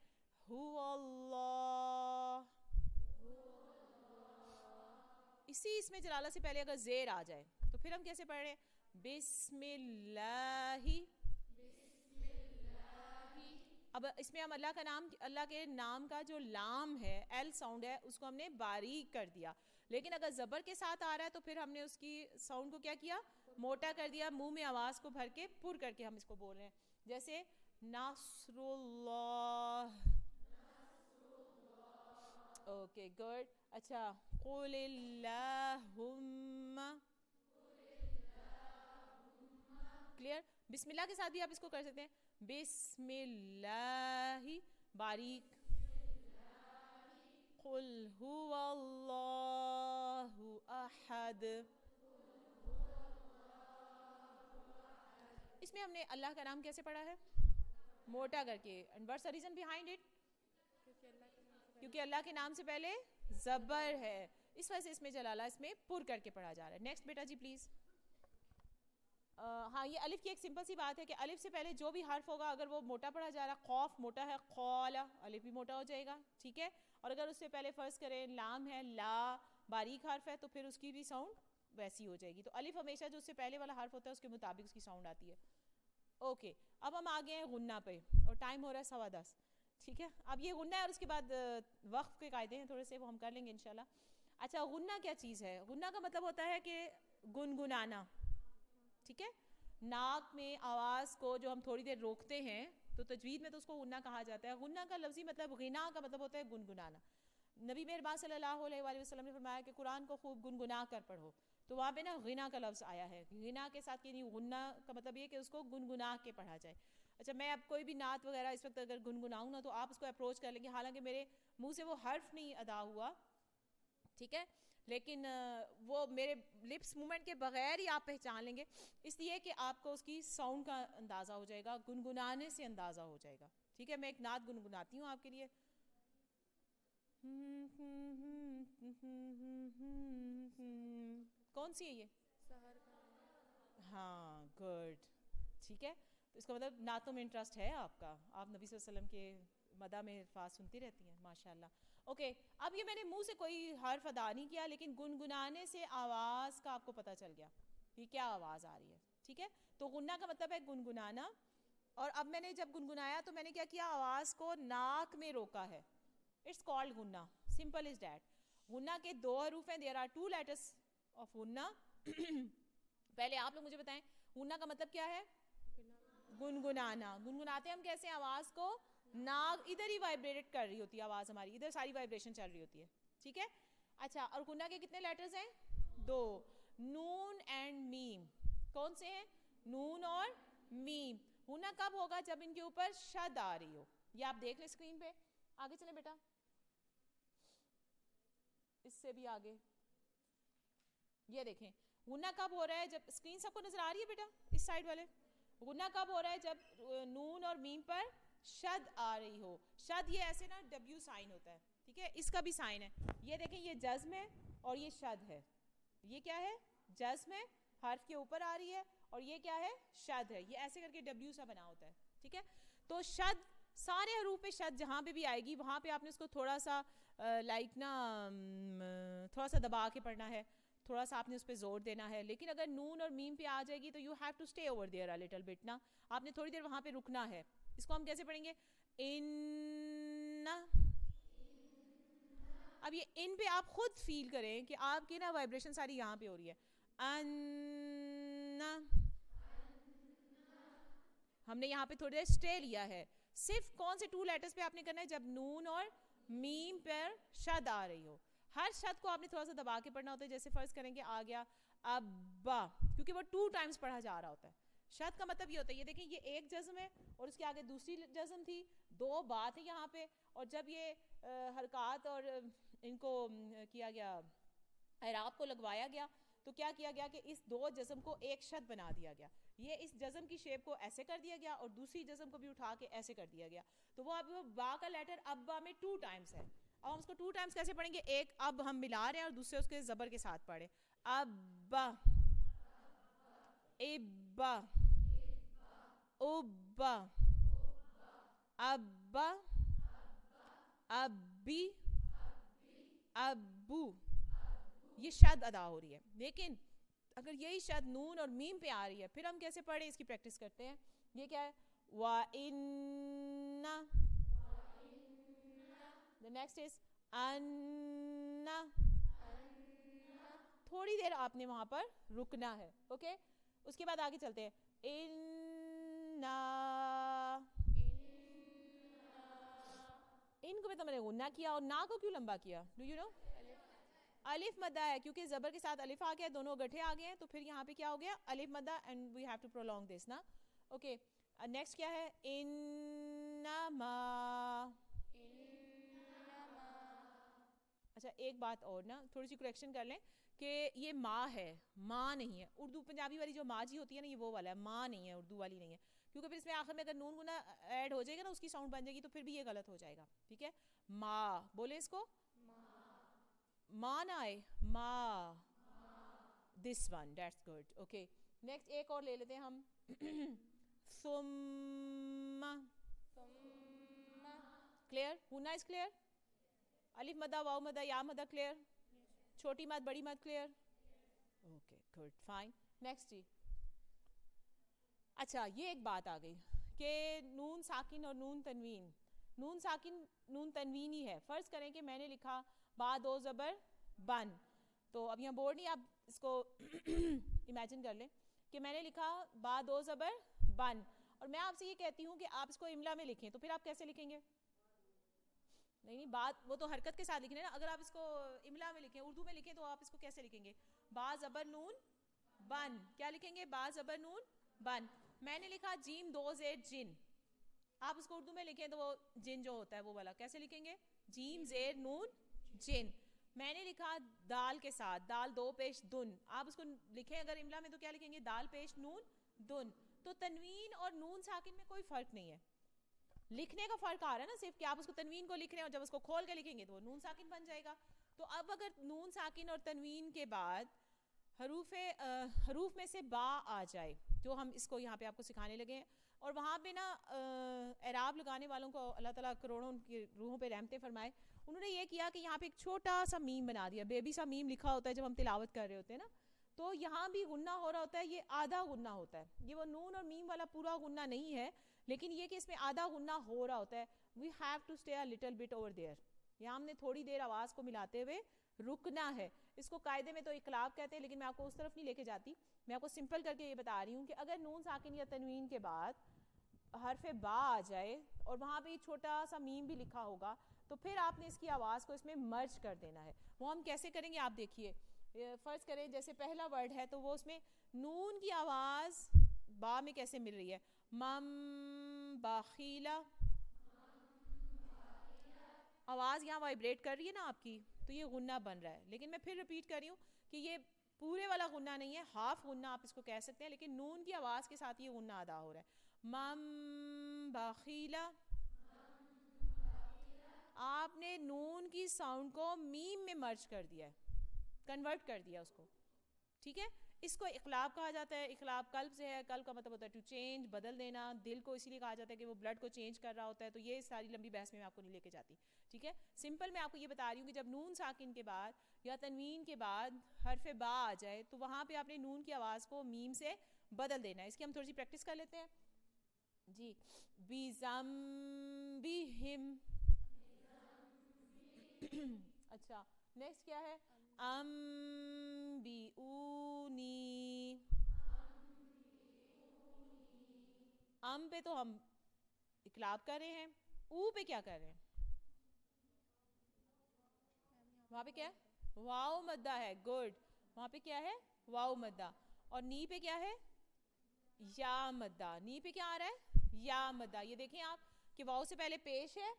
ہو اللہ, اسی اس میں جلالہ سے پہلے اگر زیر آ جائے تو پھر ہم کیسے پڑھ رہے ہیں, بسم اللہ. اب اس میں ہم اللہ کا نام, اللہ کے نام کا جو لام ہے, ایل ساؤنڈ ہے, اس کو ہم نے باریک کر دیا. لیکن اگر زبر کے ساتھ آ رہا ہے تو پھر ہم نے اس کی ساؤنڈ کو کیا کیا, موٹا کر دیا, منہ میں آواز کو بھر کے پر کر کے ہم اس کو بول رہے ہیں. جیسے نصر اللہ. Okay good. اچھا قل اللہم, کلیئر. بسم اللہ کے ساتھ بھی آپ اس کو کر سکتے ہیں, بسم اللہ باریک. قل هو اللہ احد. اس میں ہم نے اللہ کا نام کیسے پڑھا ہے, موٹا کر کے. And what's the reason behind it, کیونکہ اللہ کے نام سے پہلے زبر ہے, اس وجہ سے اس میں جلالہ اس میں پر کر کے پڑھا جا رہا ہے. نیکسٹ بیٹا جی پلیز. ہاں یہ الف کی ایک سمپل سی بات ہے کہ الف سے پہلے جو بھی حرف ہوگا اگر وہ موٹا پڑھا جا رہا ہے, خوف موٹا ہے, قولا, الف بھی موٹا ہو جائے گا. ٹھیک ہے, اور اگر اس سے پہلے فرض کریں لام ہے, لا باریک حرف ہے, تو پھر اس کی بھی ساؤنڈ ویسی ہو جائے گی. تو الف ہمیشہ جو اس سے پہلے والا حرف ہوتا ہے اس کے مطابق اس کی ساؤنڈ آتی ہے. اوکے, اب ہم آگے ہیں غنہ پہ, اور ٹائم ہو رہا ہے 10:15. ٹھیک ہے, اب یہ غنہ ہے, اور اس کے بعد وقف کے قاعدے ہیں تھوڑے سے, وہ ہم کر لیں گے انشاءاللہ. اچھا غنہ کیا چیز ہے, غنہ کا مطلب ہوتا ہے کہ گنگنانا. ٹھیک ہے, ناک میں آواز کو جو ہم تھوڑی دیر روکتے ہیں, تو تجوید میں تو اس کو غنہ کہا جاتا ہے. غنہ کا لفظی مطلب, غنا کا مطلب ہوتا ہے گنگنانا. نبی مہربان صلی اللہ علیہ وآلہ وسلم نے فرمایا کہ قرآن کو خوب گنگنا کر پڑھو, تو وہاں پہ نا غنا کا لفظ آیا ہے. غنا کے ساتھ یعنی غنہ کا مطلب یہ کہ اس کو گنگنا کے پڑھا جائے. اچھا میں اب کوئی بھی نعت وغیرہ اس وقت اگر گنگناؤں نا, تو آپ اس کو اپروچ کر لیں گے, حالانکہ میرے منہ سے وہ حرف نہیں ادا ہوا, ٹھیک ہے, لیکن وہ میرے لپس مومنٹ کے بغیر ہی آپ پہچان لیں گے, اس لیے کہ آپ کو اس کی ساؤنڈ کا اندازہ ہو جائے گا, گنگنانے سے اندازہ ہو جائے گا. ٹھیک ہے, میں ایک نعت گنگناتی ہوں آپ کے لیے. کون سی ہے یہ, ہاں گڈ. ٹھیک ہے, تو اس کا مطلب نعتوں میں انٹرسٹ ہے آپ کا, آپ نبی صلی اللہ علیہ وسلم کے مدح میں الفاظ سنتی رہتی ہیں, ماشاء اللہ. اوکے اب یہ میں نے منہ سے کوئی حرف ادا نہیں کیا, لیکن گنگنانے سے آواز کا آپ کو پتہ چل گیا یہ کیا آواز آ رہی ہے, ٹھیک ہے. تو غنہ کا مطلب ہے گنگنانا, اور اب میں نے جب گنگنایا تو میں نے کیا کیا, آواز کو ناک میں روکا ہے. اٹس کالڈ غنہ, سمپل از دیٹ. غنہ کے 2 حروف ہیں, دیر آر 2 لیٹرس آف غنہ. پہلے آپ لوگ مجھے بتائیں غنہ کا مطلب کیا ہے؟ گنگنانا. گنگناتے ہیں ہم کیسے؟ آواز کو ناک ادھر ہی وائبریٹ کر رہی ہوتی ہے, آواز ہماری ادھر ساری وائبریشن چل رہی ہوتی ہے, ٹھیک ہے. اچھا, اور غنہ کے کتنے لیٹرز ہیں؟ 2, نون اینڈ میم. کون سے ہیں؟ نون اور میم. غنہ کب ہوگا؟ جب ان کے اوپر شد آ رہی ہو. یہ آپ دیکھ لیں اسکرین پہ. آگے چلیں بیٹا, اس سے بھی آگے یہ دیکھیں غنہ کب ہو رہا ہے؟ جب اسکرین سب کو نظر آ رہی ہے بیٹا اس سائڈ والے؟ غنہ کب ہو رہا ہے؟ جب نون اور میم پر شد آ رہی ہو. شد یہ ایسے نا ڈبلیو سائن ہوتا ہے, ٹھیک ہے, اس کا بھی سائن ہے. یہ دیکھیں یہ جزم ہے اور یہ شد ہے. یہ کیا ہے؟ جزم ہے, حرف کے اوپر آ رہی ہے, اور یہ کیا ہے؟ شد ہے. یہ ایسے کر کے ڈبلیو سا بنا ہوتا ہے, ٹھیک ہے. تو شد سارے حروف پہ شد جہاں پہ بھی آئے گی وہاں پہ آپ نے اس کو تھوڑا سا لائک نا تھوڑا سا دبا کے پڑھنا ہے, تھوڑا سا آپ نے اس پہ زور دینا ہے. لیکن اگر نون اور میم پہ آ جائے گی تو you have to stay over there a little bit نا, آپ نے تھوڑی دیر وہاں پہ رکنا ہے. اس کو ہم کیسے پڑھیں گے؟ ان. اب یہ ان پہ آپ خود فیل کریں کہ آپ کی نا وائبریشن ساری یہاں پہ ہو رہی ہے. ان ہم نے یہاں پہ تھوڑی دیر اسٹے لیا ہے. صرف کون سے 2 لیٹرز پہ آپ نے کرنا ہے؟ جب نون اور میم پر شد آ رہی ہو. ہر شد کو آپ نے تھوڑا سا دبا کے پڑھنا ہوتا ہے. جیسے فرض کریں کہ آ گیا ابا, کیونکہ وہ 2 ٹائمز پڑھا جا رہا ہوتا ہے. شد کا مطلب یہ ہوتا ہے, یہ دیکھیں یہ ایک جزم ہے اور اس کے آگے دوسری جزم تھی, 2 بات ہے یہاں پہ. اور جب یہ حرکات اور ان کو کیا گیا, اعراب کو لگوایا گیا, تو کیا کیا گیا کہ اس 2 جزم کو ایک شد بنا دیا گیا. یہ اس جزم کی شیپ کو ایسے کر دیا گیا اور دوسری جزم کو بھی اٹھا کے ایسے کر دیا گیا. تو وہ اب با کا لیٹر ابا میں 2 ٹائمز ہے. اب ہم اس کو 2 ٹائمز کیسے پڑھیں گے؟ ایک اب ہم ملا رہے ہیں اور دوسرے اس کے زبر کے ساتھ پڑھیں. ابا, ابا, ابا, ابا, ابی, ابو. یہ شد ادا ہو رہی ہے. لیکن اگر یہی شد نون اور میم پہ آ رہی ہے پھر ہم کیسے پڑھیں؟ اس کی پریکٹس کرتے ہیں. یہ کیا ہے؟ وَإِنَّ. The next is أَنَّ. تھوڑی دیر آپ نے وہاں پر رکنا ہے, اوکے. اس کے بعد آگے چلتے ہیں. إِنَّا. ان کو بھی تو میں نے غنہ کیا, اور نا کو کیوں لمبا کیا؟ Do you know? الف مدہ ہے, کیونکہ زبر کے ساتھ الف آ گیا, دونوں گٹھے آ گئے ہیں, تو پھر یہاں پہ کیا ہو گیا؟ الف مدہ, and we have to prolong this نا, اوکے. نیکسٹ کیا ہے؟ انما. اچھا ایک بات اور نا, تھوڑی سی کریکشن کر لیں کہ یہ ماں ہے, ماں نہیں ہے. اردو پنجابی والی جو ماں جی ہوتی ہے نا, یہ وہ والا ہے, ماں نہیں ہے, اردو والی نہیں ہے. کیونکہ پھر اس میں آخر میں اگر نون گنا ایڈ ہو جائے گا نا, اس کی ساؤنڈ بن جائے گی, تو پھر بھی یہ غلط ہو جائے گا, ٹھیک ہے. ماں بولے اس کو, ماں نہ آئے, ماں. This one, that's good, okay. Next ایک اور لے لیتے ہیں ہم. ثم. کلیئر؟ غنہ از کلیئر؟ الف مدہ, واو مدہ, یا مدہ کلیئر؟ چھوٹی مد, بڑی مد clear? Okay good, fine. Next جی. اچھا یہ ایک بات آ گئی کہ نون ساکن اور نون تنوین. نون ساکن نون تنوین ہی ہے. فرض کریں کہ میں نے لکھا با 2 زبر بن, تو اب یہاں بورڈ نہیں, آپ اس کو امیجن کر لیں کہ میں نے لکھا با 2 زبر بن, اور میں آپ سے یہ کہتی ہوں کہ آپ اس کو املا میں لکھیں, تو پھر آپ کیسے لکھیں گے؟ نہیں بات وہ تو حرکت کے ساتھ لکھنا ہے نا. اگر آپ اس کو املا میں لکھیں, اردو میں لکھیں, تو آپ اس کو کیسے لکھیں گے؟ با زبر نون بن. کیا لکھیں گے؟ با زبر نون بن. میں نے لکھا جیم 2 زیر جن, آپ اس کو اردو میں لکھیں تو وہ جن جو ہوتا ہے وہ والا کیسے لکھیں گے؟ جیم زیر نون جن. میں نے لکھا دال کے ساتھ دال 2 پیش دن, آپ اس کو لکھیں اگر املا میں تو کیا لکھیں گے؟ دال پیش نون دن. تو تنوین اور نون ساکن میں کوئی فرق نہیں ہے, لکھنے کا فرق آ رہا ہے نا صرف, کہ آپ اس کو تنوین کو لکھ رہے ہیں اور جب اس کو کھول کے لکھیں گے تو وہ نون ساکن بن جائے گا. تو اب اگر نون ساکن اور تنوین کے بعد حروف میں سے با آ جائے، جو ہم اس کو یہاں پہ آپ کو سکھانے لگے ہیں. اور وہاں پہ نا اعراب لگانے والوں کو اللہ تعالیٰ کروڑوں ان کی روحوں پہ رحمتیں فرمائے، انہوں نے یہ کیا کہ یہاں پہ ایک چھوٹا سا میم بنا دیا، بیبی سا میم لکھا ہوتا ہے جب ہم تلاوت کر رہے ہوتے ہیں نا، تو یہاں بھی غنہ ہو رہا ہوتا ہے، یہ آدھا غنہ ہوتا ہے، یہ وہ نون اور میم والا پورا غنہ نہیں ہے، لیکن یہ کہ اس میں آدھا غنہ ہو رہا ہوتا ہے. We have to stay a little bit over there, یہاں ہم نے تھوڑی دیر آواز کو ملاتے ہوئے رکنا ہے. اس کو قاعدے میں تو اقلاب کہتے ہیں، لیکن میں آپ کو اس طرف نہیں لے کے جاتی، میں آپ کو سمپل کر کے یہ بتا رہی ہوں کہ اگر نون ساکن یا تنوین کے بعد حرف با آ جائے اور وہاں پہ چھوٹا سا میم بھی لکھا ہوگا تو پھر آپ نے اس کی آواز کو اس میں مرج کر دینا ہے. وہ ہم کیسے کریں گے آپ دیکھیے. فرض کریں جیسے پہلا ورڈ ہے تو وہ اس میں نون کی آواز با میں کیسے مل رہی ہے، مم باخیلا، آواز یہاں وائبریٹ کر رہی ہے نا آپ کی، تو یہ غنہ بن رہا ہے. لیکن میں پھر ریپیٹ کر رہی ہوں کہ یہ پورے والا غنہ نہیں ہے، ہاف غنہ آپ اس کو کہہ سکتے ہیں، لیکن نون کی آواز کے ساتھ یہ غنہ ادا ہو رہا ہے. مم باخیلا، آپ نے نون کی ساؤنڈ کو میم میں مرج کر دیا ہے، کنورٹ کر دیا اس کو، ٹھیک ہے. اس کو اقلاب کہا جاتا ہے. اقلاب قلب سے ہے، قلب کا مطلب ہوتا ہے ٹو چینج، بدل دینا. دل کو اسی لیے کہا جاتا ہے کہ وہ بلڈ کو چینج کر رہا ہوتا ہے. تو یہ ساری لمبی بحث میں آپ کو نہیں لے کے جاتی، ٹھیک ہے. سمپل میں آپ کو یہ بتا رہی ہوں کہ جب نون ساکن کے بعد یا تنوین کے بعد حرف با آ جائے تو وہاں پہ آپ نے نون کی آواز کو میم سے بدل دینا ہے. اس کی ہم تھوڑی سی پریکٹس کر لیتے ہیں جی. بِذَنبِهِمْ اچھا نیکسٹ کیا ہے، انبئونی. ام پہ تو ہم اقلاب کر رہے ہیں، او پہ کیا کر رہے ہیں، وہاں پہ کیا ہے واو مدہ ہے، گڈ. وہاں پہ کیا ہے واو مدہ. اور نی پہ کیا ہے یا مدہ. نی پہ کیا آ رہا ہے یا مدہ. یہ دیکھیں آپ کہ واو سے پہلے پیش ہے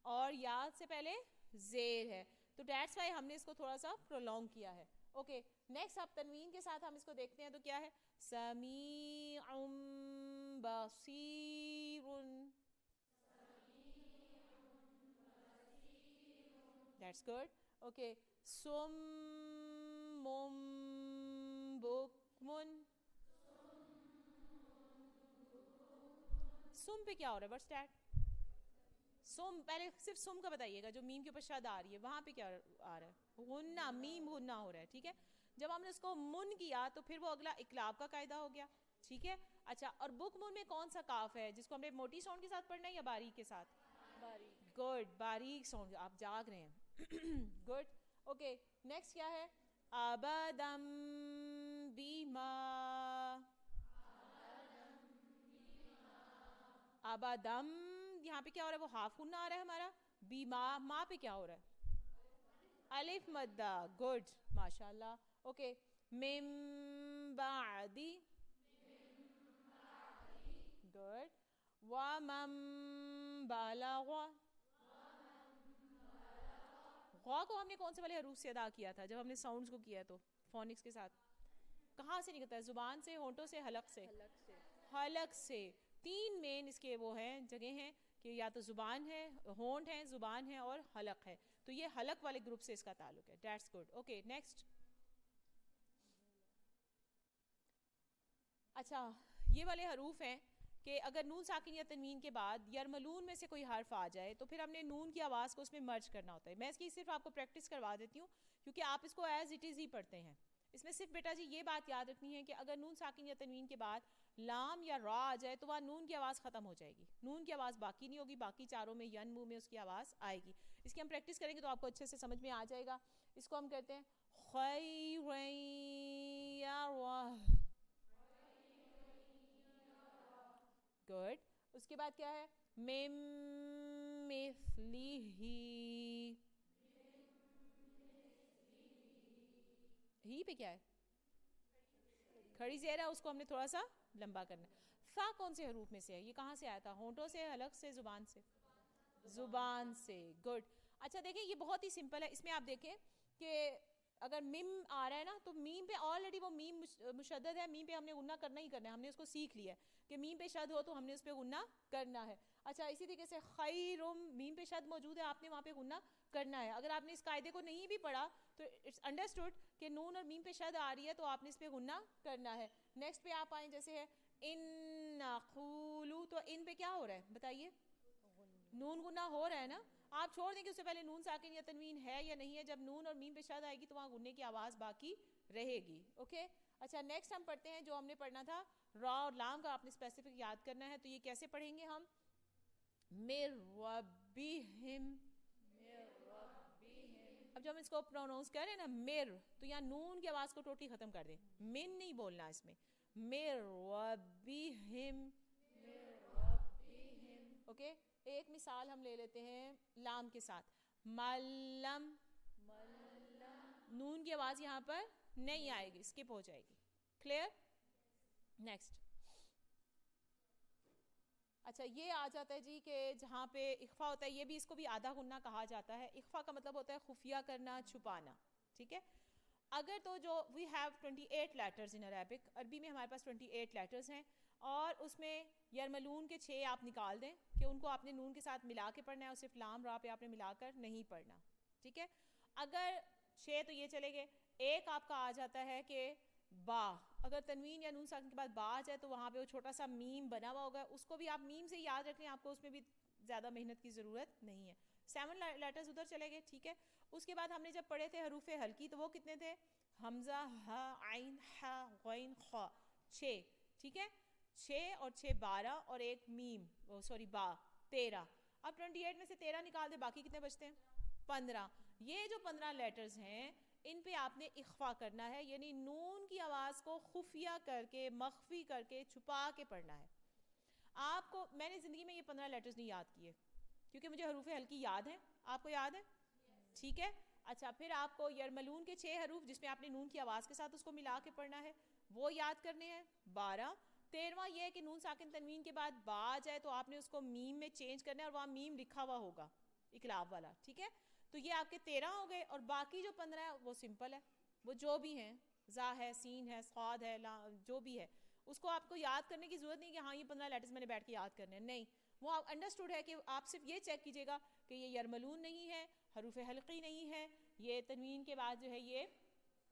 اور یا سے پہلے زیر ہے، تو دیٹس وائی ہم نے اس کو تھوڑا سا پرولونگ کیا ہے. اوکے نیکسٹ اب تنوین کے ساتھ ہم اس کو دیکھتے ہیں تو کیا ہے، سمیع بصیر. That's good. اوکے صم بکم. سم پہ کیا ہو رہا ہے، وٹس دیٹ، سم پہلے صرف سم کا بتائیے گا، جو میم کے اوپر شد آ رہی ہے وہاں پہ کیا آ رہا ہے، غنہ، میم غنہ ہو رہا ہے، ٹھیک ہے. جب ہم نے اس کو من کیا تو پھر وہ اگلا اقلاب کا قاعدہ ہو گیا، ٹھیک ہے. اچھا اور بک من میں کون سا کاف ہے جس کو ہم نے موٹی ساؤنڈ کے ساتھ پڑھنا ہے یا باریک کے ساتھ، باریک، گڈ، باریک ساؤنڈ. آپ جاگ رہے ہیں گڈ. اوکے نیکسٹ کیا ہے، ابدم بیما. ابدم یہاں پہ کیا ہو رہا ہے، وہ ہاف غنہ آ رہا ہے ہمارا. بیما، ماں پہ کیا ہو رہا ہے الف مدہ، گڈ ماشاء اللہ. اوکے من بعدی، گڈ. ومن بلغ، غا کو ہم نے کون سے والے حروف سے ادا کیا تھا جب ہم نے ساؤنڈز کو کیا تو فونکس کے ساتھ، کہاں سے نکلتا ہے، زبان سے، ہونٹوں سے، حلق سے، حلق سے. تین مین اس کے وہ ہیں جگہ ہیں کہ یا تو زبان ہے، ہونٹ ہے، زبان ہے اور حلق ہے. تو یہ حلق والے گروپ سے اس کا تعلق ہے. That's good. Okay next. اچھا یہ والے حروف ہیں کہ اگر نون ساکن یا تنوین کے بعد یرملون میں سے کوئی حرف آ جائے تو پھر ہم نے نون کی آواز کو اس میں مرج کرنا ہوتا ہے. میں اس کی صرف آپ کو پریکٹس کروا دیتی ہوں کیونکہ آپ اس کو ایز اٹ از ہی پڑھتے ہیں. اس میں صرف بیٹا جی یہ بات یاد رکھنی ہے کہ اگر نون ساکن یا تنوین کے بعد لام یا را آ جائے تو وہاں نون کی آواز ختم ہو جائے گی، نون کی آواز باقی نہیں ہوگی، باقی چاروں میں ین منہ میں اس کی آواز آئے گی. اس کی ہم پریکٹس کریں گے تو آپ کو اچھے سے سمجھ میں آ جائے گا. اس کو ہم کہتے ہیں خیرن یرہ، گڈ. اس کے بعد کیا ہے، مم مثلہ، ہی پہ کیا ہے کھڑی زیر ہے، اس کو ہم نے تھوڑا سا لمبا کرنا ہے. فا کون سے حروف میں سے ہے، یہ کہاں سے آیا تھا، ہونٹوں سے، حلق سے، زبان سے، زبان سے، گڈ. اچھا دیکھیں یہ بہت ہی سمپل ہے. اس میں آپ دیکھیں کہ اگر میم آ رہا ہے نا تو میم پہ آلریڈی وہ میم مشدد ہے, میم پہ ہم نے غنہ کرنا ہی کرنا ہے, ہم نے اس کو سیکھ لیا ہے کہ میم پہ شد ہو تو ہم نے اس پہ غنہ کرنا ہے. اچھا اسی طریقے سے خیرم, میم پہ شد موجود ہے, آپ نے وہاں پہ غنہ کرنا ہے. اگر آپ نے اس قاعدے کو نہیں بھی پڑھا تو اٹس انڈرسٹوڈ کہ نون اور میم پہ شد آ رہی ہے تو آپ نے اس پہ غنہ کرنا ہے. نیکسٹ پہ آپ آئیں, جیسے ہے ان نقولو, تو ان پہ کیا ہو رہا ہے بتائیے, نون غنہ ہو رہا ہے نا. آپ چھوڑ دیں کہ اس سے پہلے نون ساکن یا تنوین ہے یا نہیں ہے, جب نون اور میم پہ شد آئے گی تو وہاں غننے کی آواز باقی رہے گی. اوکے اچھا نیکسٹ ہم پڑھتے ہیں جو ہم نے پڑھنا تھا را اور لام کا, آپ نے اسپیسیفک یاد کرنا ہے. تو یہ کیسے پڑھیں گے ہم, مِر ربہم. اب جب ہم اس کو پروناؤنس کر رہے ہیں نا مر, تو یہاں نون کی آواز کو ٹوٹلی ختم کر دیں, من نہیں بولنا اس میں, مر ربہم. اوکے ایک مثال ہم لے لیتے ہیں لام کے ساتھ, ملم, نون کی آواز یہاں پر نہیں آئے گی, اسکپ ہو جائے گی. کلیئر. نیکسٹ اچھا یہ آ جاتا ہے جی کہ جہاں پہ اخفا ہوتا ہے, یہ بھی اس کو بھی آدھا غنہ کہا جاتا ہے. اخفا کا مطلب ہوتا ہے خفیہ کرنا, چھپانا. ٹھیک ہے, اگر تو جو we have 28 letters in Arabic, عربی میں ہمارے پاس 28 لیٹرز ہیں, اور اس میں یرملون کے 6 آپ نکال دیں کہ ان کو آپ نے نون کے ساتھ ملا کے پڑھنا ہے, اور صرف لام را پہ آپ نے ملا کر نہیں پڑھنا. ٹھیک ہے, اگر 6 تو یہ چلے گئے. ایک آپ کا آ جاتا ہے کہ با, اگر تنوین یا نون ساکن کے بعد با آ جائے تو وہاں پہ وہ چھوٹا سا میم بنا ہوا ہوگا, اس کو بھی آپ میم سے یاد رکھ لیں, آپ کو اس میں بھی زیادہ محنت کی ضرورت نہیں ہے. 7 لیٹرز ادھر چلے گئے. ٹھیک ہے, اس کے بعد ہم نے جب پڑھے تھے حروف ہلکی تو وہ کتنے تھے, حمزہ, ہا, عین, ہا, غین, خا, 6. ٹھیک ہے, 6 اور 6 12 اور ایک میم, سوری با, 13. اب 28 میں سے 13 نکال دیں, باقی کتنے بچتے ہیں, 15. یہ جو 15 لیٹرز ہیں ان پہ آپ نے اخفا کرنا ہے, یعنی نون کی آواز کو خفیہ کر کے, مخفی کر کے, چھپا کے پڑھنا ہے. آپ کو میں نے زندگی میں یہ 15 لیٹرز نہیں یاد کیے کیونکہ مجھے حروف ہلکی یاد ہیں, آپ کو یاد ہے؟ ٹھیک ہے, اچھا پھر آپ کو یرملون کے 6 حروف جس میں آپ نے نون کی آواز کے ساتھ اس کو ملا کے پڑھنا ہے, وہ یاد کرنے ہیں 12. 13واں یہ ہے کہ نون ساکن تنوین کے بعد با آ جائے تو آپ نے اس کو میم میں چینج کرنا ہے, اور وہاں میم لکھا ہوا ہوگا اقلاب والا. ٹھیک ہے, تو یہ آپ کے 13 ہو گئے, اور باقی جو 15 ہے وہ سمپل ہے, وہ جو بھی ہیں, زا ہے, سین ہے, صاد ہے, جو بھی ہے, اس کو آپ کو یاد کرنے کی ضرورت نہیں کہ ہاں یہ 15 لیٹرز میں نے بیٹھ کے یاد کرنے ہیں, نہیں. وہ آپ انڈرسٹوڈ ہے کہ آپ صرف یہ چیک کیجئے گا کہ یہ یرملون نہیں ہے, حروف حلقی نہیں ہے, یہ تنوین کے بعد جو ہے یہ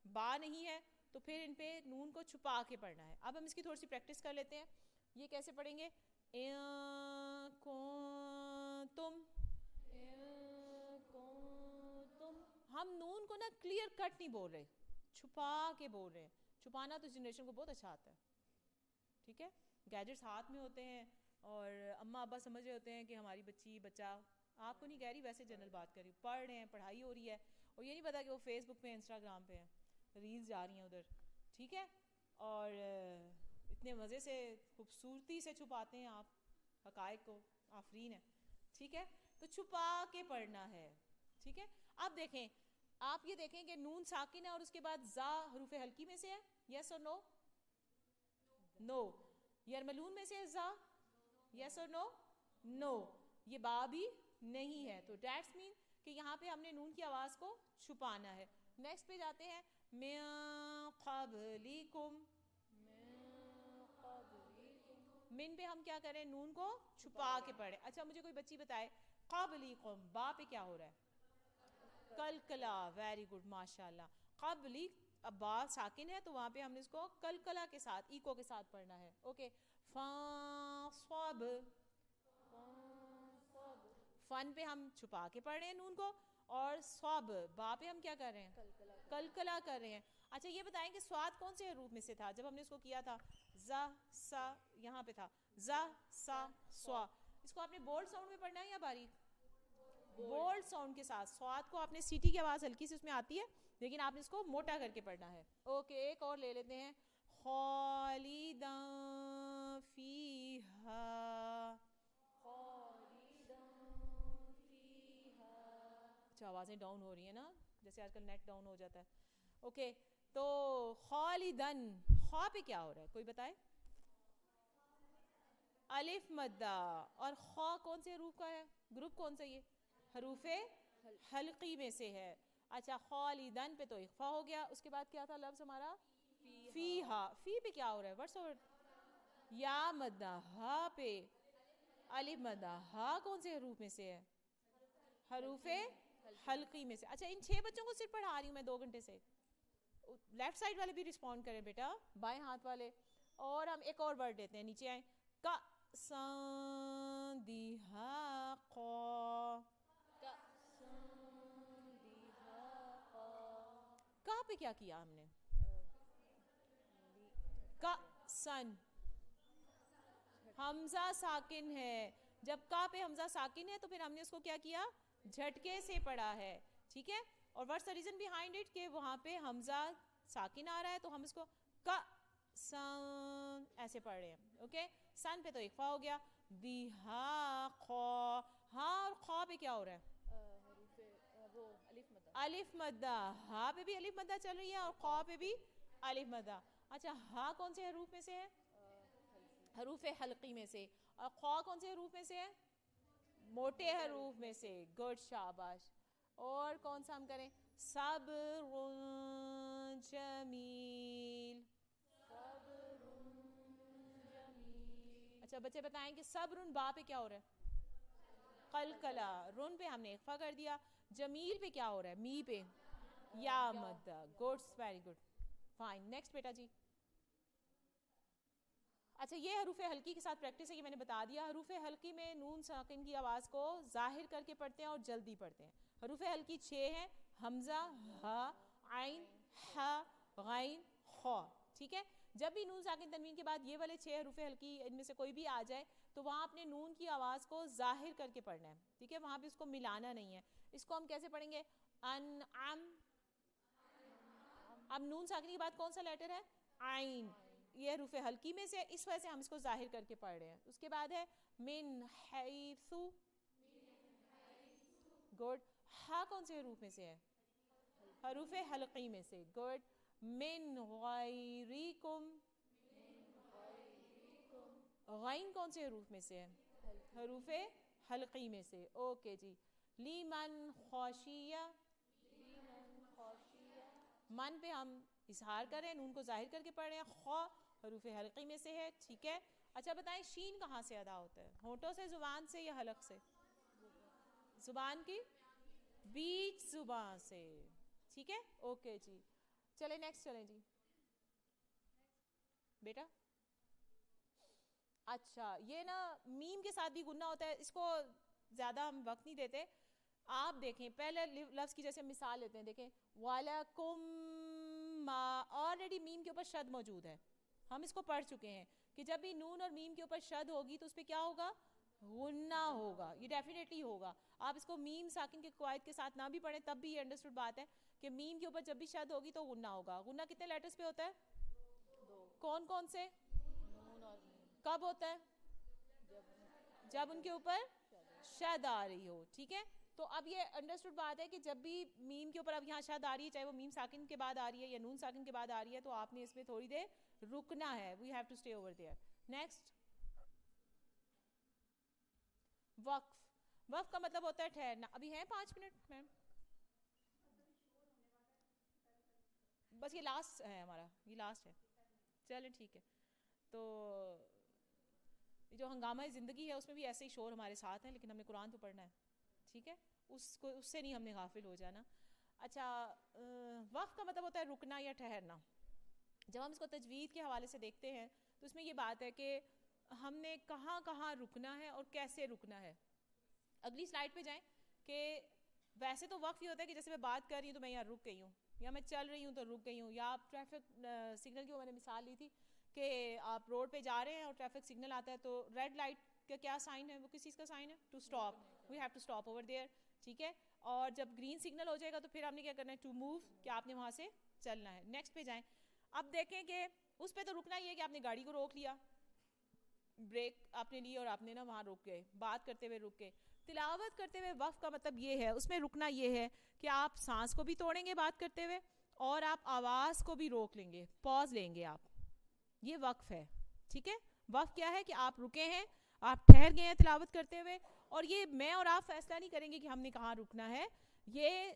با نہیں ہے, تو پھر ان پہ نون کو چھپا کے پڑھنا ہے. اب ہم اس کی تھوڑی سی پریکٹس کر لیتے ہیں. یہ کیسے پڑھیں گے, تم, ہم نون کو نا کلیئر کٹ نہیں بول رہے, چھپا کے بول رہے ہیں. چھپانا تو اس جنریشن کو بہت اچھا آتا ہے. ٹھیک ہے, گیجٹس ہاتھ میں ہوتے ہیں اور اماں ابا سمجھ رہے ہوتے ہیں کہ ہماری بچی بچہ, آپ کو نہیں کہہ رہی, ویسے جنرل بات کر رہی ہوں, پڑھ رہے ہیں, پڑھائی ہو رہی ہے, اور یہ نہیں پتا کہ وہ فیس بک پہ, انسٹاگرام پہ ہیں, ریلز جا رہی ہیں ادھر. ٹھیک ہے, اور اتنے مزے سے خوبصورتی سے چھپاتے ہیں آپ حقائق کو, آفرین ہے. ٹھیک ہے, تو چھپا کے پڑھنا ہے. ٹھیک ہے, اب دیکھیں, آپ یہ دیکھیں کہ نون ساکن ہے اور اس کے بعد زا حروف ہلکی میں سے ہے, یس اور نو, نو. یرملون میں سے ہے زا, یس اور نو, نو. یہ با بھی نہیں ہے, تو دیٹس مین کہ یہاں پہ ہم نے نون کی آواز کو چھپانا ہے. نیکسٹ پہ جاتے ہیں, من قبلکم, من پہ ہم کیا کریں, نون کو چھپا کے پڑھیں. اچھا مجھے کوئی بچی بتائے, قبلکم با پہ کیا ہو رہا ہے, کلکلا, ویری گڈ, ماشاء اللہ. قبلی, اب با ساکن ہے تو وہاں پہ ہم نے اس کو کلکلا کے ساتھ, ایکو کے ساتھ پڑھنا ہے. اوکے, فاصب, فن پہ ہم چھپا کے پڑھ رہے ہیں نون کو, اور صاب با پہ ہم کیا کر رہے ہیں, کلکلا کر رہے ہیں. اچھا یہ بتائیں کہ سواد کون سے حروف میں سے تھا جب ہم نے اس کو کیا تھا, زا, سا, یہاں پہ تھا زا, سا, سوا. اس کو آپ نے بولڈ ساؤنڈ میں پڑھنا ہے یا باریک, بولڈ ساؤنڈ کے ساتھ. سواد کو آپ نے سیٹی کی آواز ہلکی سی اس میں آتی ہے, لیکن آپ نے اس کو موٹا کر کے پڑھنا ہے. اوکے, ایک اور لے لیتے ہیں, خالداً فیہا, اچھا آوازیں ڈاؤن ہو رہی ہیں نا, جیسے آج کل نیٹ ڈاؤن ہو جاتا ہے. اوکے, تو خالداً, خواہ پہ کیا ہو رہا ہے, کوئی بتائے, الف مدہ, اور خواہ کون سے حروف کا ہے, گروپ کون سا, یہ حروف حلقی میں سے ہے. اچھا خالدن پہ تو اخفا ہو گیا. اس کے بعد کیا تھا لفظ ہمارا؟ فیہا. فی پہ کیا ہو رہا ہے؟ What's over? یا مدہ. ہا پہ الف مدہ. ہا کون سے حروف میں سے ہے؟ حروف حلقی میں سے. اچھا ان 6 بچوں کو صرف پڑھا رہی ہوں میں 2 گھنٹے سے. لیفٹ سائڈ والے بھی رسپونڈ کریں بیٹا, بائیں ہاتھ والے. اور ہم ایک اور ورڈ لیتے ہیں, نیچے آئیں. کا سان دیہا قا. کہاں پہ کیا کیا ہم نے؟ کا سن حمزہ ساکن ہے. جب کا پہ حمزہ ساکن ہے تو پھر ہم نے اس کو کیا کیا؟ جھٹکے سے پڑھا ہے. ٹھیک ہے. اور what's the reason behind it کہ وہاں پہ حمزہ ساکن آ رہا ہے تو ہم اس کو کا سن ایسے پڑھ رہے ہیں. اوکے. سن پہ تو اخفا ہو گیا. دیہا خا. ہاں اور خا پہ کیا ہو رہا ہے؟ الف مدہ. ہا پہ بھی الف مدہ چل رہی ہے اور خا پہ بھی الف مدہ. اچھا ہا کون سے حروف میں سے ہے؟ حروف حلقی میں سے. اور خا کون سے حروف میں سے ہے؟ موٹے حروف میں سے. گڈ, شاباش. اور کون سا ہم کریں؟ صبر جمیل. اچھا بچے بتائیں کہ صبر با پہ کیا ہو رہا ہے؟ قلقلہ. رن پہ ہم نے اخفا کر دیا. جمیل پہ کیا ہو رہا ہے؟ می پہ یا مدہ. Good, very good, fine. Next بیٹا جی. اچھا یہ حروف حلقی کے ساتھ پریکٹس ہے, یہ میں نے بتا دیا. حروف حلقی میں نون ساکن کی آواز کو ظاہر کر کے پڑھتے ہیں اور جلدی پڑھتے ہیں. حروف حلقی 6 ہیں. حمزہ, ہا, عین, ہا, غین, خا. ٹھیک ہے. جب بھی نون ساکن تنوین کے بعد یہ والے 6 حروف حلقی ان میں سے کوئی بھی آ جائے تو وہاں اپنے نون کی آواز کو ظاہر کر کے پڑھنا ہے. ٹھیک ہے. وہاں پہ اس کو ملانا نہیں ہے. اس کو ہم کیسے پڑھیں گے؟ انعم. اب نون ساکن کے بعد کون سا لیٹر ہے؟ عین. یہ حروف حلقی میں سے, اس وجہ سے ہم اس کو ظاہر کر کے پڑھ رہے ہیں. اس کے بعد ہے من حیث. گڈ. ہا کون سے حروف میں سے ہے؟ حروف حلقی میں سے. گڈ. من غیریکم. غین کون سے حروف میں سے ہے؟ حروف حلقی میں سے. اوکے جی. لیمن خاشیہ. من پہ ہم اظہار کر رہے ہیں, نون کو ظاہر کر کے پڑھ رہے ہیں. خا حروف حلقی میں سے ہے. ٹھیک ہے. اچھا بتائیں شین کہاں سے ادا ہوتا ہے؟ ہونٹوں سے, زبان سے, یا حلق سے؟ زبان کی بیچ زبان سے. ٹھیک ہے. اوکے جی. چلیں نیکسٹ چلیں جی بیٹا. اچھا یہ نا میم کے ساتھ بھی گننا ہوتا ہے, اس کو زیادہ ہم وقت نہیں دیتے. آپ دیکھیں پہلے لفظ کی جیسے مثال لیتے ہیں. دیکھیں وَلَكُمْ مَا, آلریڈی میم کے اوپر شد موجود ہے, ہم اس کو پڑھ چکے ہیں کہ جب بھی نون اور میم کے اوپر شد ہوگی تو اس پہ کیا ہوگا؟ غنہ ہوگا. یہ ڈیفینیٹلی ہوگا. آپ اس کو میم ساکن کے قواعد کے ساتھ نہ بھی پڑھیں تب بھی یہ انڈرسٹوڈ بات ہے کہ میم کے اوپر جب بھی شد ہوگی تو غنہ ہوگا. غنہ کتنے لیٹرز پہ ہوتا ہے؟ 2. کون کون سے؟ نون اور میم. کب ہوتا ہے؟ جب ان کے اوپر شد آ رہی ہو. ٹھیک ہے. تو اب یہ انڈرسٹوڈ بات ہے کہ جب بھی میم کے اوپر اب یہاں شد آ رہی ہے, چاہے وہ میم ساکن کے بعد آ رہی ہے یا نون ساکن کے بعد آ رہی ہے, تو آپ نے اس میں تھوڑی دیر رکنا ہے. We have to stay over there. Next وقف. وقف کا مطلب ہوتا ہے ٹھہرنا. ابھی ہیں 5 منٹ میم, بس یہ لاسٹ ہے ہمارا, یہ لاسٹ ہے. چلیں ٹھیک ہے. تو جو ہنگامہ زندگی ہے اس میں بھی ایسے ہی شور ہمارے ساتھ ہیں, لیکن ہم نے قرآن تو پڑھنا ہے. ٹھیک ہے. اس سے نہیں ہم نے غافل ہو جانا. اچھا وقف کا مطلب ہوتا ہے رکنا یا ٹھہرنا. جب ہم اس کو تجوید کے حوالے سے دیکھتے ہیں تو اس میں یہ بات ہے کہ ہم نے کہاں کہاں رکنا ہے اور کیسے رکنا ہے. اگلی سلائڈ پہ جائیں. کہ ویسے تو وقف یہ ہوتا ہے کہ جیسے میں بات کر رہی ہوں تو میں یہاں رک گئی ہوں, یا میں چل رہی ہوں تو رک گئی ہوں, یا آپ ٹریفک سگنل کی میں نے مثال لی تھی کہ آپ روڈ پہ جا رہے ہیں اور ٹریفک سگنل آتا ہے تو ریڈ لائٹ کا کیا سائن ہے؟ وہ کس چیز کا سائن ہے؟ To stop. We have to stop over there. ٹھیک ہے. اور جب گرین سگنل ہو جائے گا تو پھر آپ نے کیا کرنا ہے؟ ٹو موو, کہ آپ نے وہاں سے چلنا ہے. نیکسٹ پہ جائیں. اب دیکھیں کہ اس پہ تو رکنا ہی ہے کہ آپ نے گاڑی کو روک لیا, بریک آپ نے لی اور آپ نے نا وہاں رک گئے, بات کرتے ہوئے رک گئے. تلاوت کرتے ہوئے وقف کا مطلب یہ ہے, اس میں رکنا یہ ہے کہ آپ سانس کو بھی توڑیں گے بات کرتے ہوئے اور آپ آواز کو بھی روک لیں گے, پاز لیں گے آپ. یہ وقف ہے. ٹھیک ہے. وقف کیا ہے کہ آپ رکے ہیں, آپ ٹھہر گئے ہیں تلاوت کرتے ہوئے, اور یہ میں اور آپ فیصلہ نہیں کریں گے کہ ہم نے کہاں رکنا ہے. یہ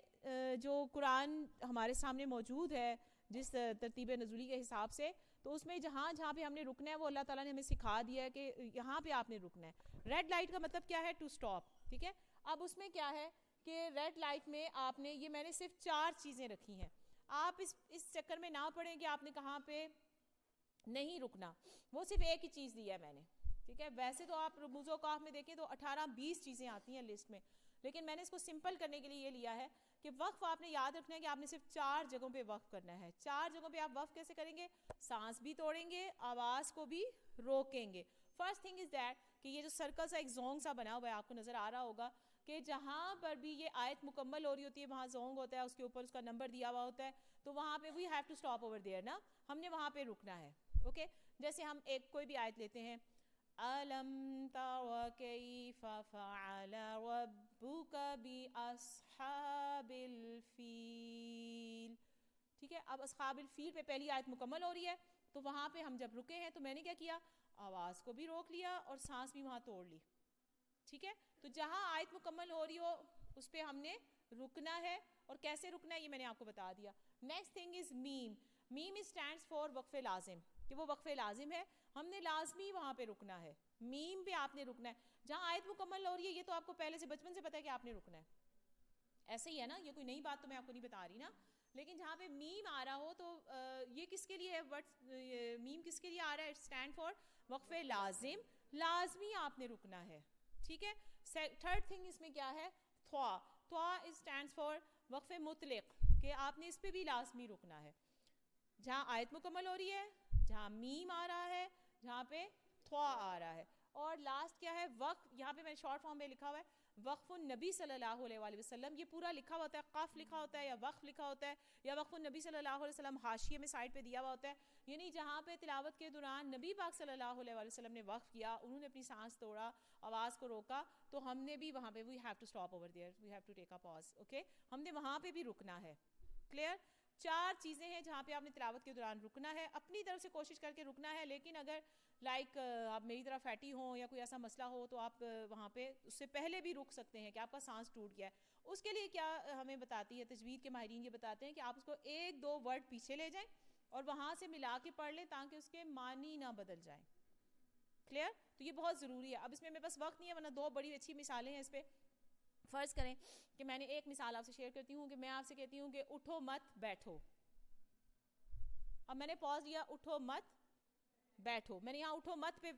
جو قرآن ہمارے سامنے موجود ہے جس ترتیب نزولی کے حساب سے، تو اس میں جہاں جہاں پہ ہم نے رکنا ہے وہ اللہ تعالیٰ نے ہمیں سکھا دیا ہے کہ یہاں پہ آپ نے رکنا ہے. ریڈ لائٹ کا مطلب کیا ہے؟ To stop. ٹھیک ہے. اب اس میں کیا ہے کہ ریڈ لائٹ میں آپ نے یہ میں نے صرف 4 چیزیں رکھی ہیں. آپ اس چکر میں نہ پڑیں کہ آپ نے کہاں پہ نہیں رکنا، وہ صرف ایک ہی چیز دی ہے میں نے. ٹھیک ہے. ویسے تو آپ رموز و اوقاف میں دیکھیں تو 18-20 چیزیں آتی ہیں لسٹ میں، لیکن میں نے اس کو سمپل کرنے کے لیے یہ لیا ہے کہ وقف آپ نے یاد رکھنا ہے کہ آپ نے صرف 4 جگہوں پہ وقف کرنا ہے. 4 جگہوں پہ آپ وقف کیسے کریں گے؟ سانس بھی توڑیں گے، آواز کو بھی روکیں گے. فرسٹ تھنگ از دیٹ کہ یہ جو سرکل سا ایک زونگ سا بنا ہوا ہے آپ کو نظر آ رہا ہوگا کہ جہاں پر بھی یہ آیت مکمل ہو رہی ہوتی ہے وہاں زونگ ہوتا ہے، اس کے اوپر اس کا نمبر دیا ہوا ہوتا ہے، تو وہاں پہ we have to stop over there نا، ہم نے وہاں پہ رکنا ہے. اوکے. جیسے ہم ایک کوئی بھی آیت لیتے ہیں، أَلَمْ تَرَ كَيْفَ فَعَلَ رَبُّكَ بِأَصْحَابِ الْفِيلِ. ٹھیک ہے. اب اصحاب الفیل پہ پہلی آیت مکمل ہو رہی ہے، تو وہاں پہ ہم جب رکے ہیں تو میں نے کیا کیا؟ آواز کو بھی روک لیا اور سانس بھی وہاں توڑ لی. ٹھیک ہے. تو جہاں آیت مکمل ہو رہی ہو اس پہ ہم نے رکنا ہے، اور کیسے رکنا ہے یہ میں نے آپ کو بتا دیا. Next thing is ma'am. Ma'am stands for وقف لازم، کہ وہ وقف لازم ہے، ہم نے لازمی وہاں پہ رکنا ہے. میم پہ آپ نے رکنا ہے. جہاں آیت مکمل ہو رہی ہے یہ تو آپ کو پہلے سے بچپن سے پتا ہے کہ آپ نے رکنا ہے، ایسے ہی ہے نا، یہ کوئی نئی بات تو میں آپ کو نہیں بتا رہی نا. لیکن جہاں پہ میم آ رہا ہو تو یہ کس کے لیے ہے؟ میم کس کے لیے آ رہا ہے؟ اسٹینڈ فار وقف لازم، لازمی آپ نے رکنا ہے. ٹھیک ہے. تھرڈ تھنگ اس میں کیا ہے؟ تھوا. تھوا اسٹینڈس فار وقف مطلق، کہ آپ نے اس پہ بھی لازمی رکنا ہے. جہاں آیت مکمل ہو رہی ہے، جہاں میم آ رہا ہے، جہاں پہ تھوا آ رہا ہے. اور لاسٹ کیا ہے؟ وقف. یہاں پہ میں نے شارٹ فارم میں لکھا ہوا ہے وقف النبی صلی اللہ علیہ وآلہ وسلم. یہ پورا لکھا ہوتا ہے، قاف لکھا ہوتا ہے یا وقف لکھا ہوتا ہے یا وقف النبی صلی اللہ علیہ وسلم حاشیے میں سائڈ پہ دیا ہوا ہوتا ہے. یعنی جہاں پہ تلاوت کے دوران نبی پاک صلی اللہ علیہ وآلہ وسلم نے وقف کیا، انہوں نے اپنی سانس توڑا، آواز کو روکا، تو ہم نے بھی وہاں پہ we have to stop over there, we have to take a pause. Okay. ہم نے وہاں پہ بھی رکنا ہے. کلیئر؟ 4 چیزیں ہیں جہاں پہ آپ نے تلاوت کے دوران رکنا ہے. اپنی طرف سے کوشش کر کے رکنا ہے، لیکن اگر لائک آپ میری طرح فیٹی ہوں یا کوئی ایسا مسئلہ ہو تو آپ وہاں پہ اس سے پہلے بھی رک سکتے ہیں کہ آپ کا سانس ٹوٹ گیا ہے. اس کے لیے کیا ہمیں بتاتی ہے تجوید کے ماہرین، یہ بتاتے ہیں کہ آپ اس کو 1-2 ورڈ پیچھے لے جائیں اور وہاں سے ملا کے پڑھ لیں تاکہ اس کے معنی نہ بدل جائیں. کلیئر؟ تو یہ بہت ضروری ہے. اب اس میں میرے پاس وقت نہیں ہے، ورنہ 2 بڑی اچھی مثالیں ہیں اس پہ. فرض کریں کہ میں نے ایک مثال آپ سے شیئر کرتی ہوں کہ میں آپ سے کہتی ہوں کہ اٹھو مت بیٹھو. اب میں نے پاز لیا، اٹھو مت بیٹھو. میں نے یہاں اٹھو مت پہ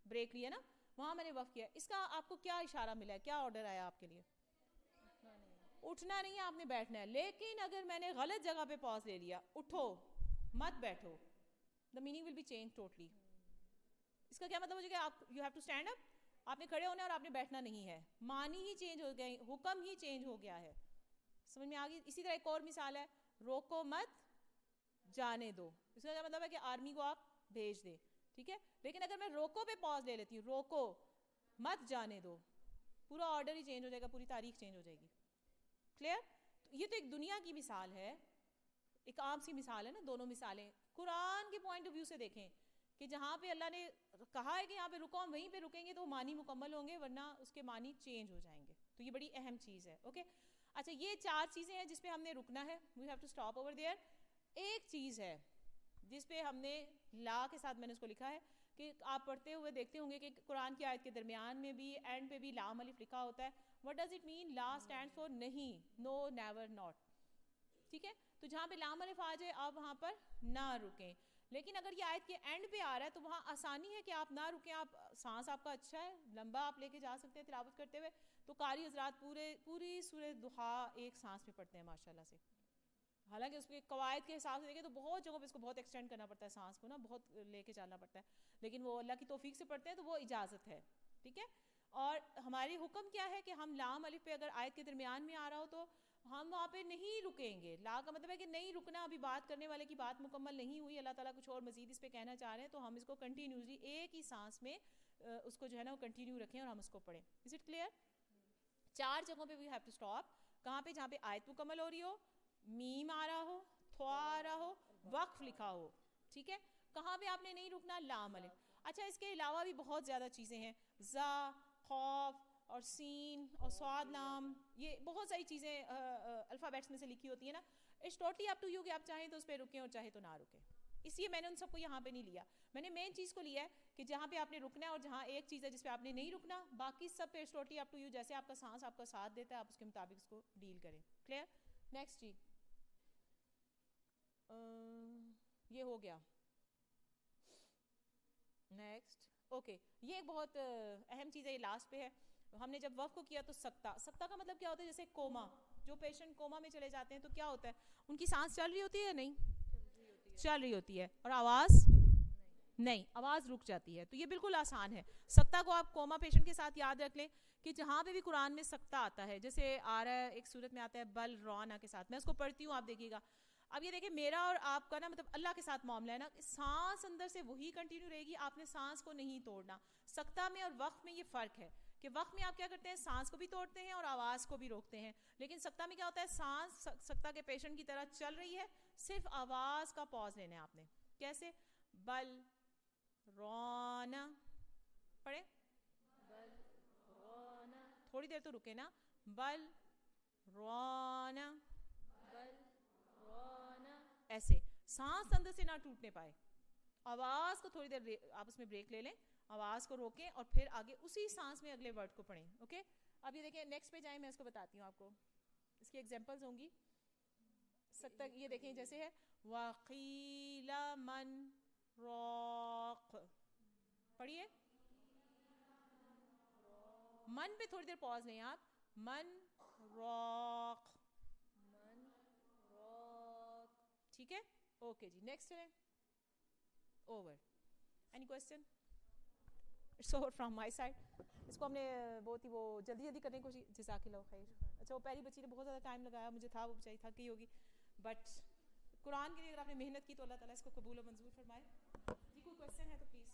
بریک لیا نا، وہاں میں نے وقف کیا. اس کا آپ کو کیا اشارہ ملا ہے؟ کیا آرڈر آیا آپ کے لیے؟ اٹھنا نہیں ہے، آپ نے بیٹھنا ہے. لیکن اگر میں نے غلط جگہ پہ پاز لے لیا، اٹھو مت بیٹھو، the meaning will be changed totally. اس کا کیا مطلب ہو جائے گا؟ آپ you have to stand up, آپ نے کھڑے ہونا ہے اور آپ نے بیٹھنا نہیں ہے. معنی ہی چینج ہو گئے، حکم ہی چینج ہو گیا ہے. سمجھ میں آ گئی؟ اسی طرح ایک اور مثال ہے، روکو مت جانے دو. اس کا کیا مطلب ہے کہ آرمی کو آپ بھیج دیں. ٹھیک ہے. لیکن اگر میں روکو پہ پاز لے لیتی ہوں، روکو مت جانے دو، پورا آرڈر ہی چینج ہو جائے گا، پوری تاریخ چینج ہو جائے گی. کلیئر؟ یہ تو ایک دنیا کی مثال ہے، ایک عام سی مثال ہے نا. دونوں مثالیں قرآن کے پوائنٹ آف ویو سے دیکھیں کہ جہاں پہ اللہ نے کہا ہے کہ یہاں پہ رکو، ہم وہیں پہ رکیں گے تو معنی مکمل ہوں گے، ورنہ اس کے معنی چینج ہو جائیں گے. تو یہ بڑی اہم چیز ہے. اوکے. اچھا، یہ 4 چیزیں ہیں جس پہ ہم نے رکنا ہے. We have to stop over there. ایک چیز ہے جس پہ ہم نے لا کے ساتھ میں نے اس کو لکھا ہے کہ آپ پڑھتے ہوئے دیکھتے ہوں گے کہ قرآن کی آیت کے درمیان میں بھی اینڈ پہ بھی لام الف لکھا ہوتا ہے. What does it mean? Law stand for نہیں، نو، نیور، ناٹ. ٹھیک ہے. تو جہاں پہ لام الف آ جائے آپ وہاں پر نہ رکیں. لیکن اگر یہ آیت کے اینڈ پہ آ رہا ہے تو وہاں آسانی ہے کہ آپ نہ رکیں. آپ سانس آپ کا اچھا ہے، لمبا آپ لے کے جا سکتے ہیں تلاوت کرتے ہوئے. تو قاری حضرات پوری سورہ ضحیٰ ایک سانس میں پڑھتے ہیں ماشاءاللہ سے. حالانکہ اس کے قواعد کے حساب سے دیکھیں تو بہت جگہوں پہ اس کو بہت ایکسٹینڈ کرنا پڑتا ہے، سانس کو نا بہت لے کے چلنا پڑتا ہے، لیکن وہ اللہ کی توفیق سے پڑھتے ہیں تو وہ اجازت ہے. ٹھیک ہے. اور ہماری حکم کیا ہے کہ ہم لام الف پہ اگر آیت کے درمیان میں آ رہا ہو تو ہم وہاں پہ نہیں رکیں گے. لا کا مطلب ہے کہ نہیں رکنا. ابھی بات کرنے والے کی بات مکمل نہیں ہوئی، اللہ تعالیٰ کچھ اور مزید اس پہ کہنا چاہ رہے ہیں، تو ہم اس کو کنٹینیوسلی ایک ہی سانس میں اس کو جو ہے نا وہ کنٹینیو رکھیں اور ہم اس کو پڑھیں. Is it clear? 4 جگہوں پہ وی ہیو ٹو اسٹاپ. کہاں پہ؟ جہاں پہ آیت مکمل ہو رہی ہو، میم آ رہا ہو، تھوا آ رہا ہو، وقف لکھا ہو. ٹھیک ہے. کہاں پہ آپ نے نہیں رکنا؟ لام الف. اچھا، اس کے علاوہ بھی بہت زیادہ چیزیں ہیں. زا، خوف، اور سین اور صاد لام, یہ بہت ساری چیزیں الفابیٹس میں سے لکھی ہوتی ہیں نا. It's totally up to you کہ آپ چاہیں تو اس پہ رکیں اور چاہے تو نہ رکیں. اس لیے میں نے ان سب کو یہاں پہ نہیں لیا. میں نے مین چیز کو لیا ہے کہ جہاں پہ آپ نے رکنا ہے اور جہاں ایک چیز ہے جس پہ آپ نے نہیں رکنا, باقی سب پہ ٹوٹلی اپ ٹو یو, جیسے آپ کا سانس آپ کا ساتھ دیتا ہے آپ اس کے مطابق اس کو ڈیل کریں. کلیئر؟ نیکسٹ جی, یہ ہو گیا. نیکسٹ اوکے, یہ ایک بہت اہم چیز ہے, یہ لاسٹ پہ ہے. ہم نے جب وقف کو کیا تو سکتا, سکتا کا مطلب کیا ہوتا ہے, جیسے کوما, جو پیشنٹ کوما میں چلے جاتے ہیں تو کیا ہوتا ہے, ان کی سانس چل رہی ہوتی ہے یا نہیں چل رہی ہوتی ہے, اور آواز نہیں, آواز رک جاتی ہے. تو یہ بالکل آسان ہے. سکتا کو آپ کوما پیشنٹ کے ساتھ یاد رکھ لیں کہ جہاں پہ بھی قرآن میں سکتا آتا ہے, جیسے آ رہا ہے ایک صورت میں آتا ہے بل رونا کے ساتھ, میں اس کو پڑھتی ہوں آپ دیکھیے گا. اب یہ دیکھیں میرا اور آپ کا نا مطلب اللہ کے ساتھ معاملہ ہے نا, سانس اندر سے وہی کنٹینیو رہے گی, آپ نے سانس کو نہیں توڑنا. سکتا میں اور وقف میں یہ فرق ہے کہ وقف میں آپ کیا کرتے ہیں, سانس کو بھی توڑتے ہیں اور آواز کو بھی روکتے ہیں. لیکن سکتا میں کیا ہوتا ہے, سانس سکتا کے پیشنٹ کی طرح چل رہی ہے, صرف آواز کا پاز لینا ہے آپ نے. کیسے؟ بل رونا, پڑھیں, بل رونا, تھوڑی دیر تو رکے نا, بل رونا, بل رونا, ایسے سانس اندر سے نہ ٹوٹنے پائے. آواز کو تھوڑی دیر آپ اس میں بریک لے لیں, آواز کو روکیں اور پھر آگے اسی سانس میں اگلے ورڈ کو پڑھیں. اوکے, اب یہ دیکھیں نیکسٹ پہ جائیں, میں اس کو بتاتی ہوں آپ کو, اس کی ایگزامپلز ہوں گی. سکتا یہ دیکھیں جیسے ہے وَقِيلَ مَنْ راق, پڑھیے, من پہ تھوڑی دیر پاز لیں آپ, من راق, من راق, ٹھیک ہے. اوکے جی, نیکسٹ ہے over. Any question? It's over from my side. اس کو ہم نے بہت ہی وہ جلدی کرنے کی کوشش, جزاک اللہ خیر. اچھا, وہ پہلی بچی نے بہت زیادہ ٹائم لگایا, مجھے تھا وہ بچاری تھک گئی ہوگی, بٹ قرآن کے لیے اگر آپ نے محنت کی تو اللہ تعالیٰ اس کو قبول و منظور فرمائے. جی کوئی کوشچن ہے تو پلیز.